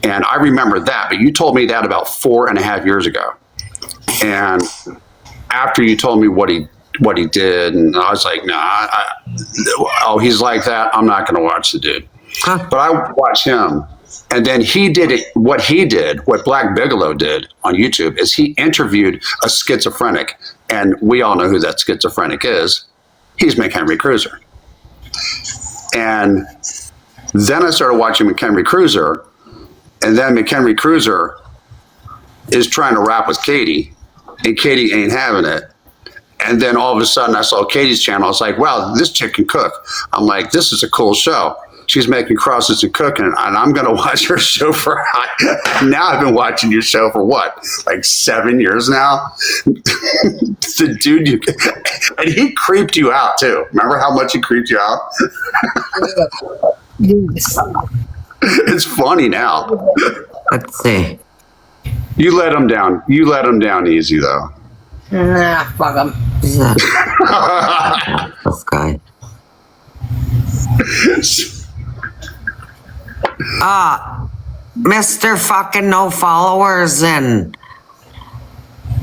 And I remember that, but you told me that about 4.5 years ago. And after you told me what he did, and I was like, nah, he's like that. I'm not going to watch the dude. But I watched him. And then he did it. What Black Bigelow did on YouTube is he interviewed a schizophrenic. And we all know who that schizophrenic is. He's McHenry Cruiser. And then I started watching McHenry Cruiser. And then McHenry Cruiser is trying to rap with Katie. And Katie ain't having it. And then all of a sudden I saw Katie's channel. I was like, wow, this chick can cook. I'm like, this is a cool show. She's making crosses and cooking, and I'm going to watch her show for, now I've been watching your show for what, like 7 years now? The dude, and he creeped you out too. Remember how much he creeped you out? It's funny now. Let's see. You let him down. You let him down easy though. Nah, fuck him. This guy. Mr. fucking no followers and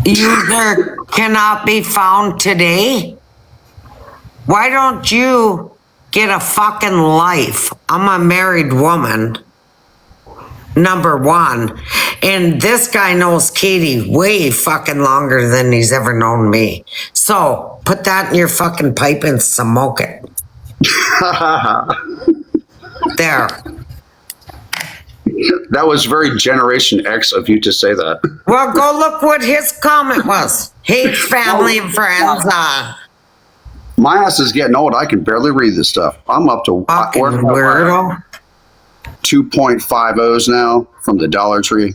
user cannot be found today. Why don't you get a fucking life? I'm a married woman, number one. And this guy knows Katie way fucking longer than he's ever known me. So put that in your fucking pipe and smoke it. There. That was very Generation X of you to say that. Well, go look what his comment was. Hate family and friends. My ass is getting old. I can barely read this stuff. I'm up to Fucking weirdo. 2.50s now from the Dollar Tree.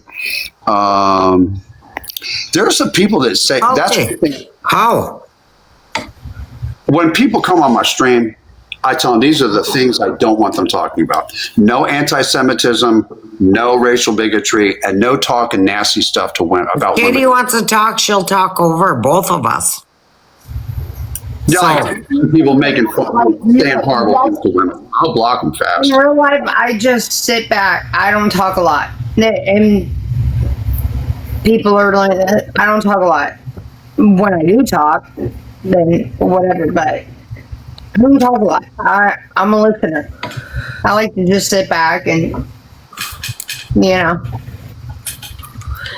There are some people that say Okay. How? when people come on my stream, I tell them these are the things I don't want them talking about. No anti-Semitism, no racial bigotry, and no talking nasty stuff to women about Katie women. wants to talk, she'll talk over both of us. Yeah, like people making fun, saying horrible things to women. I'll block them fast. In real life, I just sit back. I don't talk a lot. And people are like, I don't talk a lot. When I do talk, then whatever, but I don't talk a lot. I'm a listener. I like to just sit back and, You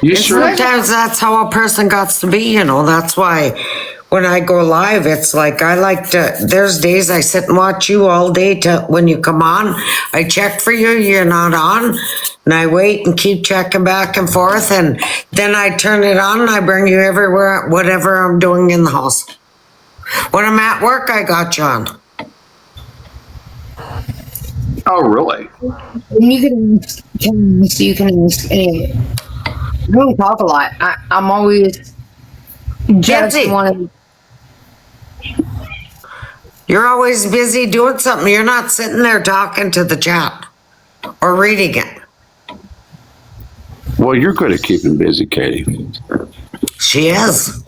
And sure? sometimes that's how a person got to be, That's why when I go live, it's like I like to. There's days I sit and watch you all day till when you come on. I check for you, you're not on, and I wait and keep checking back and forth, and then I turn it on and I bring you everywhere, whatever I'm doing in the house. When I'm at work, I got you on. Oh, really? And you can ask any. I don't talk a lot. I'm always just Busy. wanting. You're always busy doing something. You're not sitting there talking to the chat or reading it. Well, you're good at keeping busy, Katie. She is.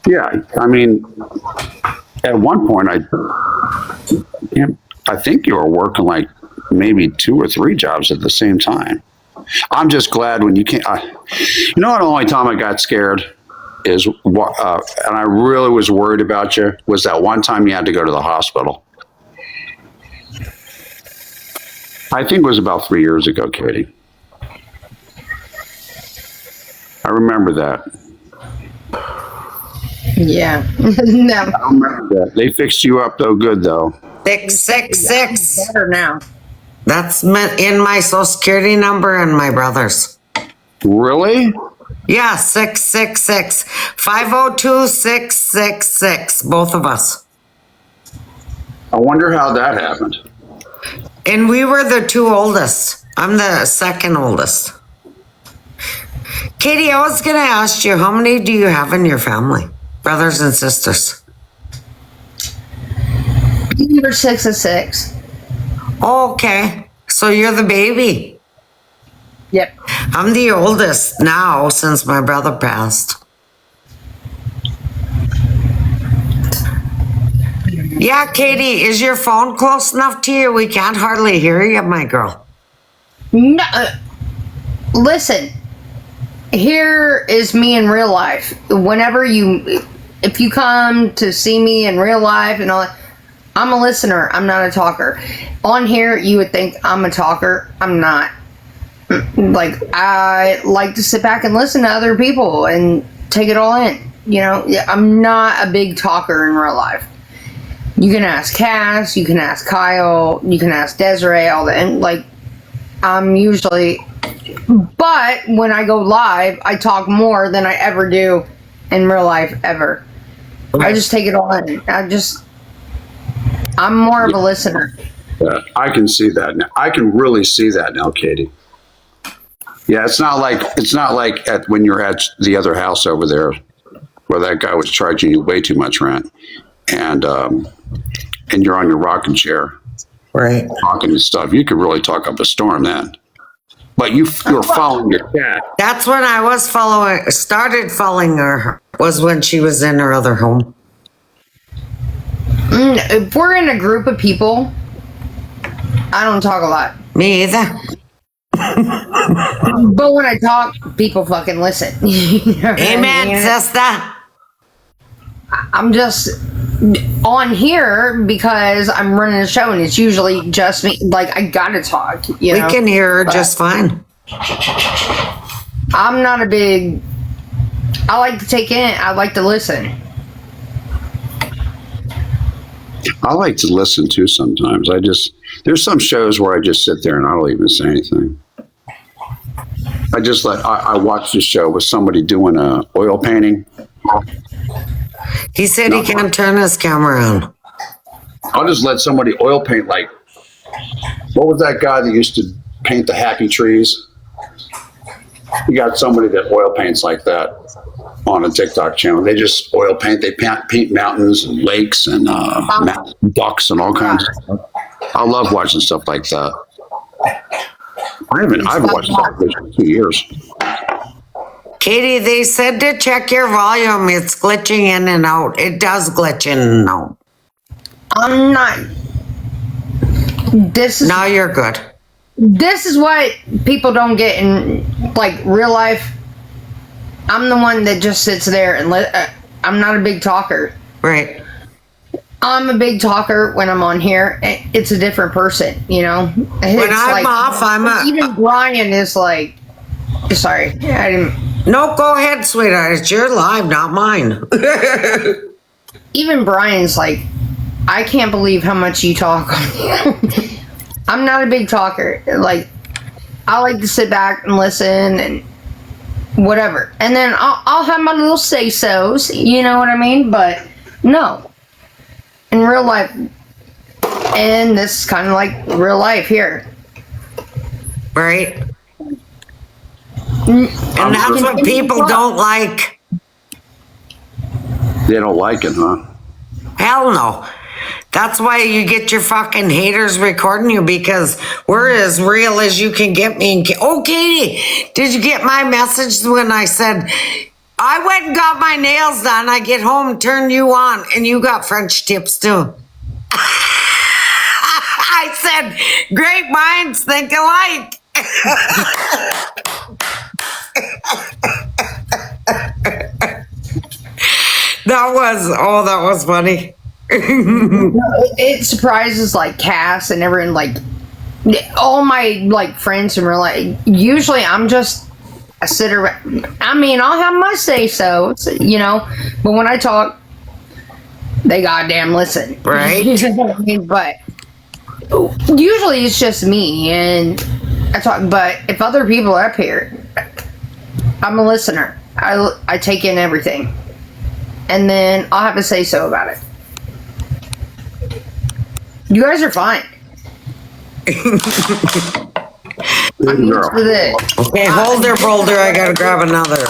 Yeah, I mean, at one point, I think you were working like maybe 2 or 3 jobs at the same time. I'm just glad when you can't. The only time I got scared is, and I really was worried about you, was that one time you had to go to the hospital. I think it was about 3 years ago, Katie. I remember that. Yeah. No. I remember that. They fixed you up though, good though. 666. Better now. That's in my social security number and my brother's. Really? Yeah, 666. 502-666, both of us. I wonder how that happened. And we were the 2 oldest. I'm the second oldest. Katie, I was going to ask you, how many do you have in your family? Brothers and sisters? Number 6 is 6. Oh, okay. So you're the baby. Yep. I'm the oldest now since my brother passed. Yeah, Katie, is your phone close enough to you? We can't hardly hear you, my girl. No. Listen. Here is me in real life. If you come to see me in real life and all that, I'm a listener. I'm not a talker. On here, you would think I'm a talker. I'm not. Like, I like to sit back and listen to other people and take it all in. I'm not a big talker in real life. You can ask Cass, you can ask Kyle, you can ask Desiree, all that. And, I'm usually... But when I go live, I talk more than I ever do in real life, ever. I just take it all in. I'm more of a listener. Yeah, I can see that now. I can really see that now, Katie. Yeah, it's not like when you're at the other house over there where that guy was charging you way too much rent, and you're on your rocking chair, right, talking and stuff. You could really talk up a storm then. But you're following your cat. That's when I started following her, was when she was in her other home. If we're in a group of people, I don't talk a lot. Me either. But when I talk, people fucking listen. Amen, sister. I'm just on here because I'm running a show and it's usually just me. Like, I gotta talk. We can hear her just fine. I'm not a big... I like to take in. I like to listen. I like to listen too sometimes. There's some shows where I just sit there and I don't even say anything. I watched this show with somebody doing a oil painting. He said he can't turn his camera on. I'll just let somebody oil paint, like, what was that guy that used to paint the happy trees? You got somebody that oil paints like that on a TikTok channel. They just oil paint. They paint mountains and lakes and ducks and all kinds of stuff. I love watching stuff like that. I've watched stuff like this for 2 years. Katie, they said to check your volume. It's glitching in and out. It does glitch in and out. I'm not. Now you're good. This is what people don't get in like real life. I'm the one that just sits there and I'm not a big talker. Right. I'm a big talker when I'm on here. It's a different person, you know. When I'm off, even Brian is like. Sorry, I didn't. No, go ahead, sweetheart. It's your live, not mine. Even Brian's like, I can't believe how much you talk. I'm not a big talker. Like, I like to sit back and listen and whatever. And then I'll have my little say-sos, you know what I mean? But no. In real life, and this is kind of like real life here. Right? And that's what people don't like. They don't like it, huh? Hell no. That's why you get your fucking haters recording you, because we're as real as you can get me. Oh, Katie, did you get my message when I said, I went and got my nails done. I get home, turn you on, and you got French tips too. I said, great minds think alike. That was funny. It surprises like Cass and everyone, like all my like friends in real life. Usually I'm just a sitter. I mean, I'll have my say so, you know, but when I talk, they goddamn listen. Right. But usually it's just me and I talk, but if other people are up here, I'm a listener. I take in everything. And then I'll have to say so about it. You guys are fine. I'm used to this. Okay, hold there, Boulder. I gotta grab another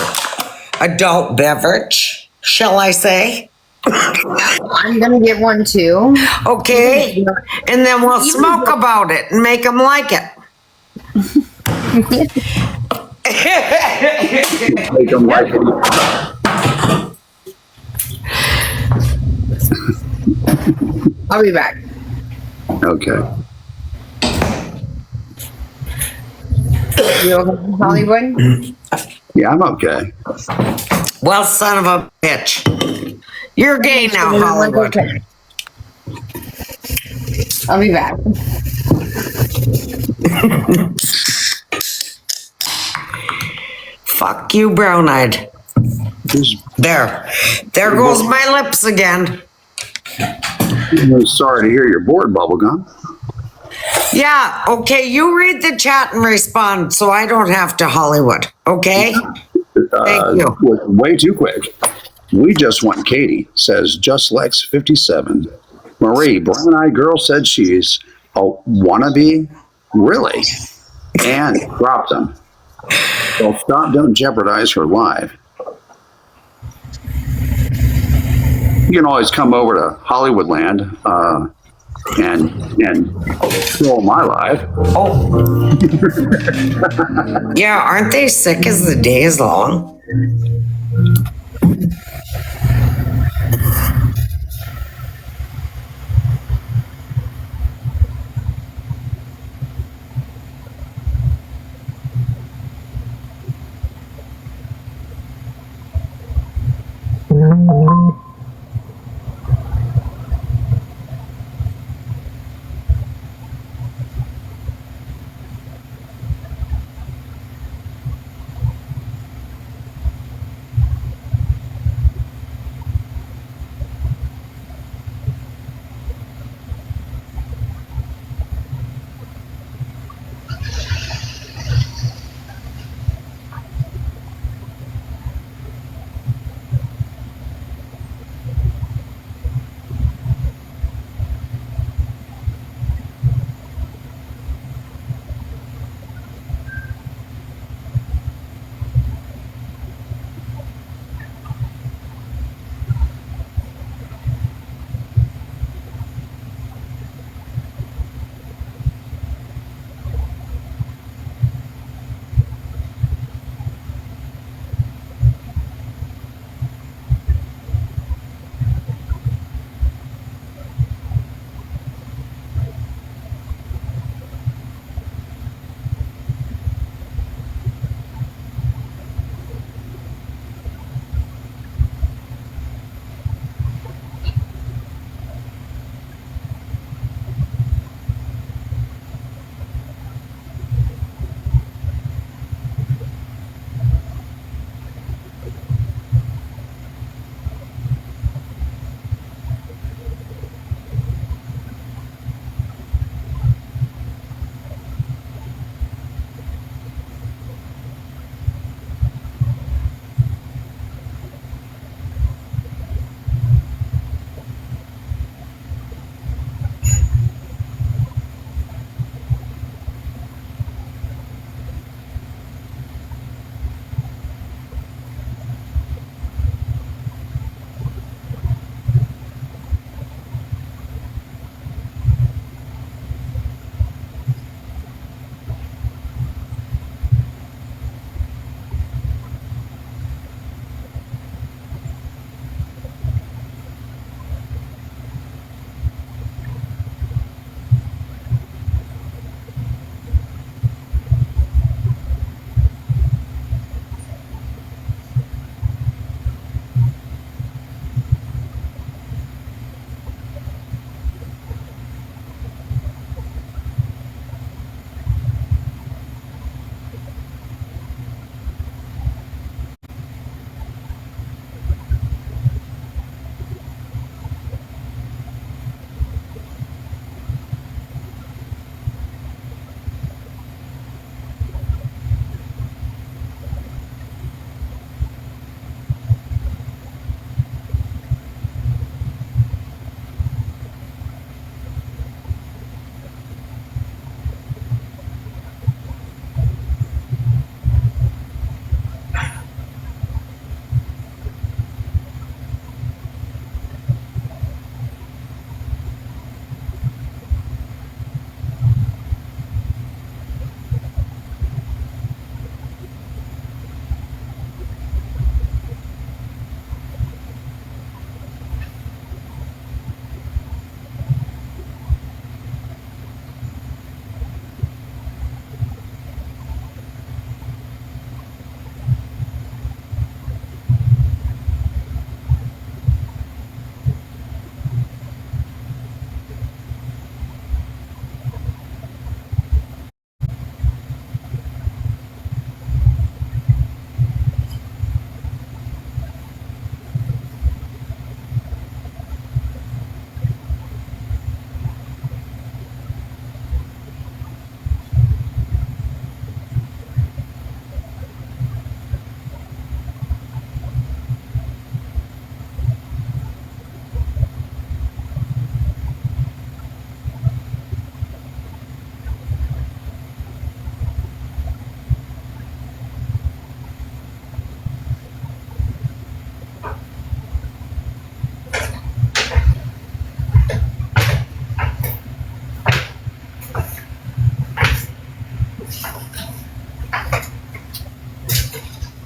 adult beverage, shall I say? I'm gonna get one too. Okay, and then we'll smoke about it and make them like it. Make them like it. I'll be back. Okay. You okay, Hollywood? Yeah, I'm okay. Well, son of a bitch. You're gay now, Hollywood. Okay. I'll be back. Fuck you, brown-eyed. There goes my lips again. I'm sorry to hear you're bored, Bubblegum. Yeah, okay, you read the chat and respond so I don't have to Hollywood, okay? Thank you. Way too quick. We just want Katie, says Just Lex 57. Marie, brown-eyed girl, said she's a wannabe. Really? And dropped them. So stop, don't jeopardize her live. You can always come over to Hollywoodland and fill my life. Oh. Yeah, aren't they sick as the day is long?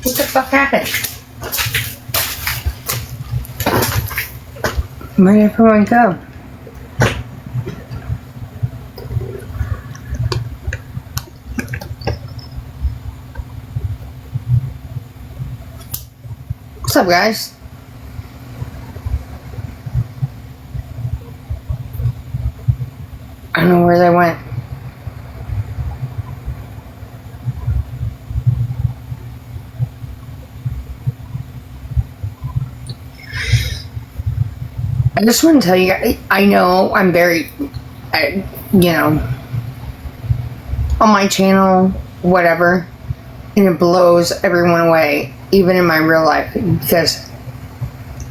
What the fuck happened? Where'd everyone go? What's up, guys? I don't know where they went. I just want to tell you guys, I know I'm very, you know, on my channel, whatever, and it blows everyone away, even in my real life, because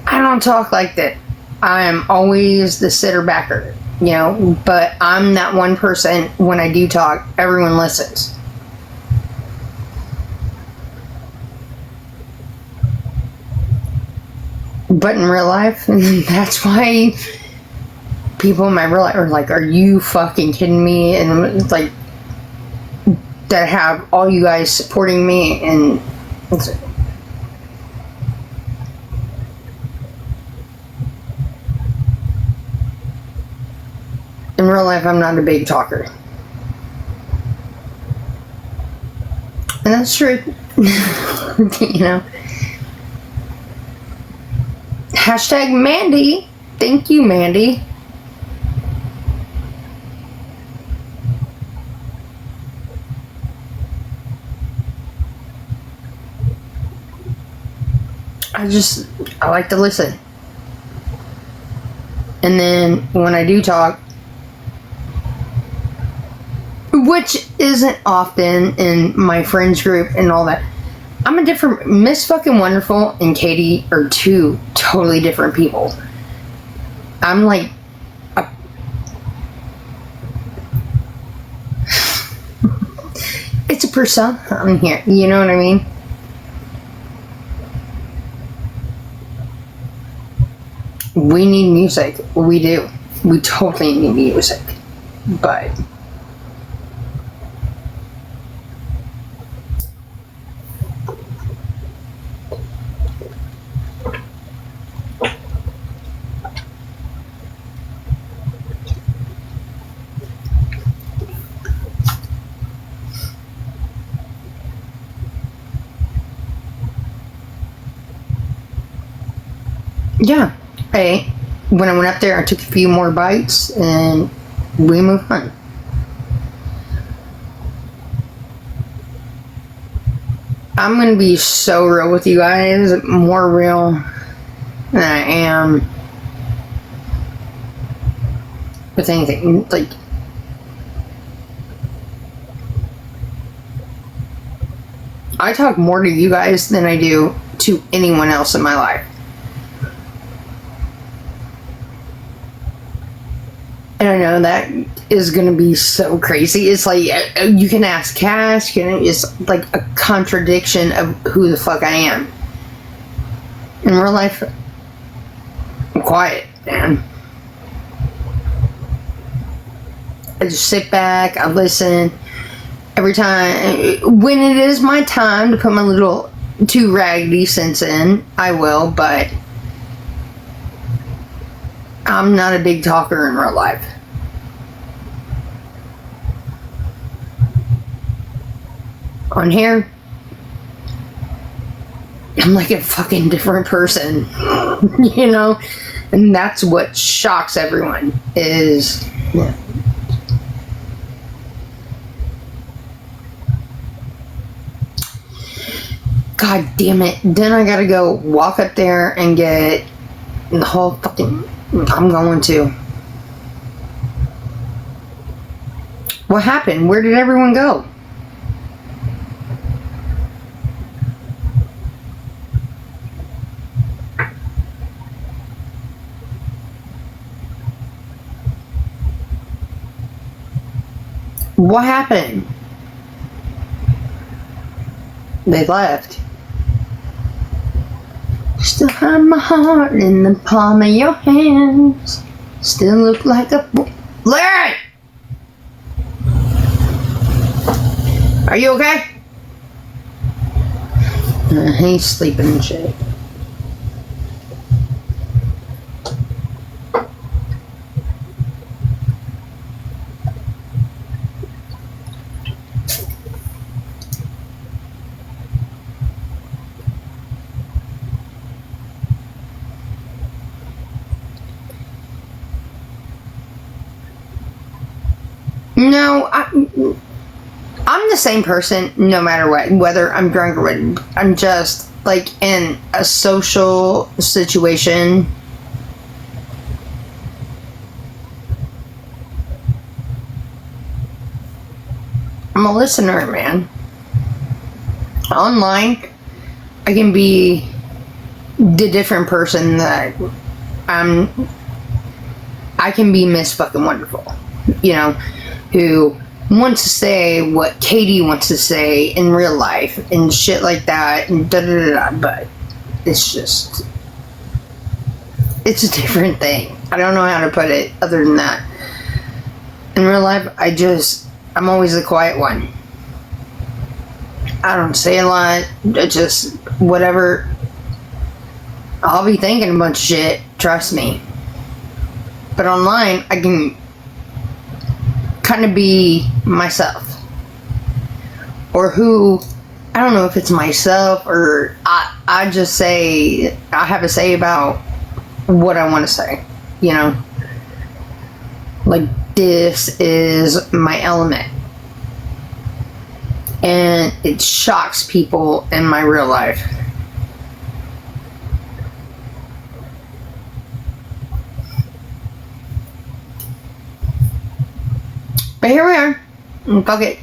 I don't talk like that. I am always the sitter backer, you know, but I'm that one person, when I do talk, everyone listens. But in real life, that's why people in my real life are like, are you fucking kidding me? And it's like, that have all you guys supporting me, and it's, in real life, I'm not a big talker. And that's true. You know. Hashtag Mandy. Thank you, Mandy. I like to listen. And then when I do talk, which isn't often in my friends group and all that, I'm a different, Miss Fucking Wonderful and Katie are two totally different people. I'm like it's a persona on here, you know what I mean? We need music. We do. We totally need music. But yeah. Hey, when I went up there, I took a few more bites and we moved on. I'm going to be so real with you guys, more real than I am with anything. Like, I talk more to you guys than I do to anyone else in my life. And I know that is going to be so crazy. It's like, you can ask Cash, it's like a contradiction of who the fuck I am. In real life, I'm quiet, man. I just sit back, I listen. Every time, when it is my time to put my little 2 raggedy cents in, I will, but I'm not a big talker in real life. On here, I'm like a fucking different person, you know? And that's what shocks everyone is, yeah. God damn it. Then I gotta go walk up there and get the whole fucking... I'm going to. What happened? Where did everyone go? What happened? They left. Still have my heart in the palm of your hands. Still look like a... Larry! Are you okay? He's sleeping and shit. No, I'm the same person no matter what, whether I'm drunk or what. I'm just like in a social situation. I'm a listener, man. Online, I can be the different person that I can be Miss Fucking Wonderful, you know, who wants to say what Katie wants to say in real life and shit like that and da-da-da-da, but it's a different thing. I don't know how to put it other than that. In real life, I'm always the quiet one. I don't say a lot, just whatever. I'll be thinking a bunch of shit, trust me. But online, I can kind of be myself. Or I don't know if it's myself or I just say, I have a say about what I want to say, you know? Like, this is my element. And it shocks people in my real life. But here we are. Fuck it.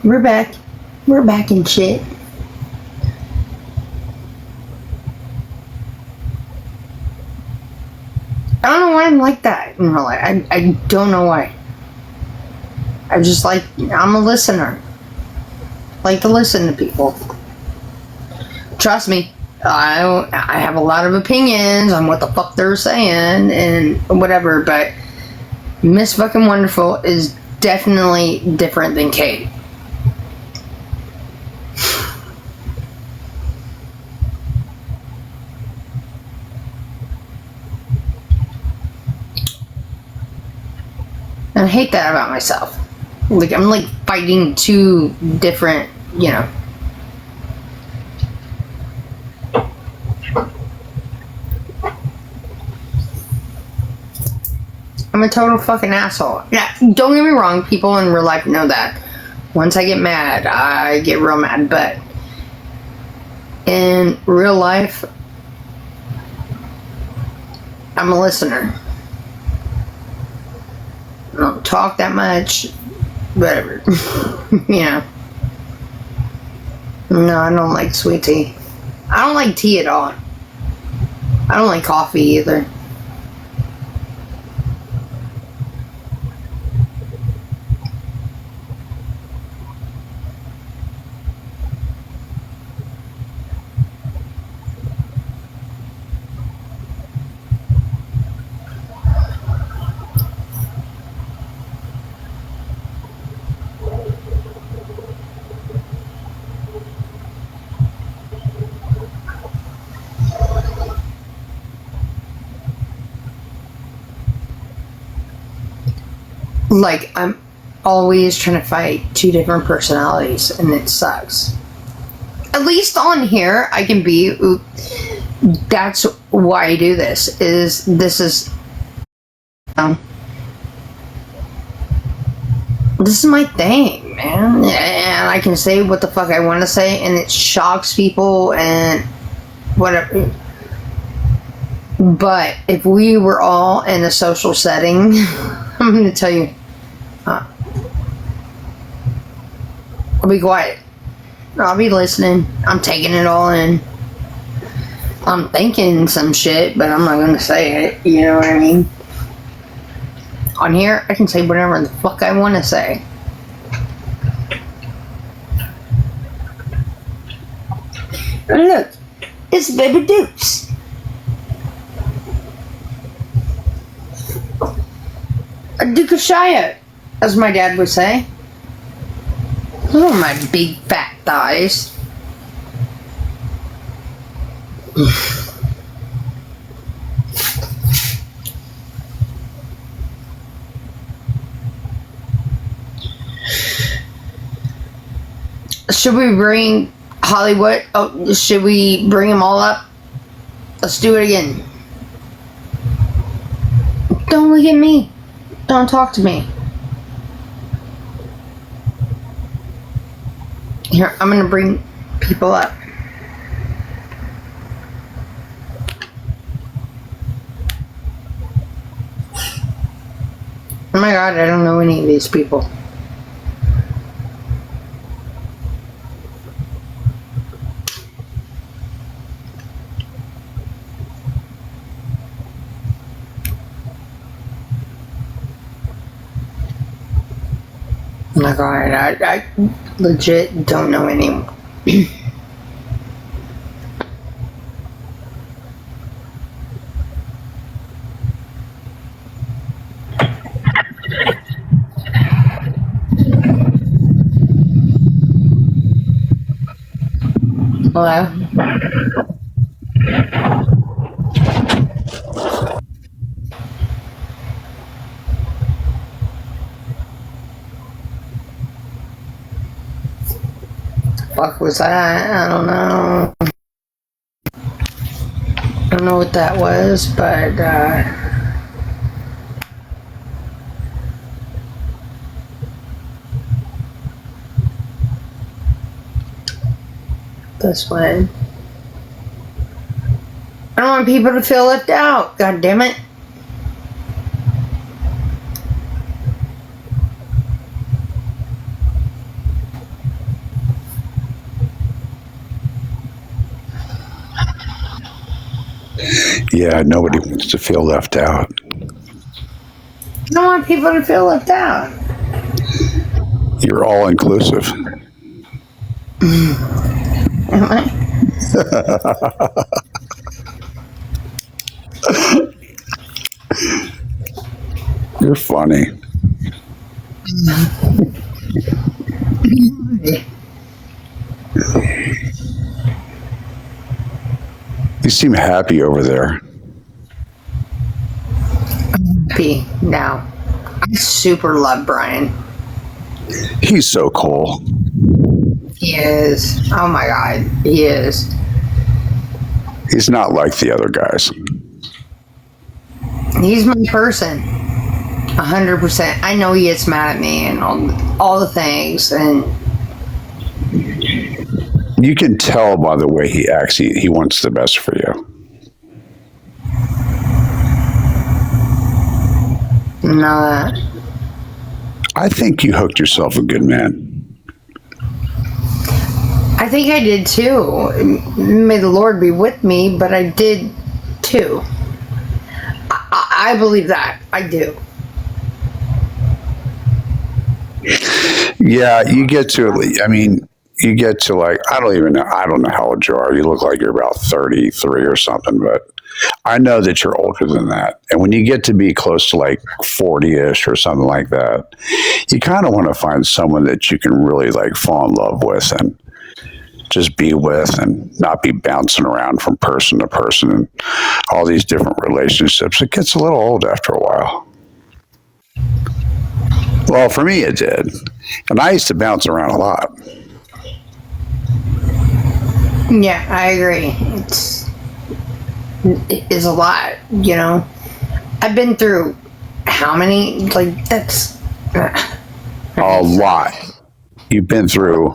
We're back. We're back in shit. I don't know why I'm like that in real life. I don't know why. I'm a listener. Like to listen to people. Trust me. I have a lot of opinions on what the fuck they're saying and whatever, but Miss Fucking Wonderful is definitely different than Kate. And I hate that about myself. Like, I'm like fighting two different, you know. I'm a total fucking asshole. Yeah, don't get me wrong, people in real life know that. Once I get mad, I get real mad, but in real life, I'm a listener. I don't talk that much, whatever. You know. No, I don't like sweet tea. I don't like tea at all. I don't like coffee either. Like, I'm always trying to fight two different personalities, and it sucks. At least on here, I can be... That's why I do this. This is my thing, man. And I can say what the fuck I want to say, and it shocks people, and whatever. But if we were all in a social setting, I'm going to tell you, I'll be quiet. I'll be listening. I'm taking it all in. I'm thinking some shit, but I'm not going to say it. You know what I mean? On here, I can say whatever the fuck I want to say. And look, it's Baby Dukes. A Duke of Shire, as my dad would say. Oh, my big fat thighs. Should we bring Hollywood? Oh, should we bring them all up? Let's do it again. Don't look at me. Don't talk to me. Here, I'm gonna bring people up. Oh my god, I don't know any of these people. Oh my god, I legit don't know anyone. Hello? Fuck was that? I don't know. I don't know what that was, but this one. I don't want people to feel left out. God damn it. Yeah, nobody wants to feel left out. I don't want people to feel left out. You're all inclusive. Am I? You're funny. You seem happy over there. I'm happy now. I super love Brian. He's so cool. He is. Oh my god, he is. He's not like the other guys. He's my person. 100%. I know he gets mad at me and all the things, and you can tell by the way he acts. He wants the best for you. know that. I think you hooked yourself a good man. I think I did too. May the Lord be with me, but I did too. I believe that. I do. Yeah, you get to, I mean, you get to like, I don't know how old you are. You look like you're about 33 or something, but I know that you're older than that. And when you get to be close to like 40-ish or something like that, you kind of want to find someone that you can really like fall in love with and just be with and not be bouncing around from person to person and all these different relationships. It gets a little old after a while. Well, for me, it did. And I used to bounce around a lot. Yeah, I agree. It is a lot, you know. I've been through how many? Like, that's a lot. You've been through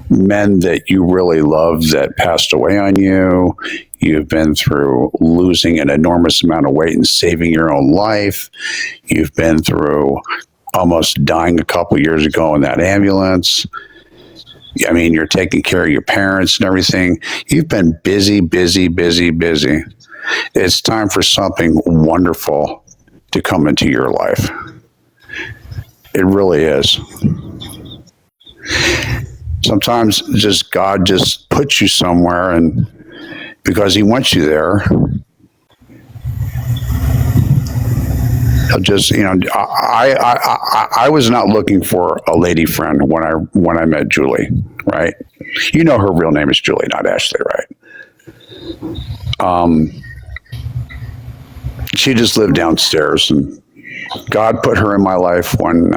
men that you really loved that passed away on you. You've been through losing an enormous amount of weight and saving your own life. You've been through almost dying a couple years ago in that ambulance. I mean, you're taking care of your parents and everything. You've been busy, busy, busy, busy. It's time for something wonderful to come into your life. It really is. Sometimes just God just puts you somewhere, and because he wants you there, he'll just, you know, I was not looking for a lady friend when I met Julie, right? You know her real name is Julie, not Ashley, right? She just lived downstairs, and God put her in my life when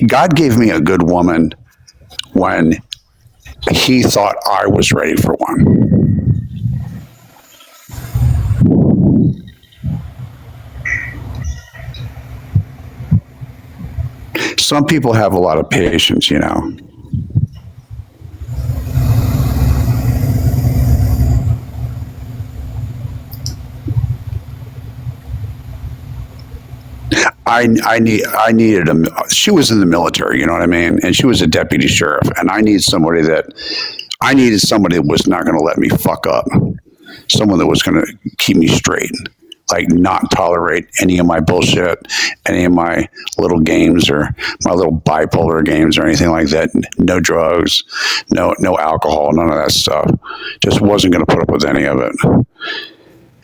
God gave me a good woman when He thought I was ready for one. Some people have a lot of patience, you know. I needed she was in the military, you know what I mean? And she was a deputy sheriff, and I needed somebody that was not going to let me fuck up. Someone that was going to keep me straight, like not tolerate any of my bullshit, any of my little games or my little bipolar games or anything like that. No drugs, no alcohol, none of that stuff. Just wasn't going to put up with any of it.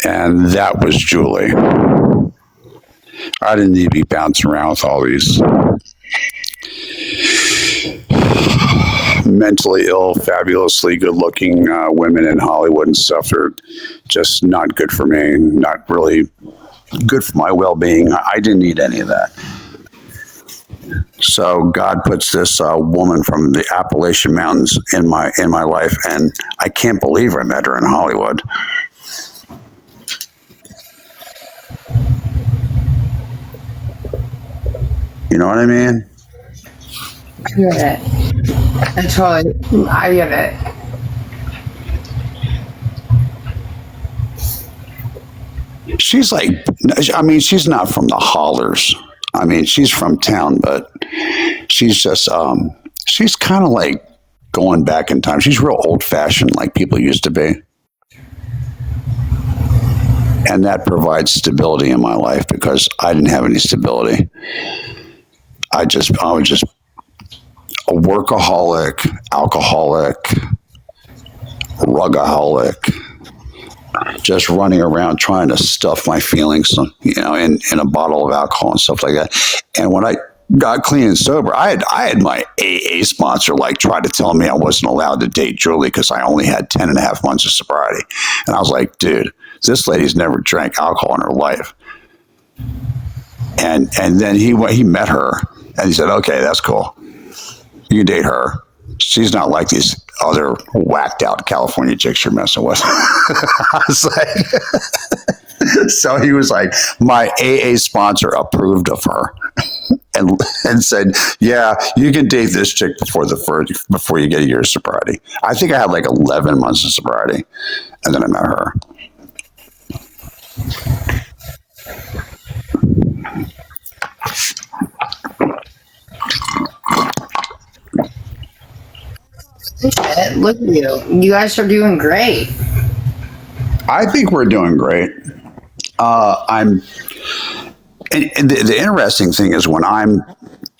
And that was Julie. I didn't need to be bouncing around with all these mentally ill, fabulously good-looking women in Hollywood and stuff. They're just not good for me, not really good for my well-being. I didn't need any of that. So God puts this woman from the Appalachian Mountains in my life, and I can't believe I met her in Hollywood. You know what I mean? I get it. I get it. She's like, I mean, she's not from the hollers. I mean, she's from town, but she's just, she's kind of like going back in time. She's real old fashioned, like people used to be. And that provides stability in my life because I didn't have any stability. I was just a workaholic, alcoholic, rugaholic, just running around trying to stuff my feelings, you know, in a bottle of alcohol and stuff like that. And when I got clean and sober, I had my AA sponsor like try to tell me I wasn't allowed to date Julie because I only had 10 and a half months of sobriety. And I was like, dude, this lady's never drank alcohol in her life. And then he met her and he said, okay, that's cool. You can date her. She's not like these other whacked out California chicks you're messing with. I was like, so he was like, my AA sponsor approved of her and said, yeah, you can date this chick before you get a year's sobriety. I think I had like 11 months of sobriety and then I met her. Look at you. You guys are doing great. I think we're doing great. And the interesting thing is when I'm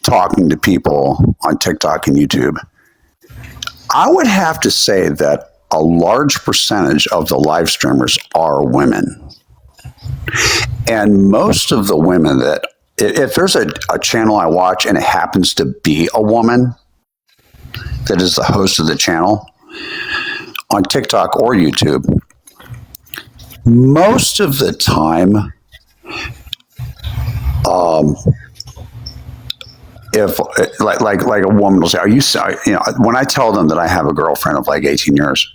talking to people on TikTok and YouTube, I would have to say that a large percentage of the live streamers are women. And most of the women that, if there's a channel I watch and it happens to be a woman that is the host of the channel on TikTok or YouTube, most of the time, if like a woman will say, "Are you?" You know, when I tell them that I have a girlfriend of like 18 years,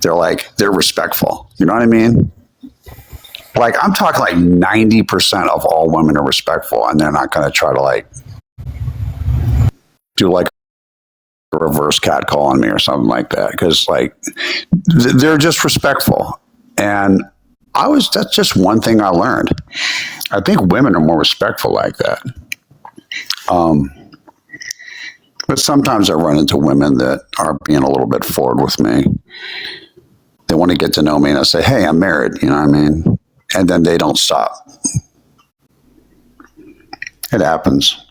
they're respectful. You know what I mean? Like I'm talking like 90% of all women are respectful, and they're not going to try to like do like a reverse cat call on me or something like that, because like they're just respectful. And that's just one thing I learned. I think women are more respectful like that. But sometimes I run into women that are being a little bit forward with me. They want to get to know me and I say, hey, I'm married, you know what I mean? And then they don't stop. It happens.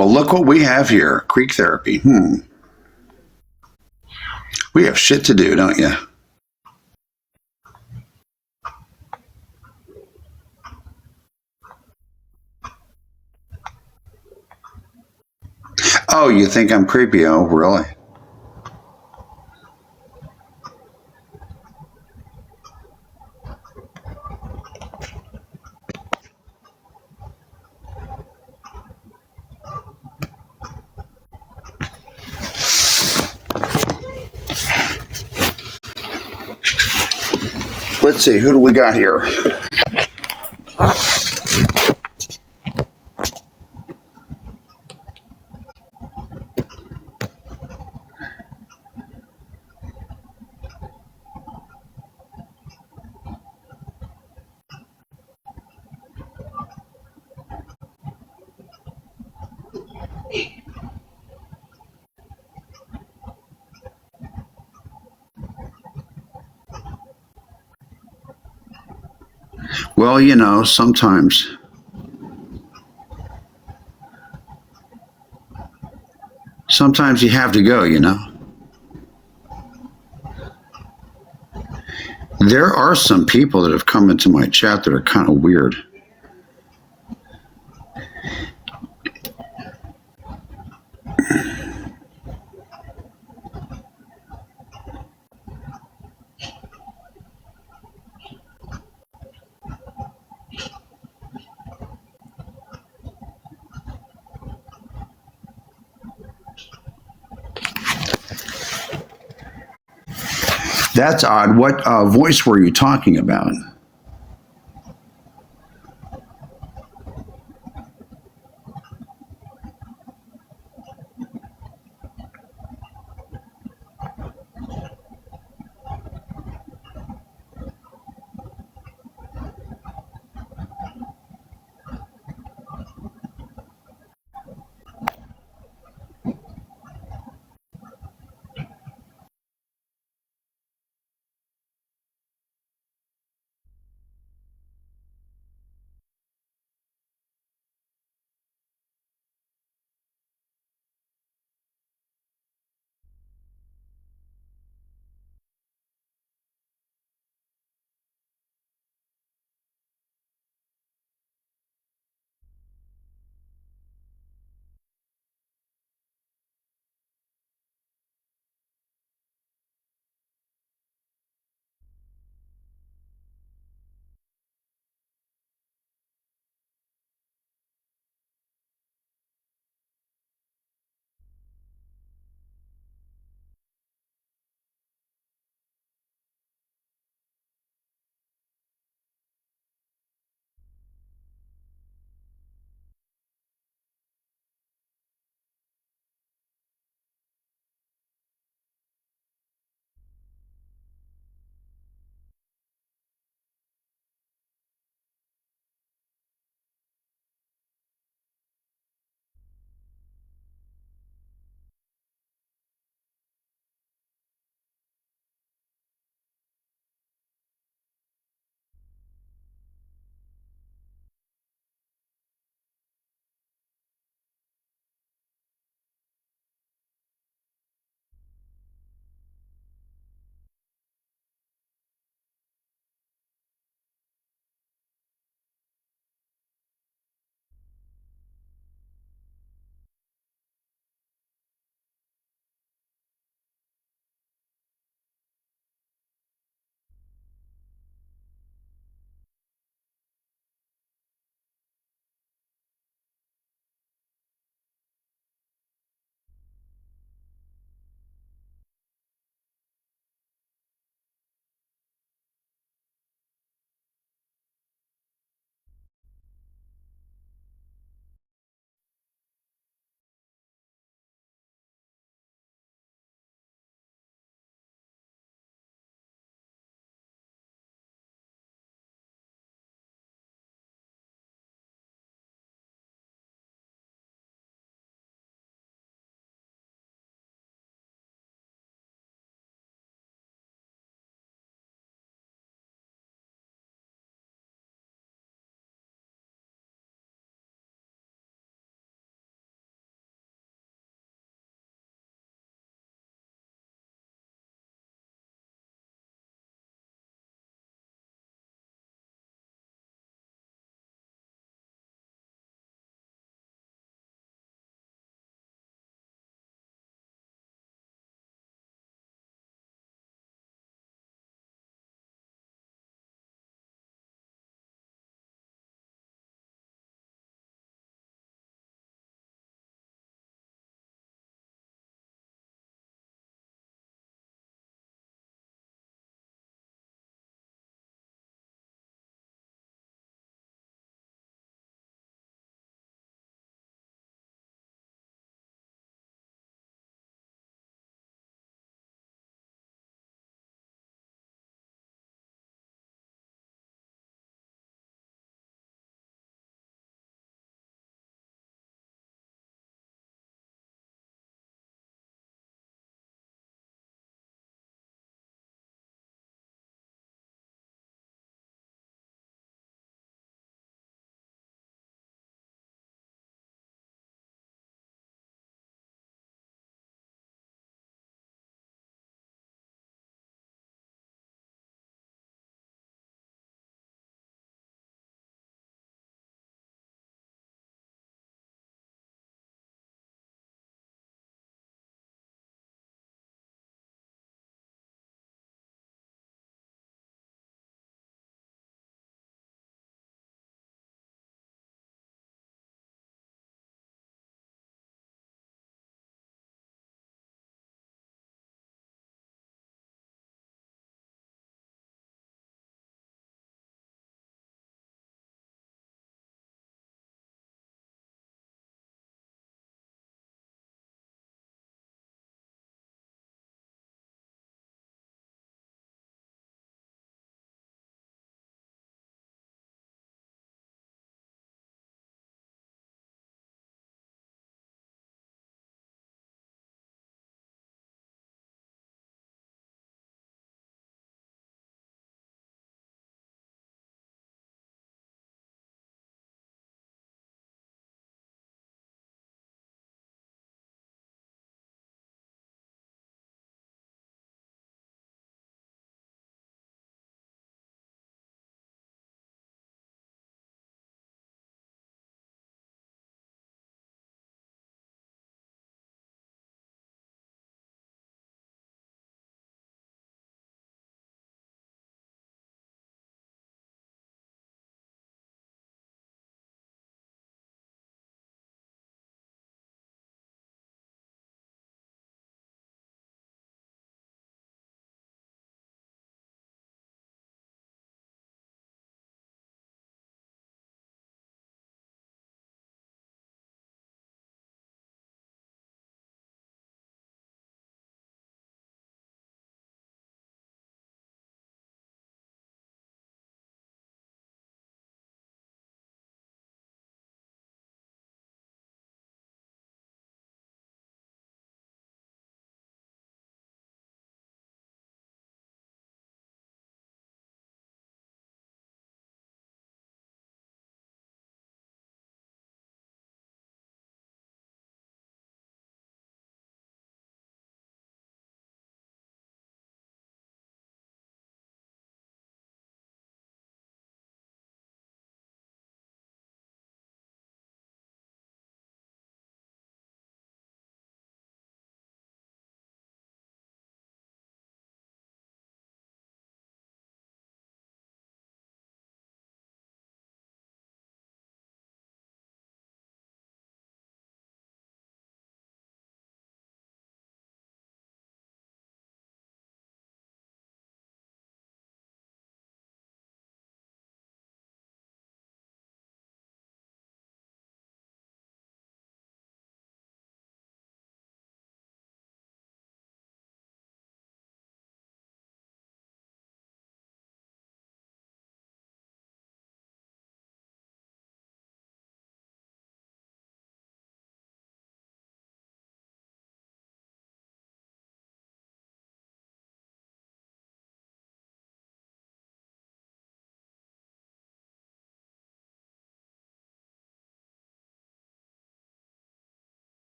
Well, look what we have here. Creek therapy. We have shit to do, don't you? Oh, you think I'm creepy? Oh, really? Let's see, who do we got here? Well, you know, sometimes you have to go, you know. There are some people that have come into my chat that are kind of weird. That's odd. What voice were you talking about?